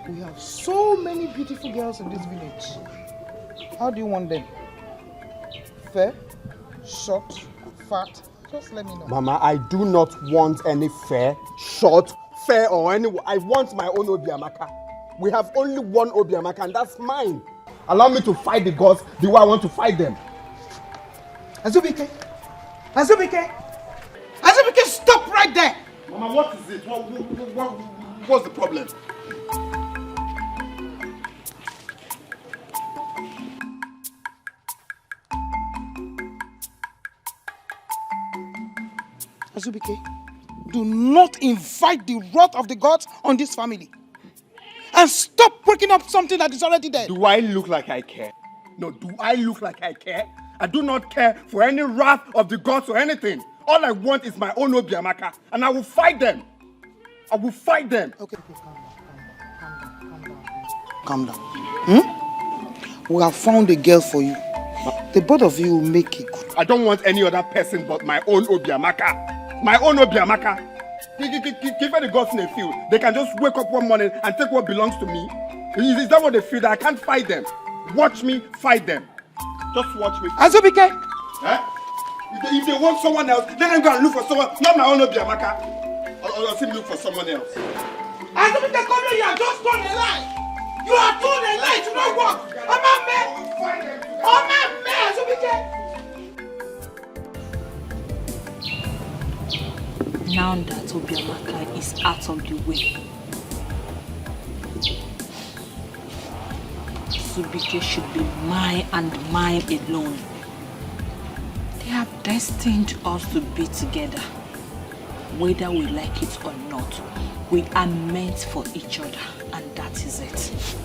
we have so many beautiful girls in this village. How do you want them? Fair? Short? Fat? Just let me know.
Mama, I do not want any fair, short, fair or any. I want my own Obiamaka. We have only one Obiamaka and that's mine. Allow me to fight the gods the way I want to fight them.
Azubike! Azubike! Azubike, stop right there!
Mama, what is it? What's the problem?
Azubike, do not invite the wrath of the gods on this family. And stop breaking up something that is already there.
Do I look like I care? No, do I look like I care? I do not care for any wrath of the gods or anything. All I want is my own Obiamaka, and I will fight them. I will fight them.
Okay, calm down. Hmm? We have found a girl for you. The both of you will make it good.
I don't want any other person but my own Obiamaka. My own Obiamaka. Give her the gods in the field. They can just wake up one morning and take what belongs to me. Is that what they feel? That I can't fight them? Watch me fight them. Just watch me.
Azubike!
Eh? If they want someone else, let them go and look for someone, not my own Obiamaka. Or see me look for someone else.
Azubike, come here, you are just told a lie. You are told a lie, to not work. Azubike!
Now that Obiamaka is out of the way, Azubike should be mine and mine alone. They have destined us to be together. Whether we like it or not, we are meant for each other, and that is it.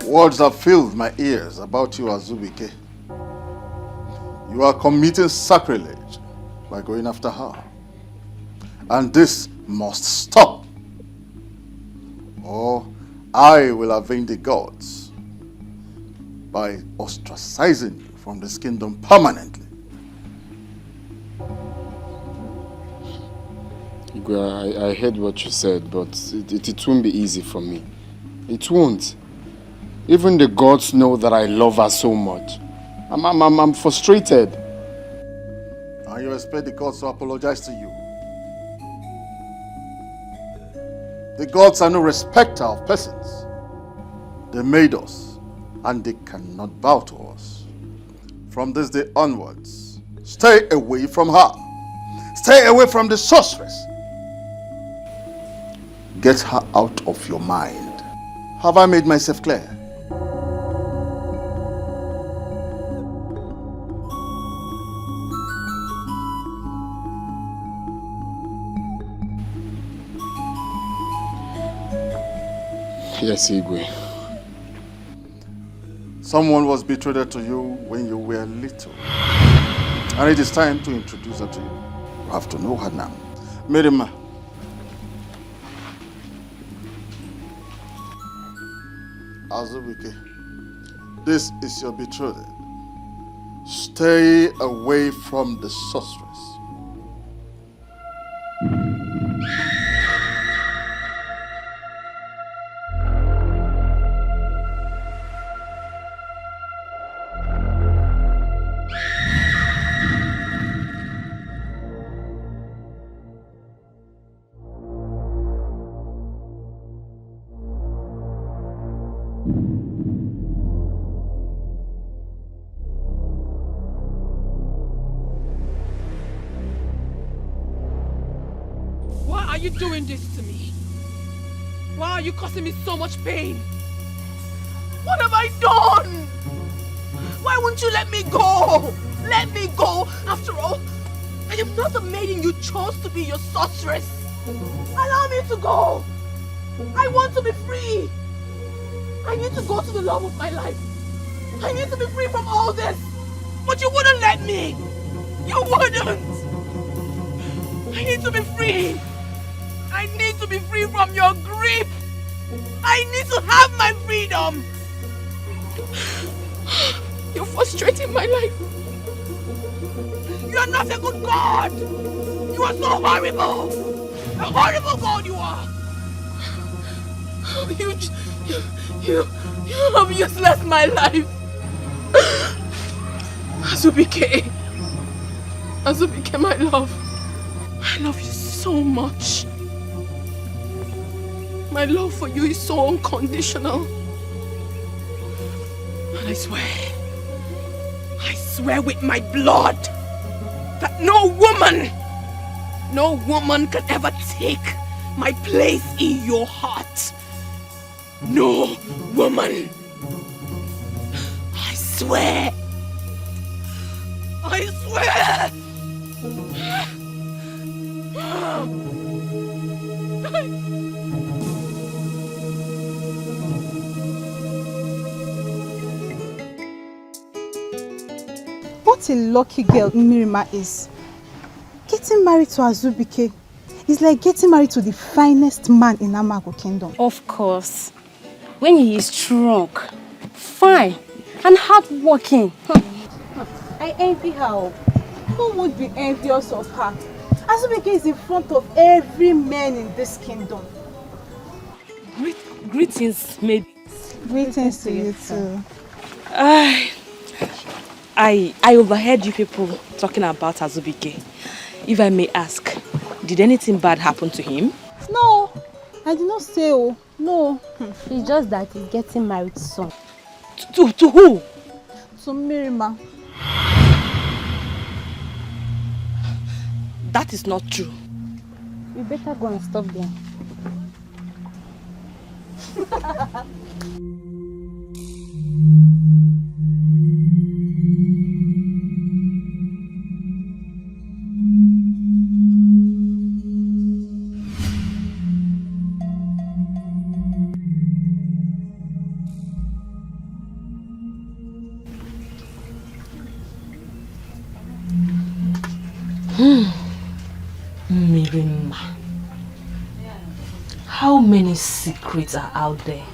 Words have filled my ears about you, Azubike. You are committing sacrilege by going after her. And this must stop. Or I will avenge the gods by ostracizing you from this kingdom permanently.
I heard what you said, but it won't be easy for me. It won't. Even the gods know that I love her so much. I'm frustrated.
And you expect the gods to apologize to you? The gods are no respecter of persons. They made us, and they cannot bow to us. From this day onwards, stay away from her. Stay away from the sorceress. Get her out of your mind. Have I made myself clear?
Yes, Igwe.
Someone was betrothed to you when you were little. And it is time to introduce her to you. You have to know her now. Mirima. Azubike, this is your betrothed. Stay away from the sorceress.
Why are you doing this to me? Why are you causing me so much pain? What have I done? Why won't you let me go? Let me go. After all, I am not the maiden you chose to be your sorceress. Allow me to go. I want to be free. I need to go to the love of my life. I need to be free from all this. But you wouldn't let me. You wouldn't. I need to be free. I need to be free from your grip. I need to have my freedom. You're frustrating my life. You are not a good God. You are so horrible. A horrible God you are. You have useless my life. Azubike, my love. I love you so much. My love for you is so unconditional. And I swear with my blood that no woman can ever take my place in your heart. No woman. I swear. I swear.
What a lucky girl Mirima is. Getting married to Azubike is like getting married to the finest man in Amago Kingdom.
Of course. When he is strong, fine, and hardworking.
I envy her. Who would be envious of her? Azubike is in front of every man in this kingdom.
Greetings, maybe.
Greetings to you too.
I overheard you people talking about Azubike. If I may ask, did anything bad happen to him?
No, I did not say oh. No.
It's just that he's getting married soon. To who?
To Mirima.
That is not true.
You better go and stop there.
Mirima. How many secrets are out there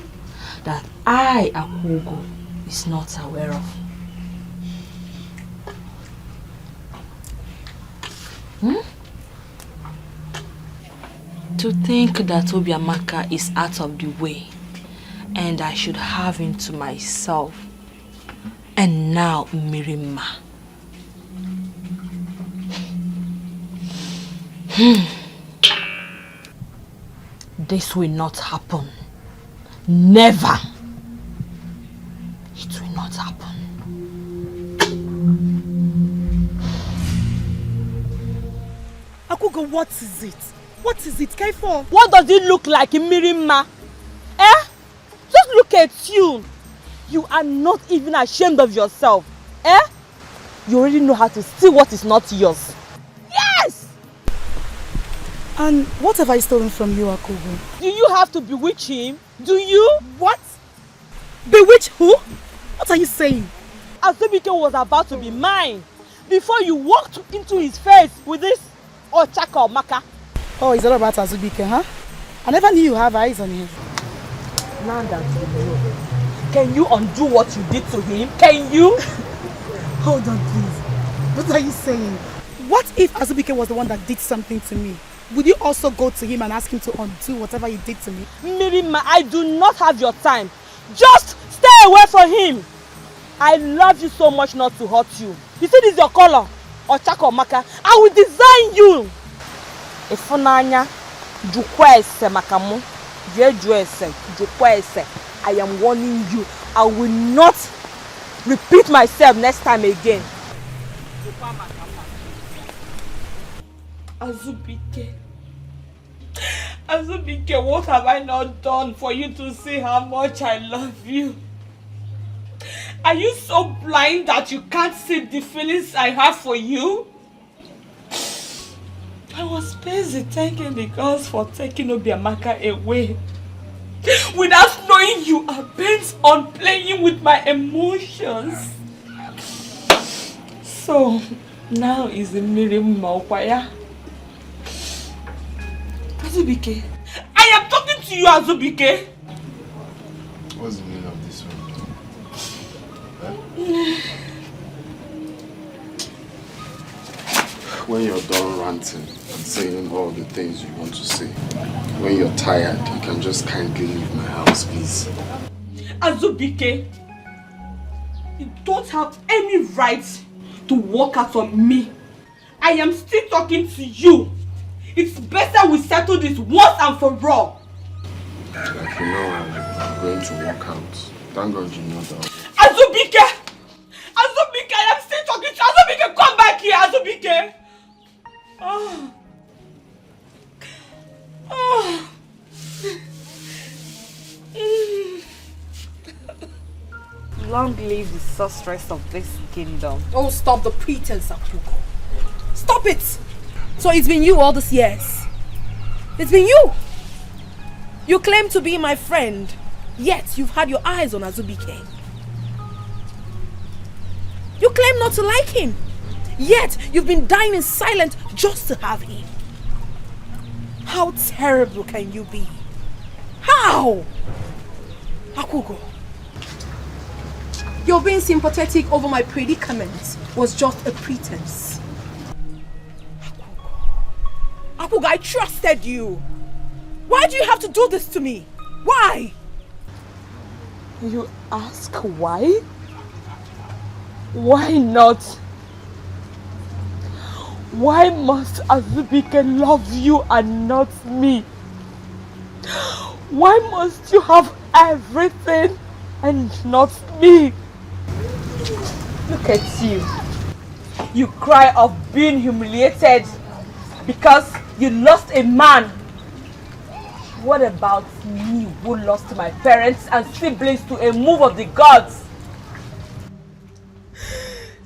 that I, Akogo, is not aware of? To think that Obiamaka is out of the way and I should have him to myself. And now Mirima. This will not happen. Never. It will not happen.
Akugo, what is it? What is it, Kaifo?
What does it look like, Mirima? Eh? Just look at you. You are not even ashamed of yourself. Eh? You already know how to steal what is not yours. Yes!
And what have I stolen from you, Akugo?
Do you have to bewitch him? Do you?
What? Bewitch who? What are you saying?
Azubike was about to be mine before you walked into his face with this Ochaka Maka.
Oh, it's all about Azubike, huh? I never knew you have eyes on him.
Now that you know, can you undo what you did to him? Can you?
Hold on, please. What are you saying? What if Azubike was the one that did something to me? Would you also go to him and ask him to undo whatever he did to me?
Mirima, I do not have your time. Just stay away from him. I love you so much not to hurt you. You see this is your color, Ochaka Maka. I will design you. Ifunanya, jukwese makamu, jejuese, jukwese. I am warning you. I will not repeat myself next time again. Azubike. Azubike, what have I not done for you to see how much I love you? Are you so blind that you can't see the feelings I have for you? I was busy thanking the gods for taking Obiamaka away without knowing you are bent on playing with my emotions. So, now is the Miriam Maukwaya. Azubike, I am talking to you, Azubike.
What's the meaning of this one? When you're done ranting and saying all the things you want to say, when you're tired, you can just kindly leave my house, please.
Azubike, you don't have any right to walk out on me. I am still talking to you. It's better we settle this once and for all.
Like you know, I'm going to walk out. Thank God you know that.
Azubike! Azubike, I am still talking to you. Azubike, come back here, Azubike! Oh. Oh. Long live the sorceress of this kingdom.
Oh, stop the pretense, Akugo. Stop it! So it's been you all these years. It's been you! You claim to be my friend, yet you've had your eyes on Azubike. You claim not to like him, yet you've been dying in silence just to have him. How terrible can you be? How? Akugo, your being sympathetic over my predicament was just a pretense. Akugo, I trusted you. Why do you have to do this to me? Why?
You ask why? Why not? Why must Azubike love you and not me? Why must you have everything and not me? Look at you. You cry of being humiliated because you lost a man. What about me who lost my parents and siblings to a move of the gods?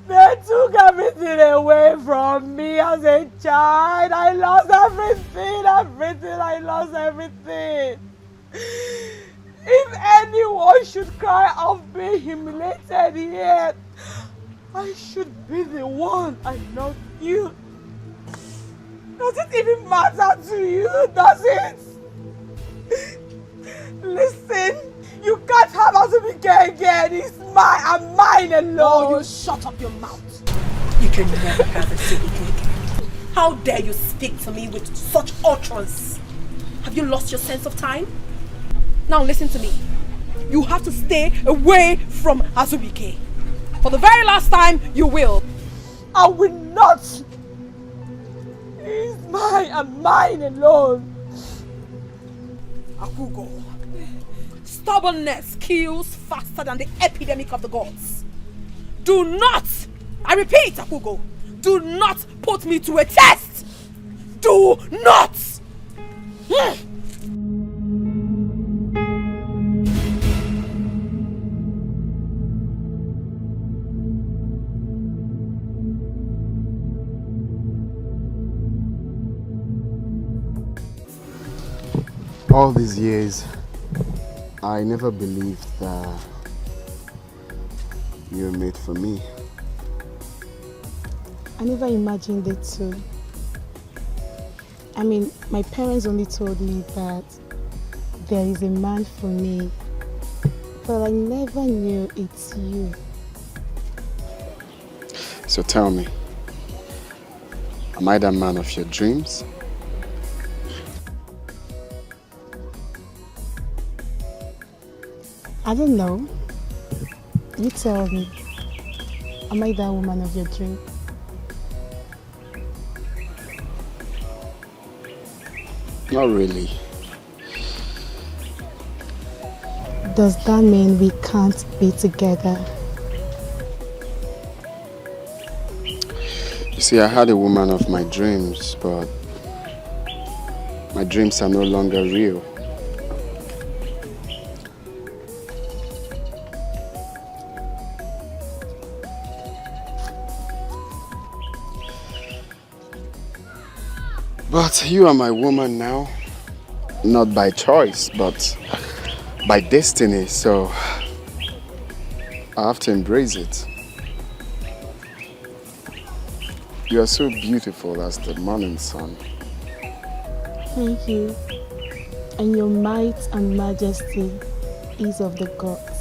They took everything away from me as a child. I lost everything, I lost everything. If anyone should cry of being humiliated here, I should be the one and not you. Does it even matter to you? Does it? Listen, you can't have Azubike again. He's mine and mine alone.
Oh, you shut up your mouth. You can never have Azubike again. How dare you speak to me with such utterance? Have you lost your sense of time? Now listen to me. You have to stay away from Azubike. For the very last time, you will.
I will not. He's mine and mine alone.
Akugo, stubbornness kills faster than the epidemic of the gods. Do not, I repeat, Akugo, do not put me to a test. Do not.
All these years, I never believed that you were made for me.
I never imagined it too. I mean, my parents only told me that there is a man for me, but I never knew it's you.
So tell me, am I the man of your dreams?
I don't know. You tell me. Am I that woman of your dream?
Not really.
Does that mean we can't be together?
You see, I had a woman of my dreams, but my dreams are no longer real. But you are my woman now, not by choice, but by destiny, so I have to embrace it. You are so beautiful as the morning sun.
Thank you. And your might and majesty is of the gods.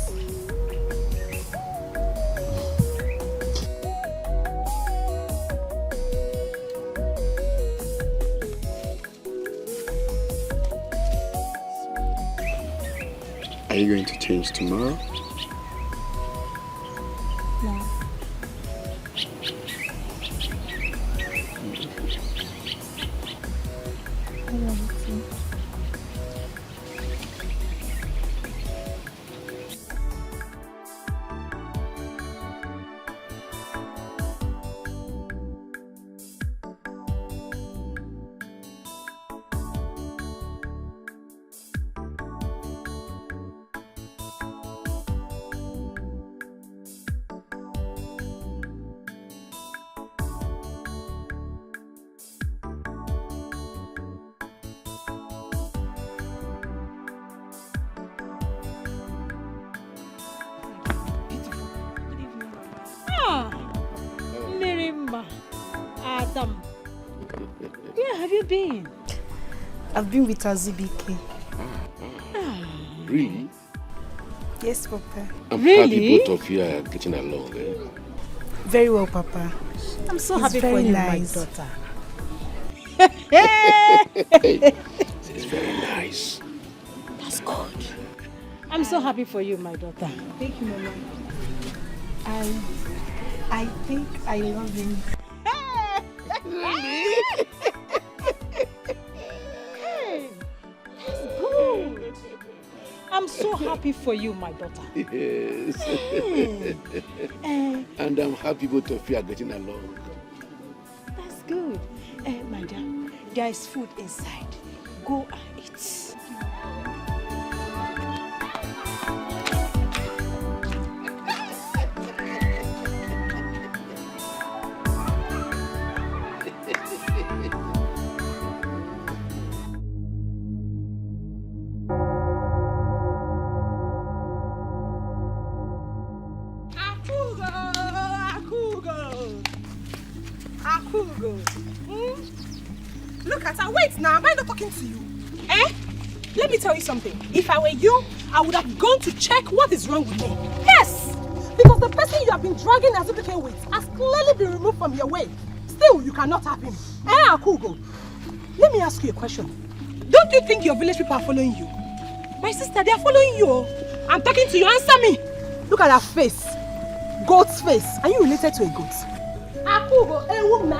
Are you going to change tomorrow?
No. I love you.
Where have you been?
I've been with Azubike.
Really?
Yes, Papa.
I'm happy both of you are getting along. Eh?
Very well, Papa.
I'm so
It's
happy for
very
you,
nice.
my daughter.
It's very nice.
That's good. I'm so happy for you, my daughter.
Thank you, Mama. I think I love him.
Really? Good. I'm so happy for you, my daughter.
Yes. And I'm happy both of you are getting along.
That's good. My dear, there is food inside. Go and eat.
Look at her. Wait now. Am I not talking to you? Eh? Let me tell you something. If I were you, I would have gone to check what is wrong with me. Yes! Because the person you have been dragging Azubike with has clearly been removed from your way. Still, you cannot have him. Eh, Akugo? Let me ask you a question. Don't you think your village people are following you? My sister, they are following you. I'm talking to you. Answer me. Look at her face. Goat's face. Are you related to a goat? Akugo ewume,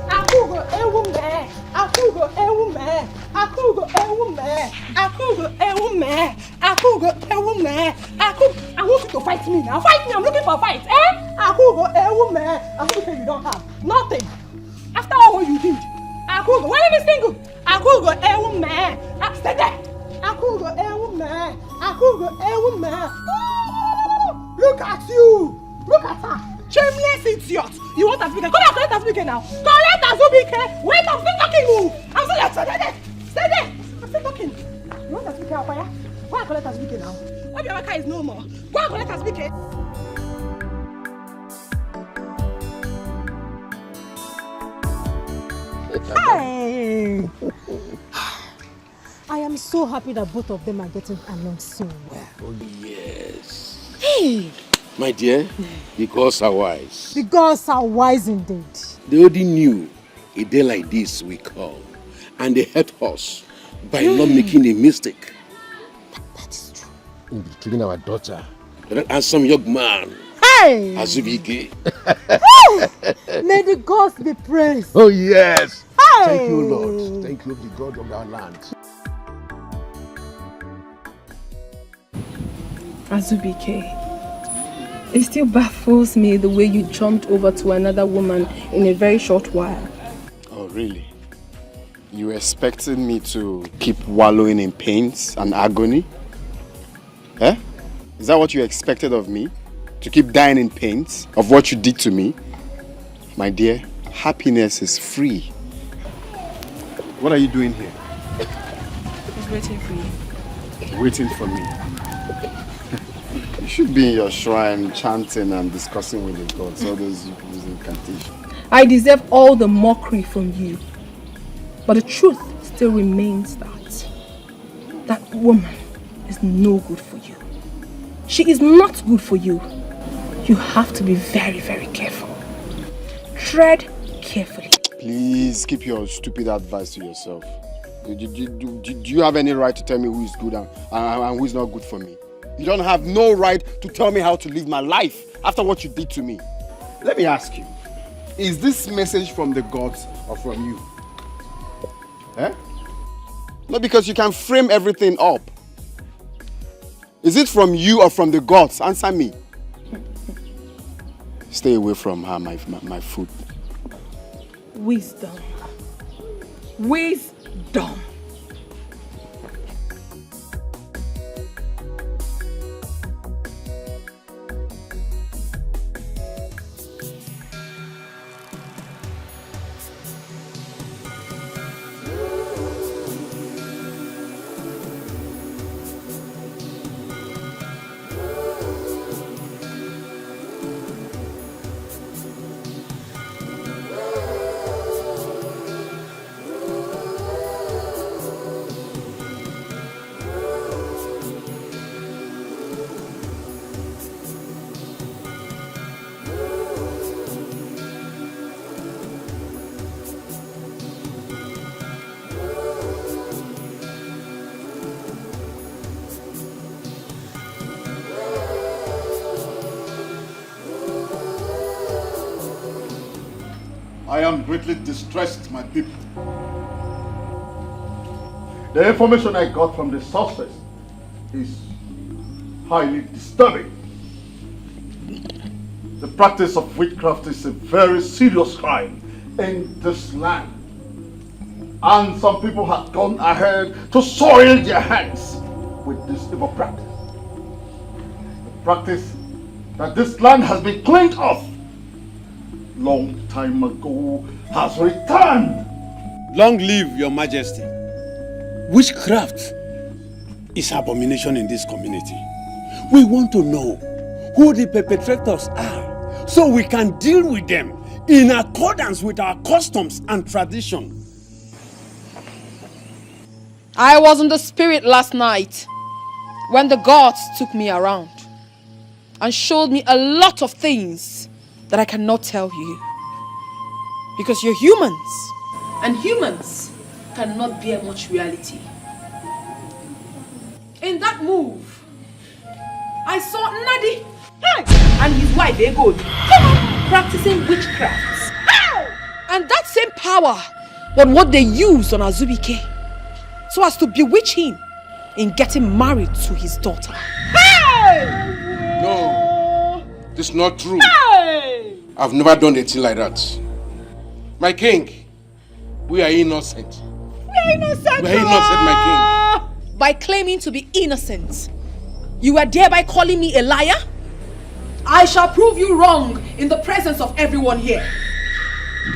Akugo ewume, Akugo ewume, Akugo ewume, Akugo ewume, Akugo ewume, Akugo. I want you to fight me now. Fight me. I'm looking for a fight. Eh? Akugo ewume. Akugo you don't have nothing. After all what you did, Akugo. Why are you single? Akugo ewume. Stay there. Akugo ewume, Akugo ewume. Look at you. Look at her. Shameless idiot! You want Azubike? Go down, collect Azubike now! Collect Azubike! Wait, I'm still talking! I'm still there! Stay there! I'm still talking! You want
Azubike Akwaya. Go and collect Azubike now. Obiamaka is no more. Go and collect Azubike.
Hey! I am so happy that both of them are getting along so well.
Oh, yes.
Hey!
My dear, the gods are wise.
The gods are wise indeed.
They already knew a day like this will come. And they helped us by not making a mistake.
That is true.
In killing our daughter. That handsome young man.
Hey!
Azubike.
May the gods be praised.
Oh, yes.
Hey!
Thank you, Lord. Thank you, the God of our land.
Azubike, it still baffles me the way you jumped over to another woman in a very short while.
Oh, really? You expected me to keep wallowing in pains and agony? Eh? Is that what you expected of me? To keep dying in pains of what you did to me? My dear, happiness is free. What are you doing here?
I was waiting for you.
Waiting for me? You should be in your shrine chanting and discussing with the gods, all those incantations.
I deserve all the mockery from you. But the truth still remains that woman is no good for you. She is not good for you. You have to be very, very careful. Tread carefully.
Please keep your stupid advice to yourself. Do you have any right to tell me who is good and who is not good for me? You don't have no right to tell me how to live my life after what you did to me. Let me ask you, is this message from the gods or from you? Eh? No, because you can frame everything up. Is it from you or from the gods? Answer me. Stay away from her, my food.
Wisdom. Wisdom.
I am greatly distressed, my people. The information I got from the sorceress is highly disturbing. The practice of witchcraft is a very serious crime in this land. And some people have gone ahead to soil their hands with this evil practice. The practice that this land has been cleaned of long time ago has returned.
Long live your majesty. Witchcraft is abomination in this community. We want to know who the perpetrators are so we can deal with them in accordance with our customs and tradition.
I was in the spirit last night when the gods took me around and showed me a lot of things that I cannot tell you. Because you're humans. And humans cannot bear much reality. In that move, I saw Nadi and his wife Ego practicing witchcraft. And that same power was what they used on Azubike so as to bewitch him in getting married to his daughter.
No, this is not true. I've never done anything like that. My king, we are innocent.
We are innocent.
We are innocent, my king.
By claiming to be innocent, you are thereby calling me a liar? I shall prove you wrong in the presence of everyone here.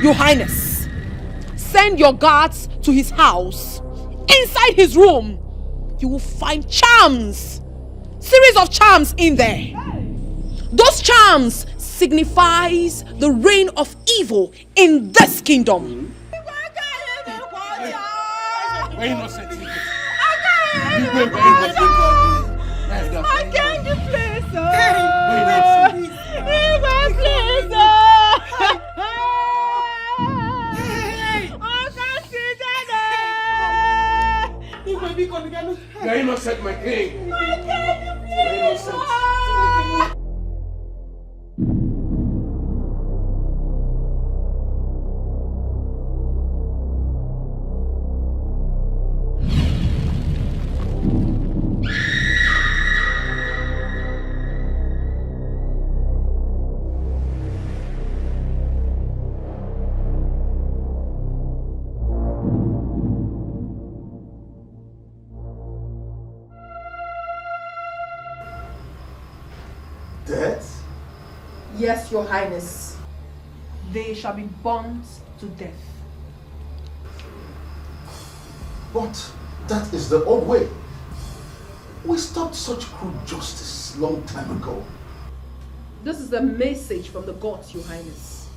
Your Highness, send your guards to his house, inside his room,
you will find charms. Series of charms in there. Those charms signifies the reign of evil in this kingdom.
Very innocent.
I can't do place,
You're innocent, my king. You're innocent.
Death?
Yes, Your Highness. They shall be burnt to death.
But that is the old way. We stopped such cruel justice long time ago.
This is a message from the gods, Your Highness.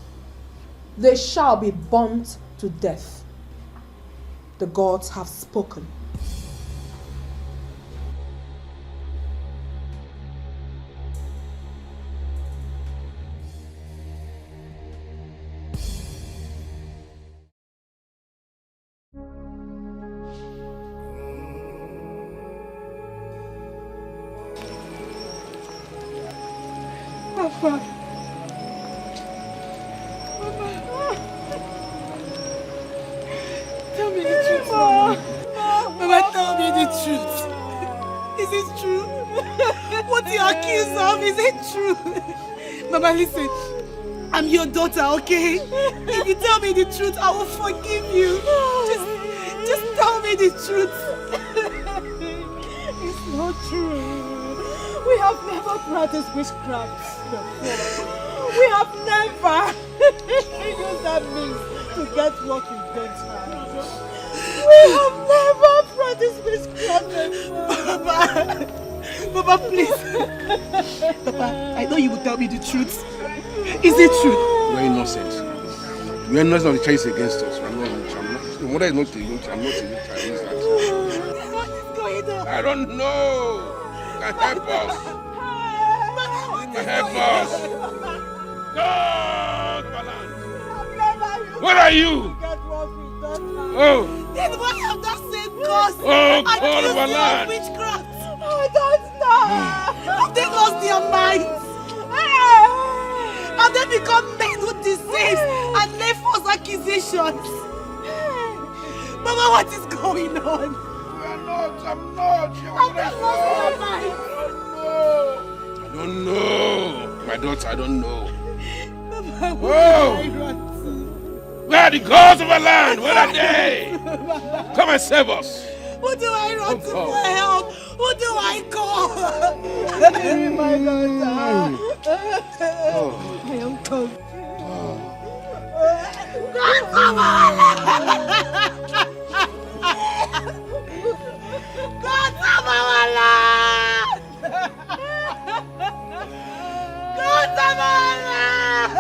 They shall be burnt to death. The gods have spoken.
Papa. Tell me the truth, Mama. Mama, tell me the truth. Is it true? What you accuse of, is it true? Mama, listen. I'm your daughter, okay? If you tell me the truth, I will forgive you. Just tell me the truth. It's not true. We have never practiced witchcraft before. We have never. You know what that means? To get what we don't have. We have never practiced witchcraft before. Papa, please. Papa, I know you will tell me the truth. Is it true?
We're innocent. We are innocent of the charges against us. I'm not. Your mother is not a witch. I'm not a witch.
What is going on?
I don't know. Can help us. Help us. God, balance. Where are you? Oh.
Then why have that same cause?
Oh, God, balance.
Witchcraft. I don't know. Have they lost their minds? Have they become men who deceive and lay false accusations? Mama, what is going on?
I'm not.
Have they lost their minds?
I don't know. My daughter, I don't know.
Mama,
Where are the gods of our land? Where are they? Come and save us.
Who do I run to for help? Who do I call? My daughter. I am confused. God save our land! God save our land!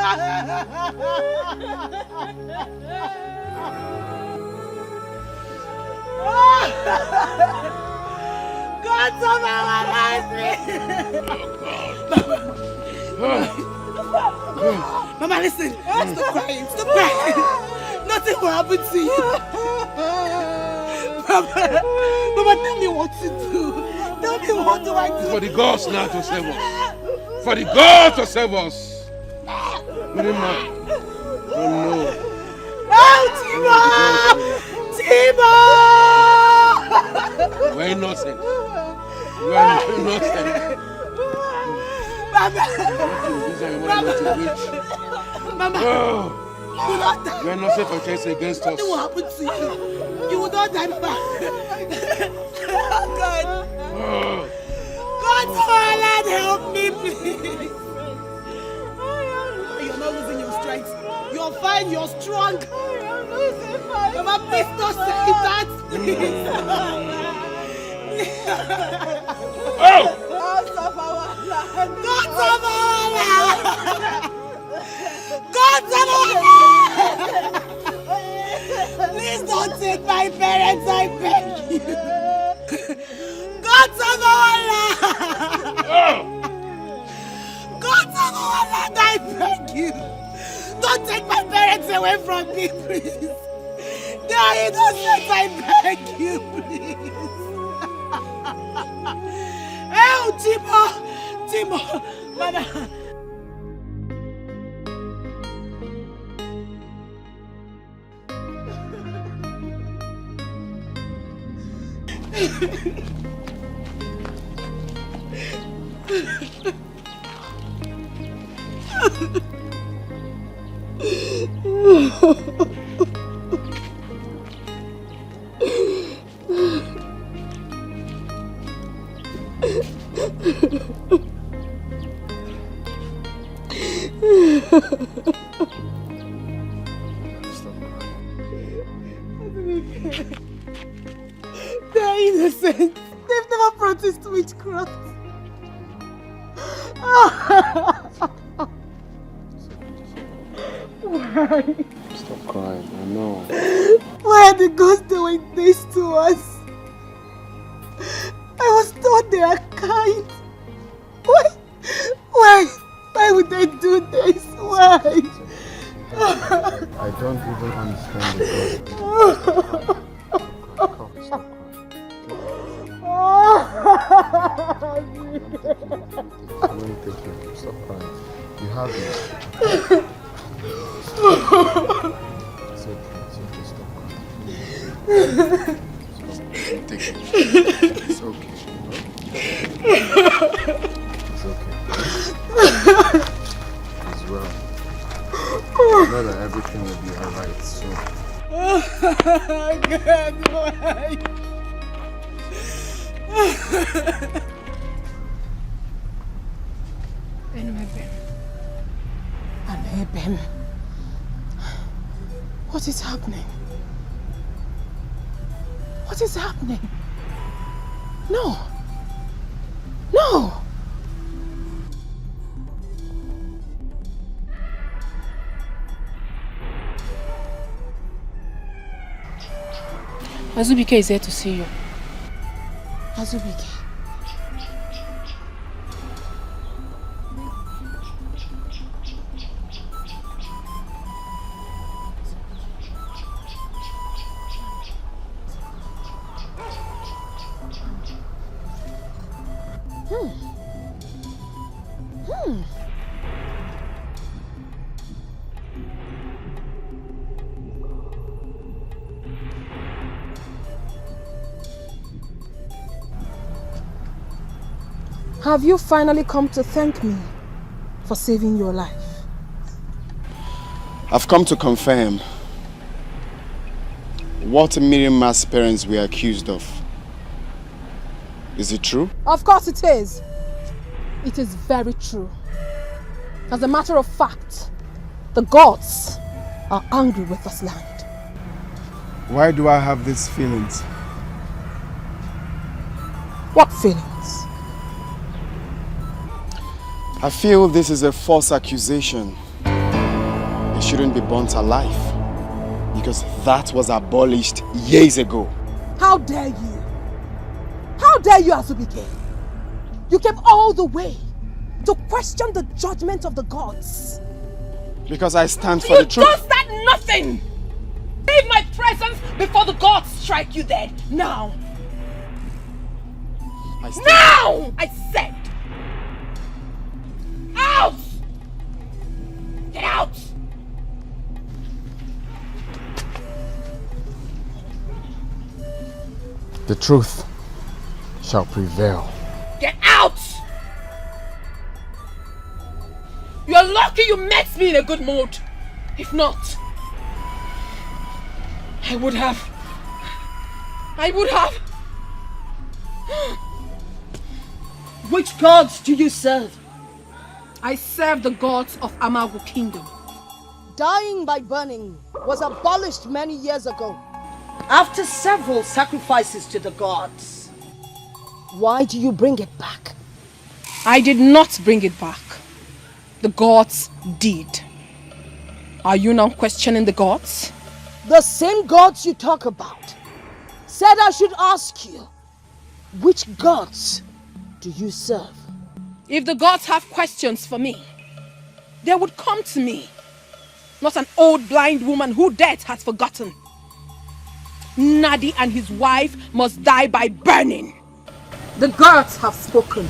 God save our land! Mama, listen. Stop crying. Stop crying. Nothing will happen to you. Mama, tell me what to do. Tell me what do I do.
For the gods now to save us. For the gods to save us. Mirima. Oh no.
Oh, Timo! Timo!
We're innocent. We're innocent.
Mama!
Oh.
You will not die.
We're innocent for case against us.
Nothing will happen to you. You will not die, Mama. God.
Oh.
God, Father, help me, please. You're not losing your strength. You're fine, you're strong. Mama, please don't say that, please. Gods of our land! Gods of our land! Gods of our land! Please don't take my parents, I beg you! Gods of our land! Gods of our land, I beg you! Don't take my parents away from me, please! They are innocent, I beg you, please! Oh, Timo! Mama! They're innocent. They've never practiced witchcraft. Why?
Stop crying, I know.
Why are the gods doing this to us? I was told they are kind. Why would they do this? Why?
I don't even understand the God. Stop crying. I'm going to take you. Stop crying. You have this. It's okay, stop crying. Take it. It's okay. It's okay. It's well. I know that everything will be alright soon.
God, why? Anubem. What is happening? What is happening? No! No!
Azubike is here to see you.
Azubike. Have you finally come to thank me for saving your life?
I've come to confirm what Miriam's parents were accused of. Is it true?
Of course it is. It is very true. As a matter of fact, the gods are angry with this land.
Why do I have these feelings?
What feelings?
I feel this is a false accusation. They shouldn't be burnt alive because that was abolished years ago.
How dare you? How dare you, Azubike? You came all the way to question the judgment of the gods.
Because I stand for the truth.
You just said nothing! Leave my presence before the gods strike you dead. Now! Now! I said! Out! Get out!
The truth shall prevail.
Get out! You're lucky you met me in a good mood. If not, I would have.
Which gods do you serve?
I serve the gods of Amago Kingdom.
Dying by burning was abolished many years ago, after several sacrifices to the gods. Why do you bring it back?
I did not bring it back. The gods did. Are you now questioning the gods?
The same gods you talk about said I should ask you, which gods do you serve?
If the gods have questions for me, they would come to me, not an old blind woman who death has forgotten. Nadi and his wife must die by burning. The gods have spoken.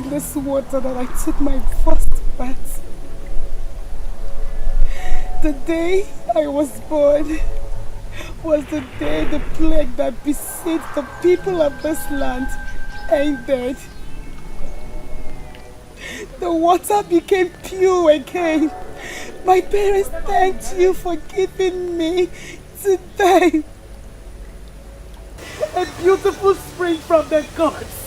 This water that I took my first bath. The day I was born was the day the plague that besieged the people of this land ended. The water became pure again. My parents thanked you for giving me today a beautiful spring from the gods.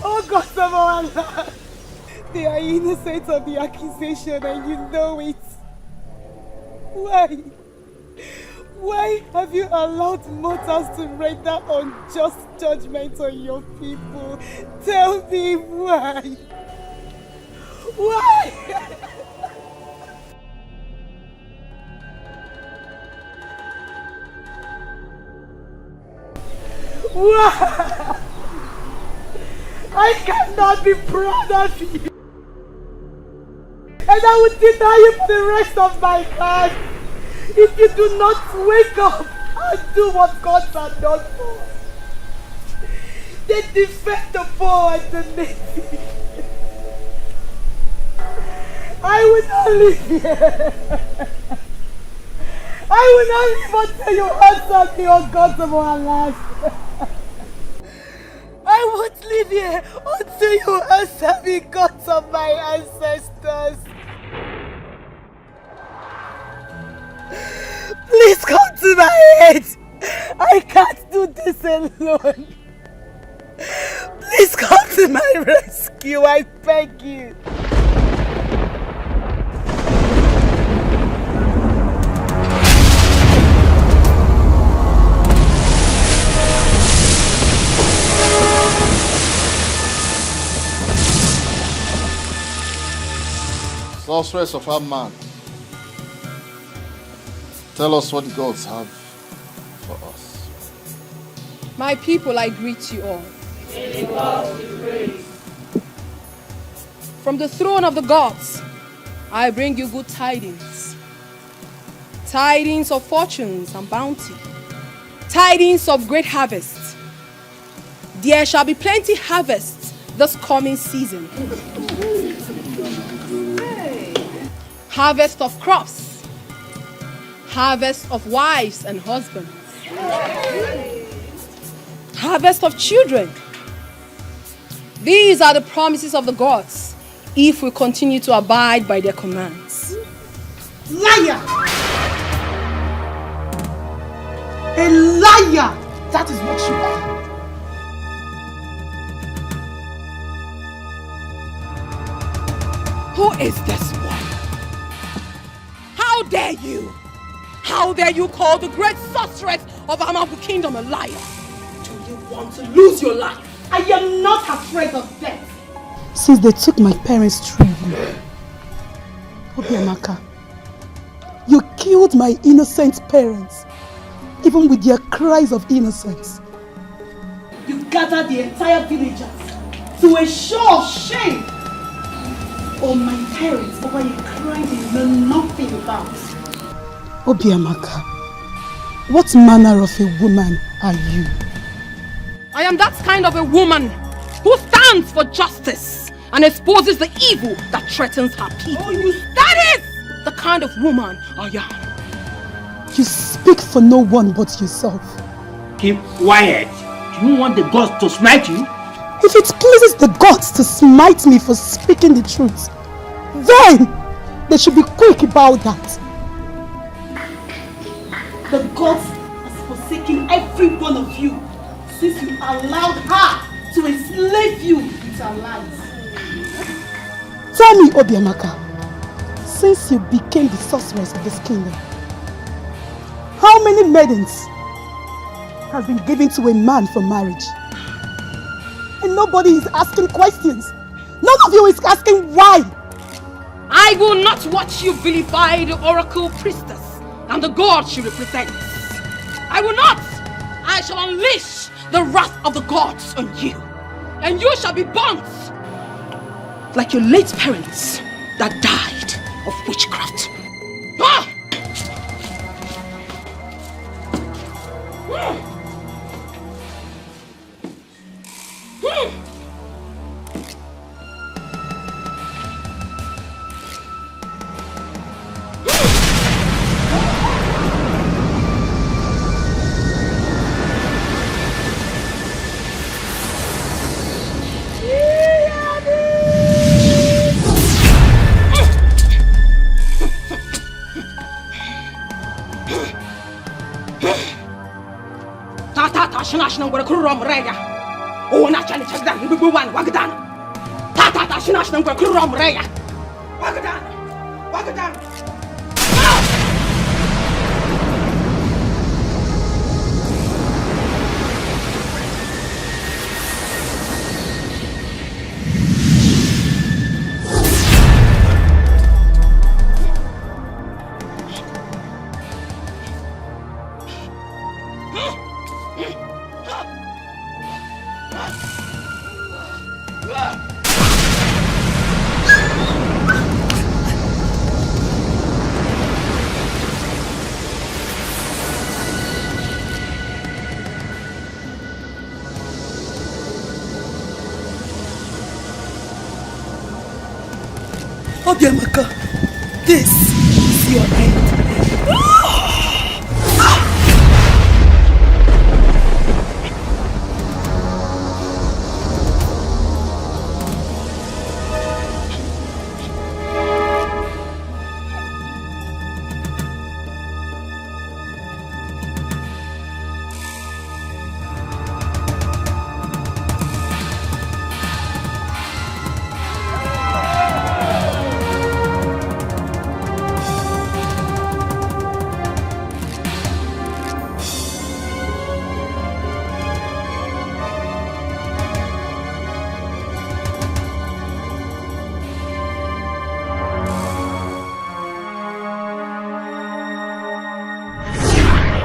Oh God of our land, they are innocent of the accusation and you know it. Why? Why have you allowed mortals to render unjust judgment on your people? Tell me why? Why? Why? I cannot be proud of you. And I will deny you for the rest of my life if you do not wake up and do what gods are done for. They defend the poor and the needy. I will not live here. I will not live until you answer me, O gods of our lives. I won't live here until you answer me, gods of my ancestors. Please come to my aid. I can't do this alone. Please come to my rescue, I beg you.
Sorceress of our man, tell us what the gods have for us.
My people, I greet you all. From the throne of the gods, I bring you good tidings. Tidings of fortunes and bounty. Tidings of great harvest. There shall be plenty harvests this coming season. Harvest of crops. Harvest of wives and husbands. Harvest of children. These are the promises of the gods if we continue to abide by their commands.
Liar! A liar! That is what you are.
Who is this one? How dare you? How dare you call the great sorceress of Amagu Kingdom a liar? Do you want to lose your life?
I am not afraid of death.
Since they took my parents through you, Obiamaka, you killed my innocent parents, even with their cries of innocence.
You gathered the entire villagers to a show of shame on my parents over a crime they know nothing about.
Obiamaka, what manner of a woman are you?
I am that kind of a woman who stands for justice and exposes the evil that threatens her people. That is the kind of woman I am.
You speak for no one but yourself.
Keep quiet. Do you want the gods to smite you?
If it pleases the gods to smite me for speaking the truth, then they should be quick about that.
The gods has forsaken every one of you since you allowed her to enslave you with her lies.
Tell me, Obiamaka, since you became the sorceress of this kingdom, how many maidens has been given to a man for marriage? And nobody is asking questions. None of you is asking why.
I will not watch you vilify the oracle priestess and the god she represents. I will not. I shall unleash the wrath of the gods on you, and you shall be burnt like your late parents that died of witchcraft. Ah! National where Kurum Raya. Oh, naturally, check that. You be one, Wagadan. Tata, national where Kurum Raya. Wagadan. Wagadan.
Obiamaka, this is your end.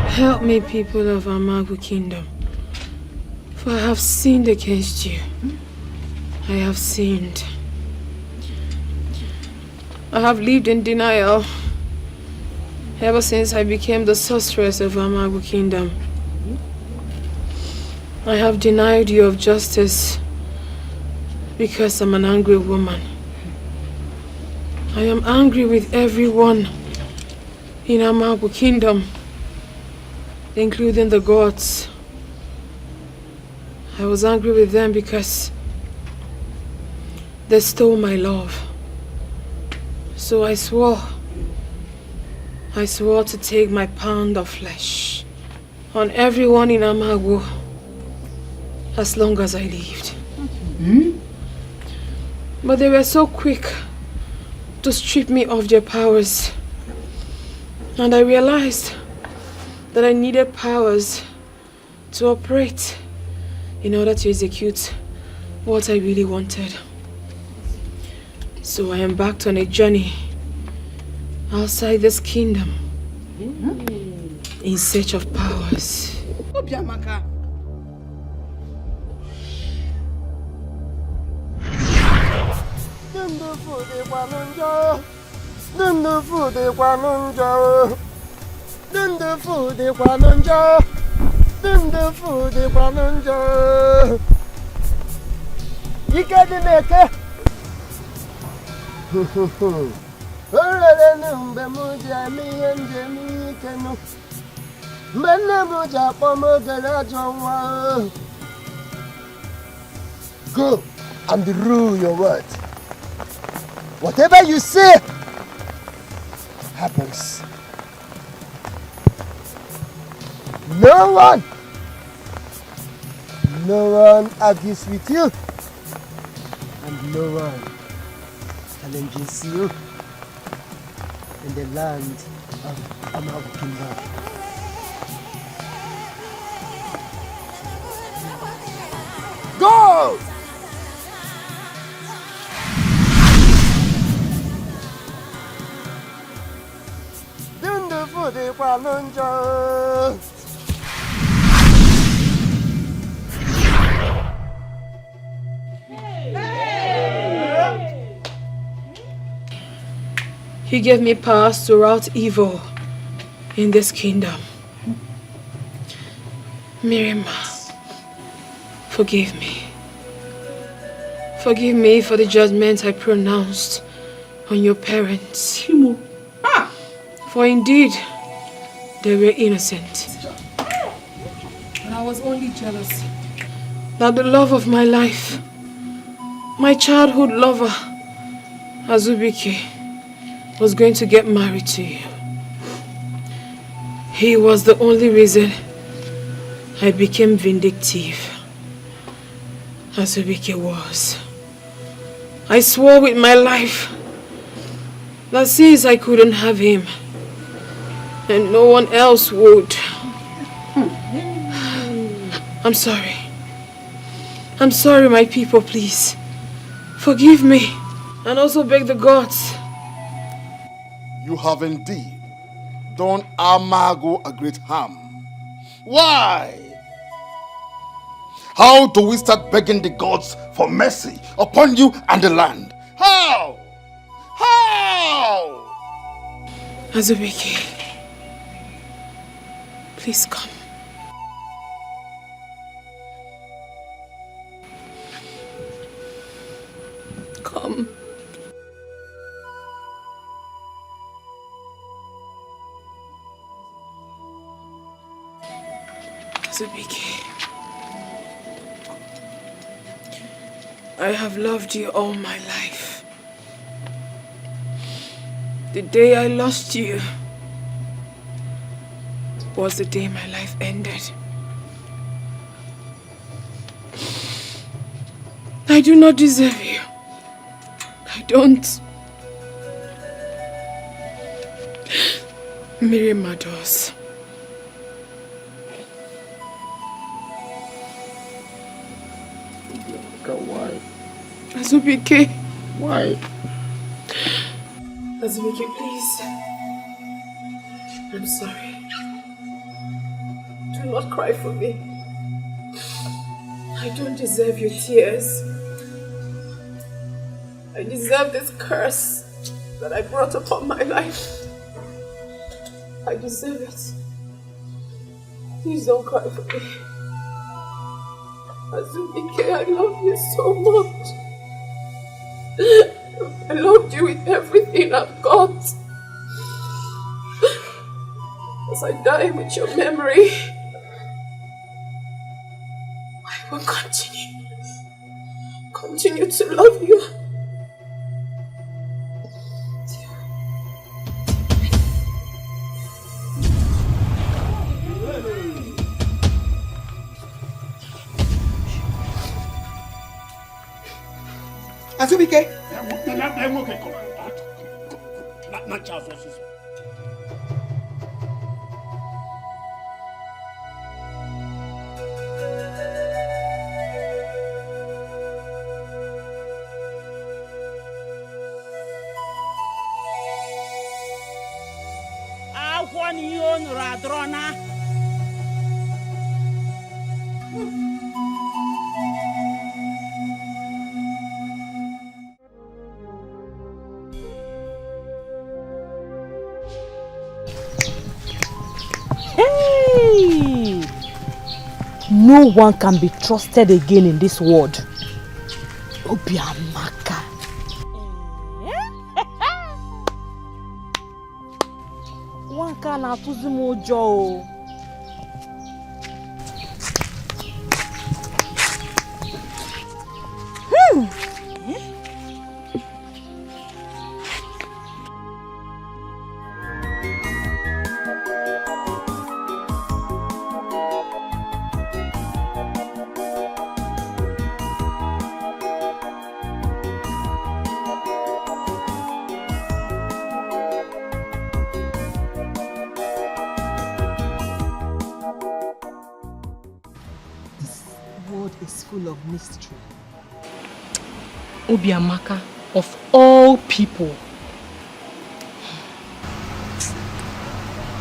Help me, people of Amagu Kingdom, for I have sinned against you. I have sinned. I have lived in denial ever since I became the sorceress of Amagu Kingdom. I have denied you of justice because I'm an angry woman. I am angry with everyone in Amagu Kingdom, including the gods. I was angry with them because they stole my love. So I swore to take my pound of flesh on everyone in Amagu as long as I lived. But they were so quick
to strip me of their powers. And I realized that I needed powers to operate in order to execute what I really wanted. So I embarked on a journey outside this kingdom in search of powers.
Obiamaka.
Go and rule your words. Whatever you say happens. No one argues with you, and no one challenges you in the land of Amago Kingdom. Go!
He gave me powers to rout evil in this kingdom. Miriam, forgive me. Forgive me for the judgment I pronounced on your parents. For indeed, they were innocent. But I was only jealous that the love of my life, my childhood lover, Azubike, was going to get married to you. He was the only reason I became vindictive. Azubike was. I swore with my life that since I couldn't have him, and no one else would. I'm sorry. I'm sorry, my people, please. Forgive me, and also beg the gods.
You have indeed done Amago a great harm. Why? How do we start begging the gods for mercy upon you and the land? How? How?
Azubike, please come. Come. Azubike, I have loved you all my life. The day I lost you was the day my life ended. I do not deserve you. I don't. Miriam adores.
Why?
Azubike.
Why?
Azubike, please. I'm sorry. Do not cry for me. I don't deserve your tears. I deserve this curse that I brought upon my life. I deserve it. Please don't cry for me. Azubike, I love you so much. I loved you with everything I've got. As I die with your memory, I will continue to love you.
Azubike! Na Charles Osisi.
Akwụkwọ na ihe o nụrụ adọrọ na.
Hey! No one can be trusted again in this world. Obiamaka. One can atụzi m ụjọ o.
Full of mystery.
Obiamaka, of all people.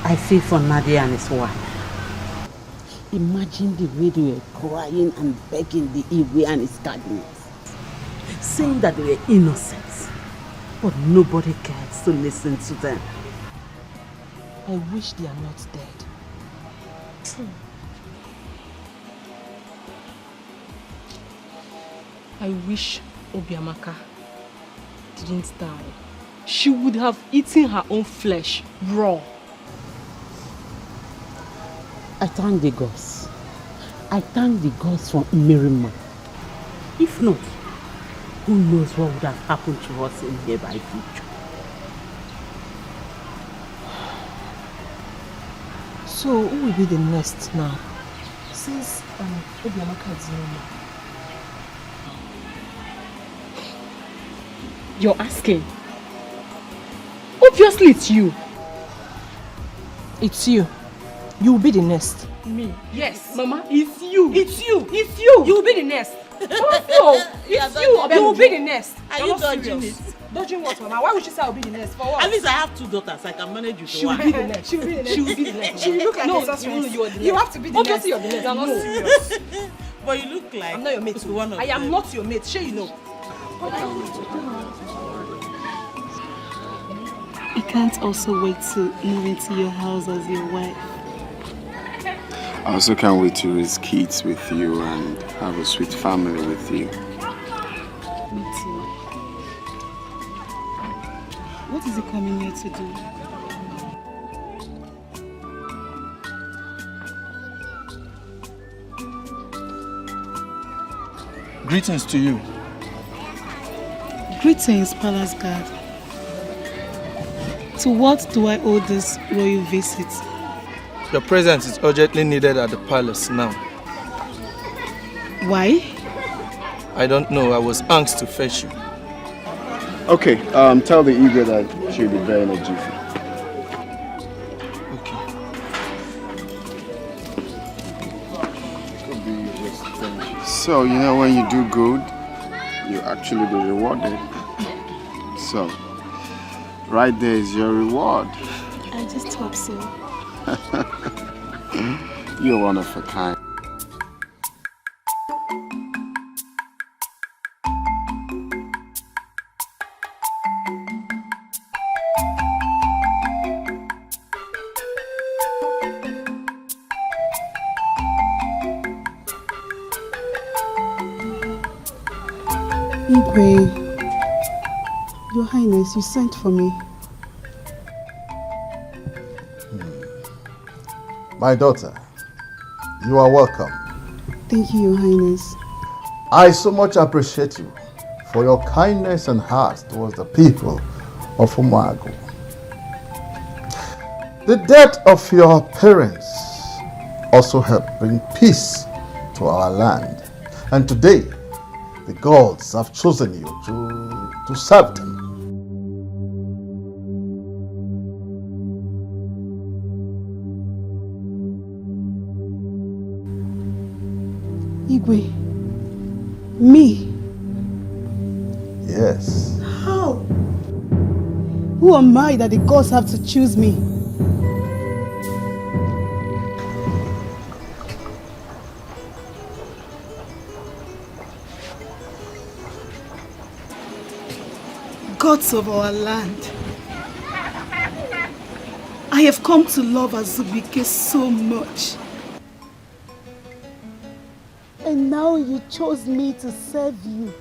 I feel for Nadia and his wife.
Imagine the way they were crying and begging the Iwe and his cardinals, saying that they were innocent. But nobody cares to listen to them.
I wish they are not dead.
I wish Obiamaka didn't die. She would have eaten her own flesh raw.
I thank the gods. I thank the gods for Mirima. If not, who knows what would have happened to us in nearby future.
So, who will be the next now? Since Obiamaka is no more.
You're asking? Obviously it's you.
It's you. You will be the next.
Me? Yes. Mama, it's you. It's you. It's you. You will be the next. No, it's you. You will be the next.
Are you dodging it?
Dodging what, Mama? Why would she say I'll be the next? For what?
At least I have 2 daughters. I can manage you to
She will be the next. She will be the next.
She will be the next.
She will look like
No,
a sorceress.
you are the next.
You have to be the next.
Obviously you're the next. I'm not
No.
serious.
But you look like...
I'm not your mate.
One of
I am
them.
not your mate. Sure you know.
I can't also wait to move into your house as your wife.
I also can't wait to raise kids with you and have a sweet family with you.
Me too. What is he coming here to do?
Greetings to you.
Greetings, Palace Guard. To what do I owe this royal visit?
Your presence is urgently needed at the palace now.
Why?
I don't know. I was anxious to fetch you.
Okay, tell the Igwe that she'll be there in a jiffy. So, you know, when you do good, you actually be rewarded. So, right there is your reward.
I just hope so.
You're one of a kind.
Igwe, Your Highness, you sent for me.
My daughter, you are welcome.
Thank you, Your Highness.
I so much appreciate you for your kindness and heart towards the people of Umago. The death of your parents also helped bring peace to our land. And today, the gods have chosen you to serve them.
Igwe, me?
Yes.
How? Who am I that the gods have to choose me? Gods of our land, I have come to love Azubike so much. And now you chose me to serve you.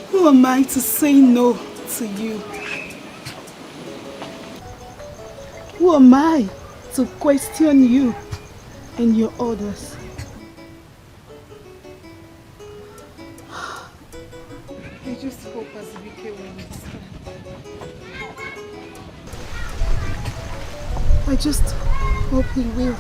Who am I to say no to you? Who am I to question you and your orders? I just hope Azubike will understand. I just hope he will.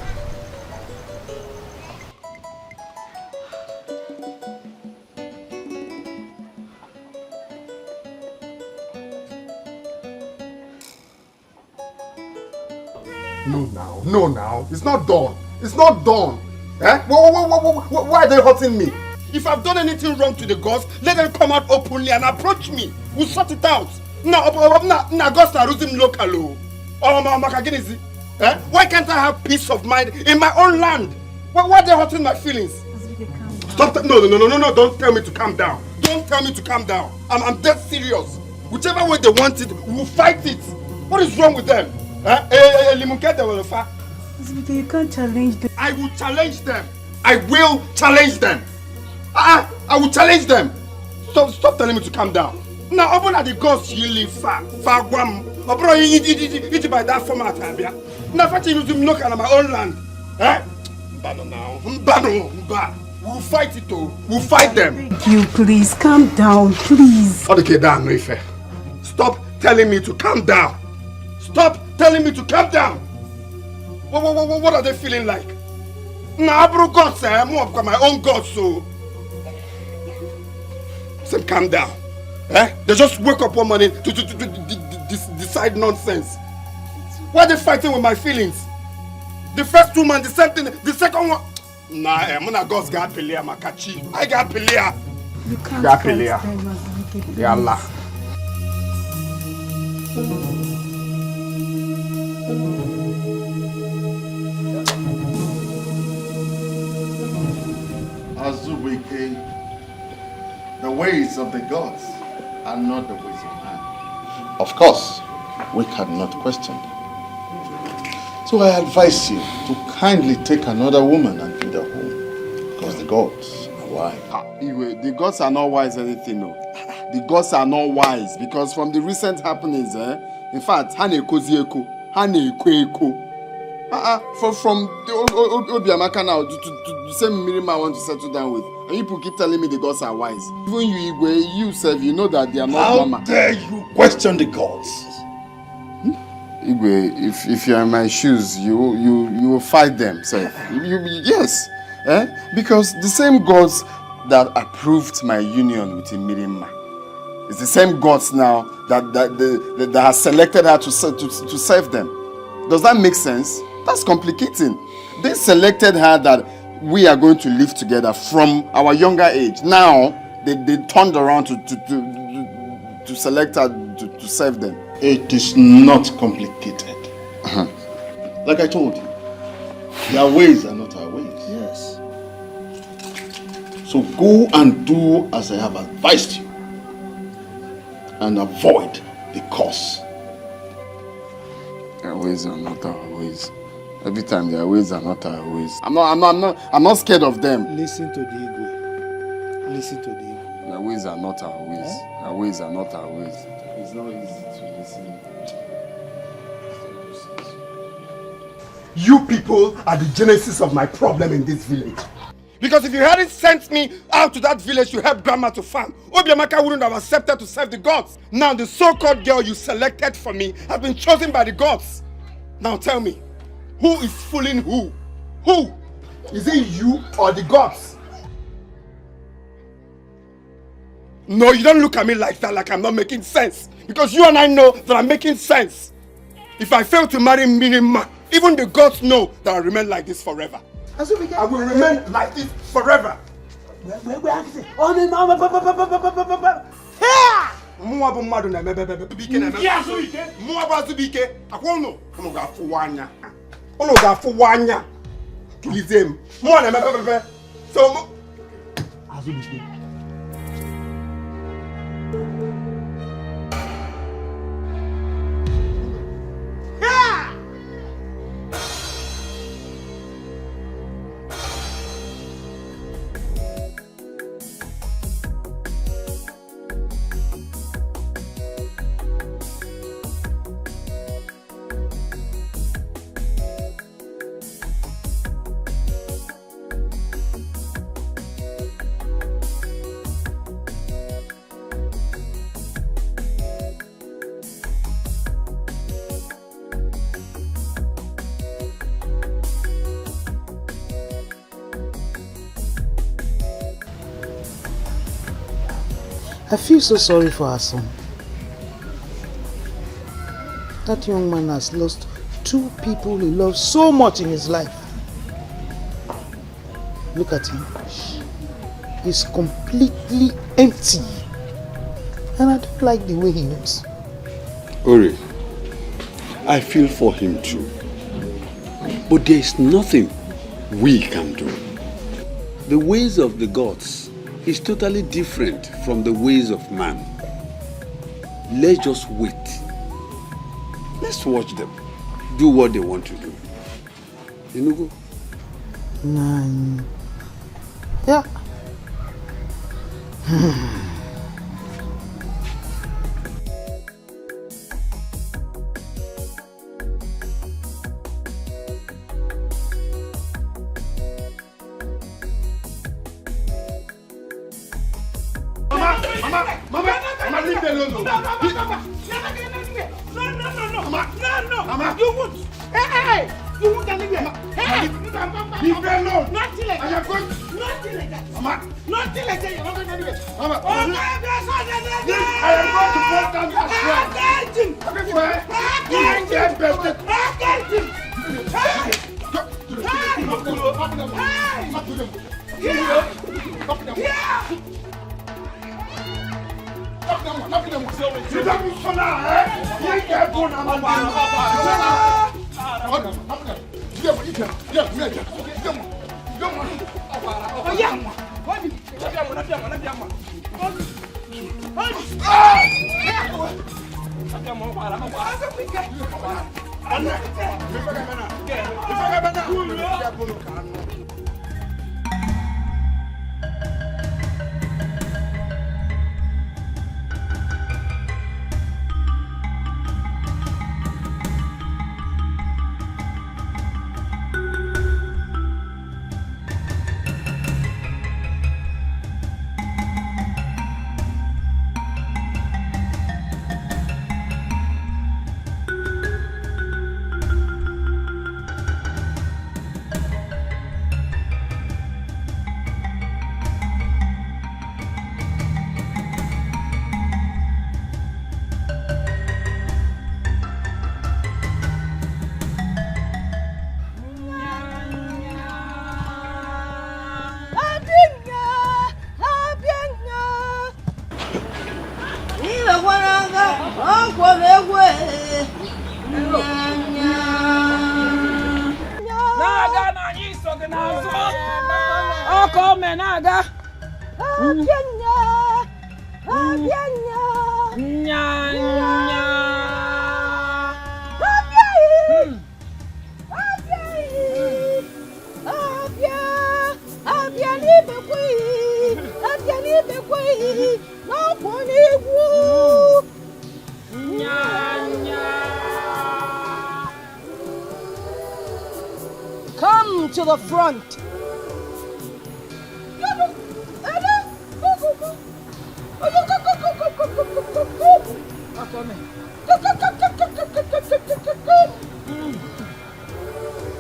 No now, it's not done. It's not done. Eh? Why are they hurting me? If I've done anything wrong to the gods, let them come out openly and approach me. We'll sort it out. Now, gods are losing local. Why can't I have peace of mind in my own land? Why are they hurting my feelings? Stop. No, don't tell me to calm down. Don't tell me to calm down. I'm dead serious. Whichever way they want it, we'll fight it. What is wrong with them?
You can't challenge them.
I will challenge them. I will challenge them. I will challenge them. Stop telling me to calm down. Now, open at the gods you live far guam. Bro, you by that format. Now, if you look at my own land, we'll fight it too. We'll fight them.
You please calm down, please.
Okay, down, no fair. Stop telling me to calm down. Stop telling me to calm down. What are they feeling like? Nah, bro, God, sir, I'm more my own God, so. Say, calm down. They just wake up one morning to decide nonsense. Why are they fighting with my feelings? The first 2 months, the same thing. The second one. Nah, I'm not God's got Pelea, Makachi. I got Pelea.
You can't
got
fight
Pelea.
them,
Ya Allah.
Azubike, the ways of the gods are not the ways of man. Of course, we cannot question them. So I advise you to kindly take another woman and feed her home, because the gods are wise.
The gods are not wise anything, no. The gods are not wise because from the recent happenings, in fact, Hane Kozieko, Hane Kweko. From the Obiamaka now to the same Mirima I want to settle down with. And people keep telling me the gods are wise. Even you, Igwe, you self, you know that they are not
How dare you question the gods?
Igwe, if you are in my shoes, you will fight them, self. Yes. Because the same gods that approved my union with Mirima, it's the same gods now that have selected her to serve them. Does that make sense? That's complicating. They selected her that we are going to live together from our younger age. Now, they turned around to select her to serve them.
It is not complicated. Like I told you, their ways are not our ways.
Yes.
So go and do as I have advised you and avoid the cause.
Their ways are not our ways. Every time their ways are not our ways. I'm not scared of them.
Listen to the ego. Listen to the ego.
Their ways are not our ways. Their ways are not our ways. It's not easy to listen. You people are the genesis of my problem in this village. Because if you hadn't sent me out to that village to help grandma to farm, Obiamaka wouldn't have accepted to serve the gods. Now the so-called girl you selected for me has been chosen by the gods. Now tell me, who is fooling who? Who? Is it you or the gods? No, you don't look at me like that, like I'm not making sense. Because you and I know that I'm making sense. If I fail to marry Mirima, even the gods know that I'll remain like this forever.
Azubike.
I will remain like this forever. Mwa bu mmadụ na emebebe bike na emebebe. Mwa bu Azubike. Akwụnụ. Unu ga-afụwa anya. Unu ga-afụwa anya. Tulize m. Mwa na emebebe. So Azubike.
I feel so sorry for her son. That young man has lost 2 people he loves so much in his life. Look at him. He's completely empty. And I don't like the way he looks.
Ori, I feel for him too. But there is nothing we can do. The ways of the gods is totally different from the ways of man. Let's just wait. Let's watch them do what they want to do. You know?
Yeah.
Mama, leave me alone.
Mama, you won't. Hey, you won't anywhere. Hey,
leave me alone.
Nothing like that.
I am going.
Nothing like that.
Mama,
nothing like that. You're not going anywhere.
Mama,
I am
going to fall down as well. You get better.
Come to the front.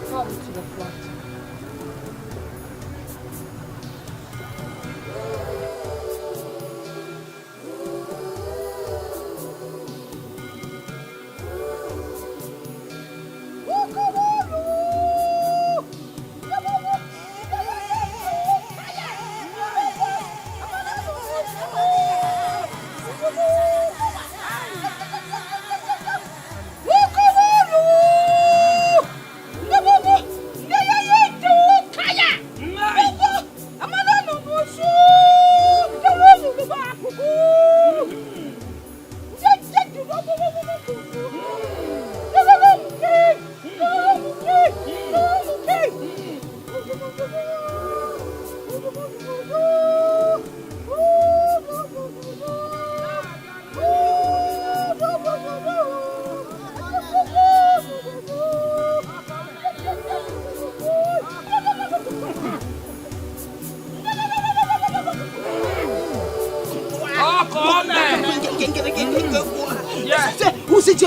Come to the front.
Yes.
Who's it?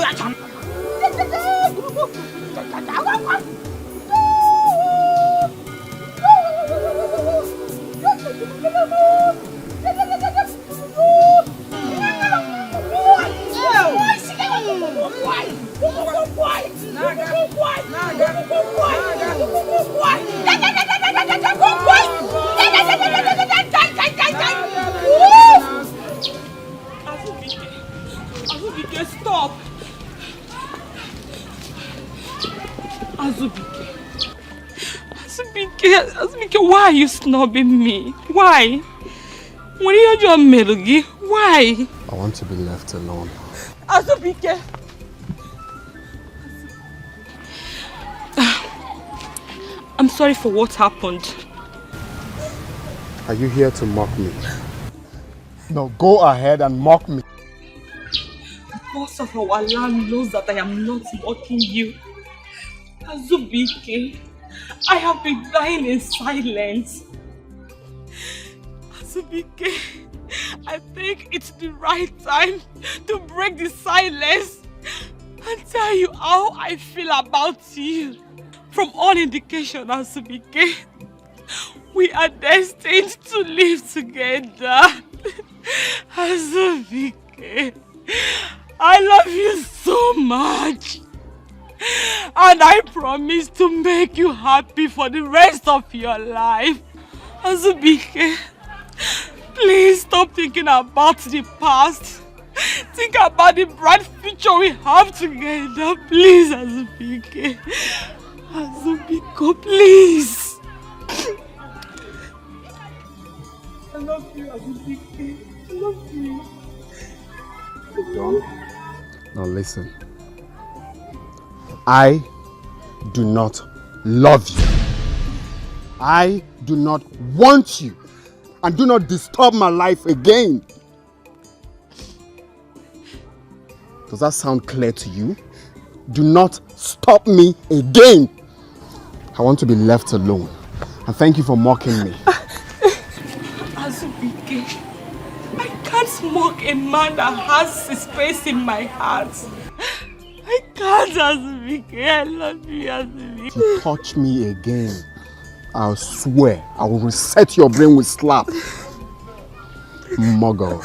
Azubike, stop! Azubike, why are you snubbing me? Why? When you heard your melody, why?
I want to be left alone.
Azubike! I'm sorry for what happened.
Are you here to mock me? No, go ahead and mock me.
The boss of our land knows that I am not mocking you. Azubike, I have been dying in silence. Azubike, I think it's the right time to break the silence and tell you how I feel about you. From all indication, Azubike, we are destined to live together. Azubike, I love you so much. And I promise to make you happy for the rest of your life. Azubike, please stop thinking about the past. Think about the bright future we have together. Please, Azubike. Azubiko, please. I love you, Azubike. I love you.
Now listen. I do not love you. I do not want you. And do not disturb my life again. Does that sound clear to you? Do not stop me again. I want to be left alone. And thank you for mocking me.
Azubike, I can't mock a man that has his space in my heart. I can't, Azubike. I love you, Azubike.
If you touch me again, I'll swear I will reset your brain with slap. Muggle.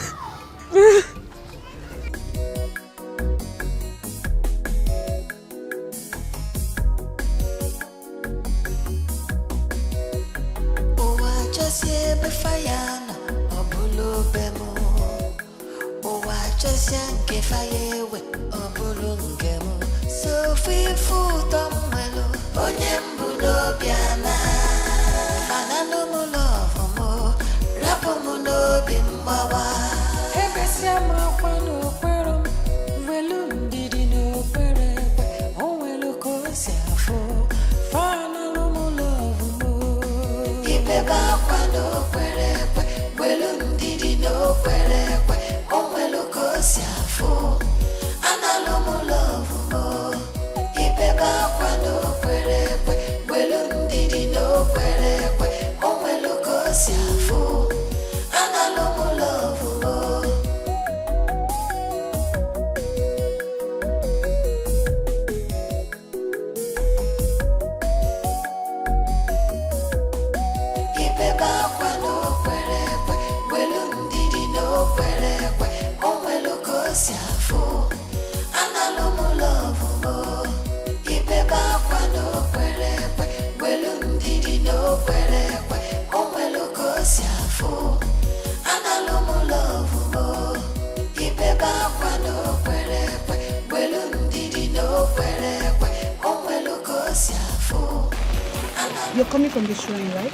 You're coming from the shrine, right?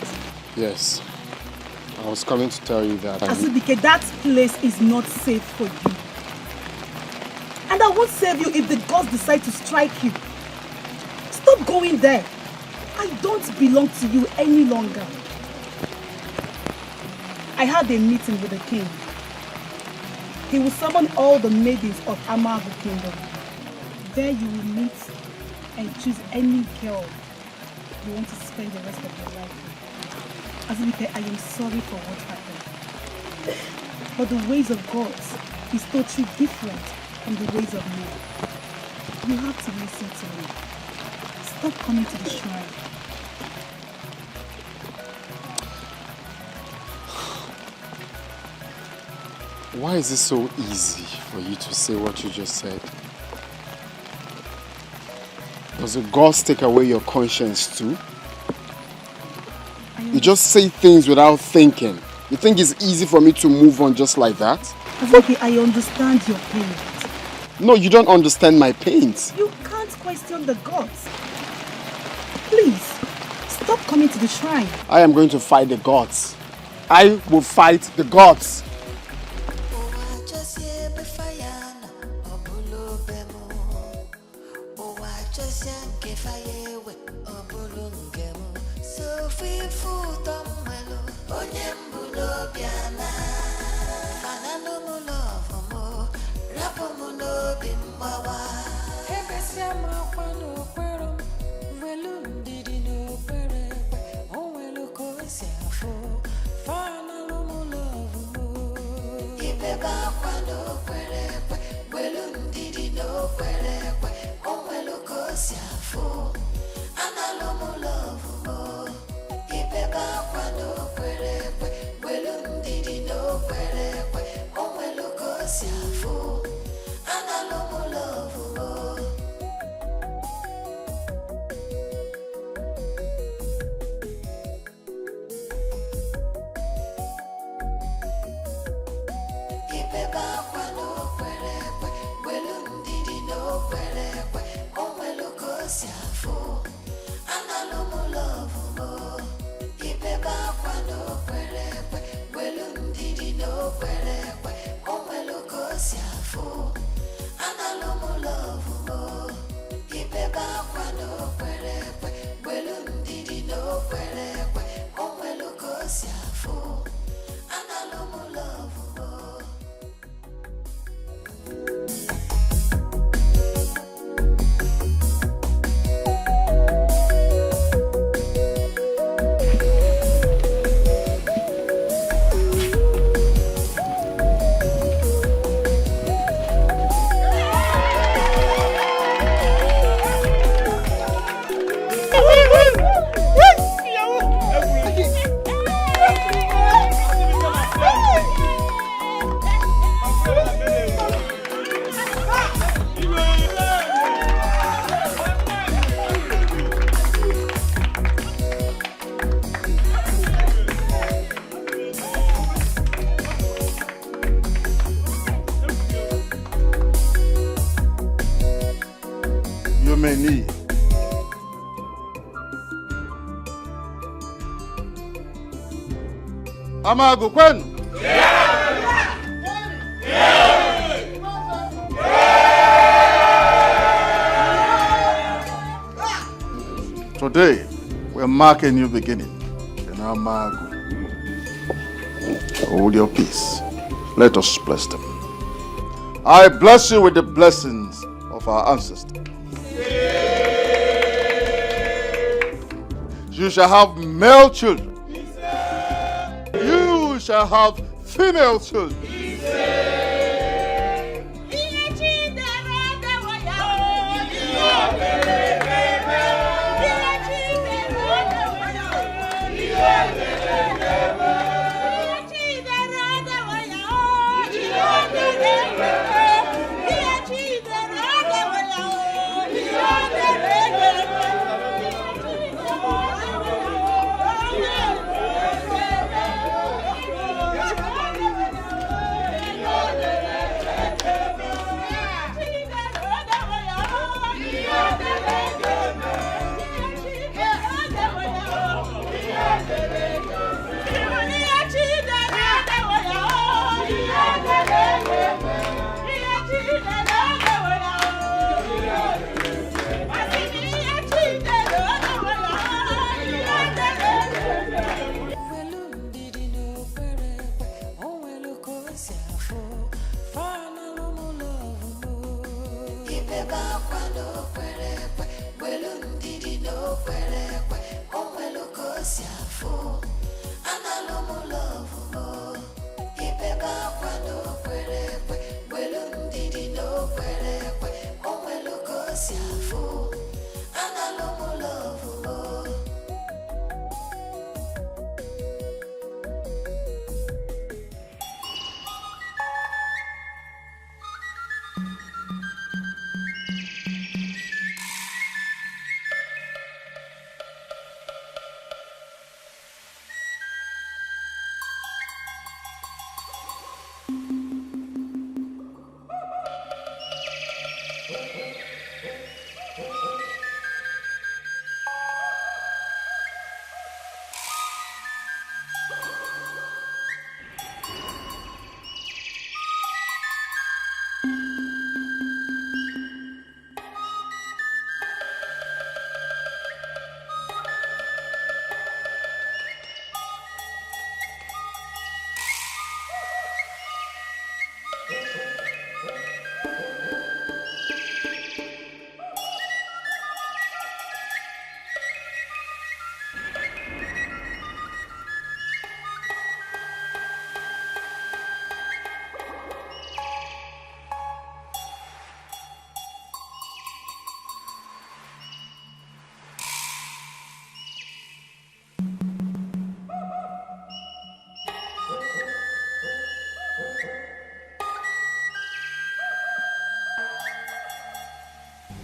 Yes. I was coming to tell you that.
Azubike, that place is not safe for you. And I won't save you if the gods decide to strike you. Stop going there. I don't belong to you any longer. I had a meeting with the king. He will summon all the maidens of Amago Kingdom. There you will meet and choose any girl you want to spend the rest of your life with. Azubike, I am sorry for what happened. But the ways of God is totally different from the ways of men. You have to listen to me. Stop coming to the shrine.
Why is it so easy for you to say what you just said? Does the gods take away your conscience too? You just say things without thinking. You think it's easy for me to move on just like that?
Okay, I understand your pain.
No, you don't understand my pains.
You can't question the gods. Please, stop coming to the shrine.
I am going to fight the gods. I will fight the gods.
Amago kwenu. Today, we're marking a new beginning in Amago. Hold your peace. Let us bless them. I bless you with the blessings of our ancestors. You shall have male children. You shall have female children.
Analumu love mo, ibeba kwa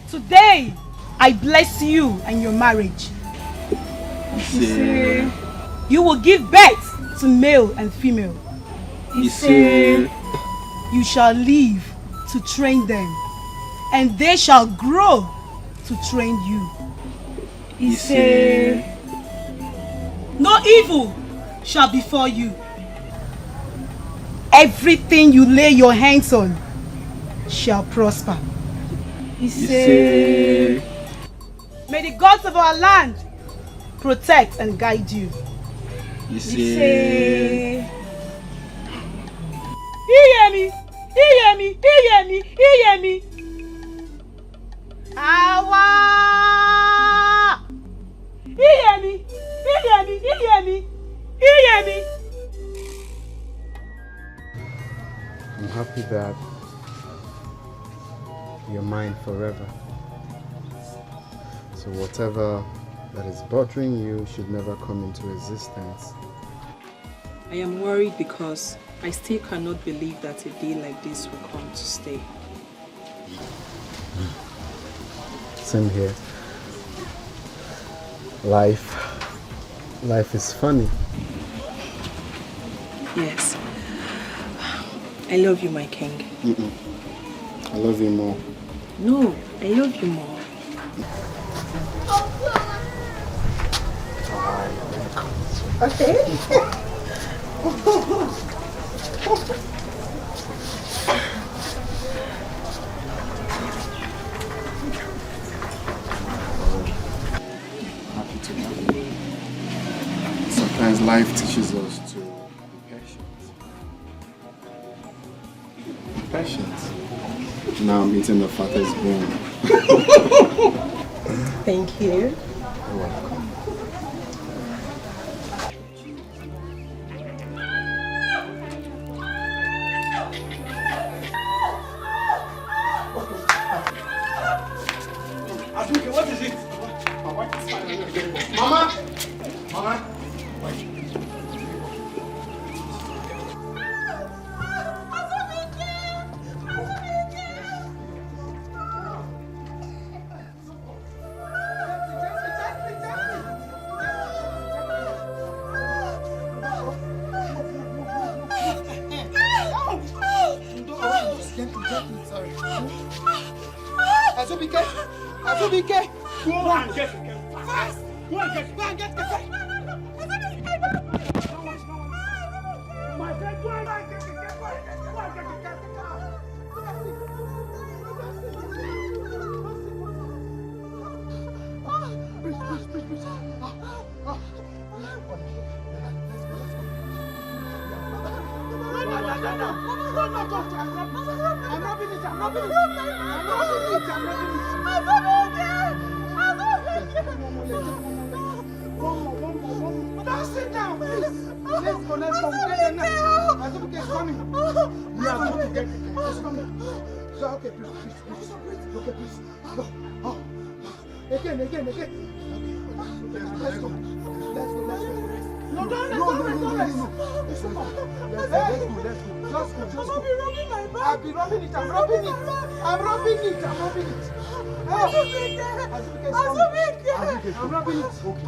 Today, I bless you and your marriage. You will give birth to male and female. You shall live to train them, and they shall grow to train you. No evil shall befall you. Everything you lay your hands on shall prosper. May the gods of our land protect and guide you. Iyemi. Awa! Iyemi.
I'm happy that you're mine forever. So whatever that is bothering you should never come into existence.
I am worried because I still cannot believe that a day like this will come to stay.
Same here. Life is funny.
Yes. I love you, my king.
I love you more.
No, I love you more.
Okay.
Happy to have you. Sometimes life teaches us to be patient. Patient. Now I'm eating the fattest bone.
Thank you.
You're welcome.
What is it? Mama!
Azubike!
Go and get the girl fast! Go and get the girl! My friend, go and get the girl! Go and get the Please. I'm not finished. Don't sit down, please. Let's go. Azubike is coming. We are going to get it. It's coming. So, okay, please. Okay, please. Go. Again. Okay, let's go.
No, don't rest. Let's go. Just go.
I'll be rubbing my back.
I'll be rubbing it. I'm rubbing it. I'm rubbing it. I'm rubbing it. I'm rubbing it. Okay.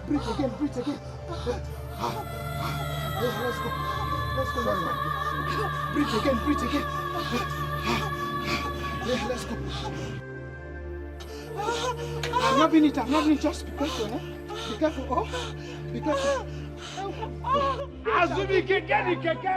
Breathe again. Let's go. Breathe again. Let's go. I'm rubbing it. Just be careful, eh? Be careful. Oh, be careful.
Azumi keke ni keke.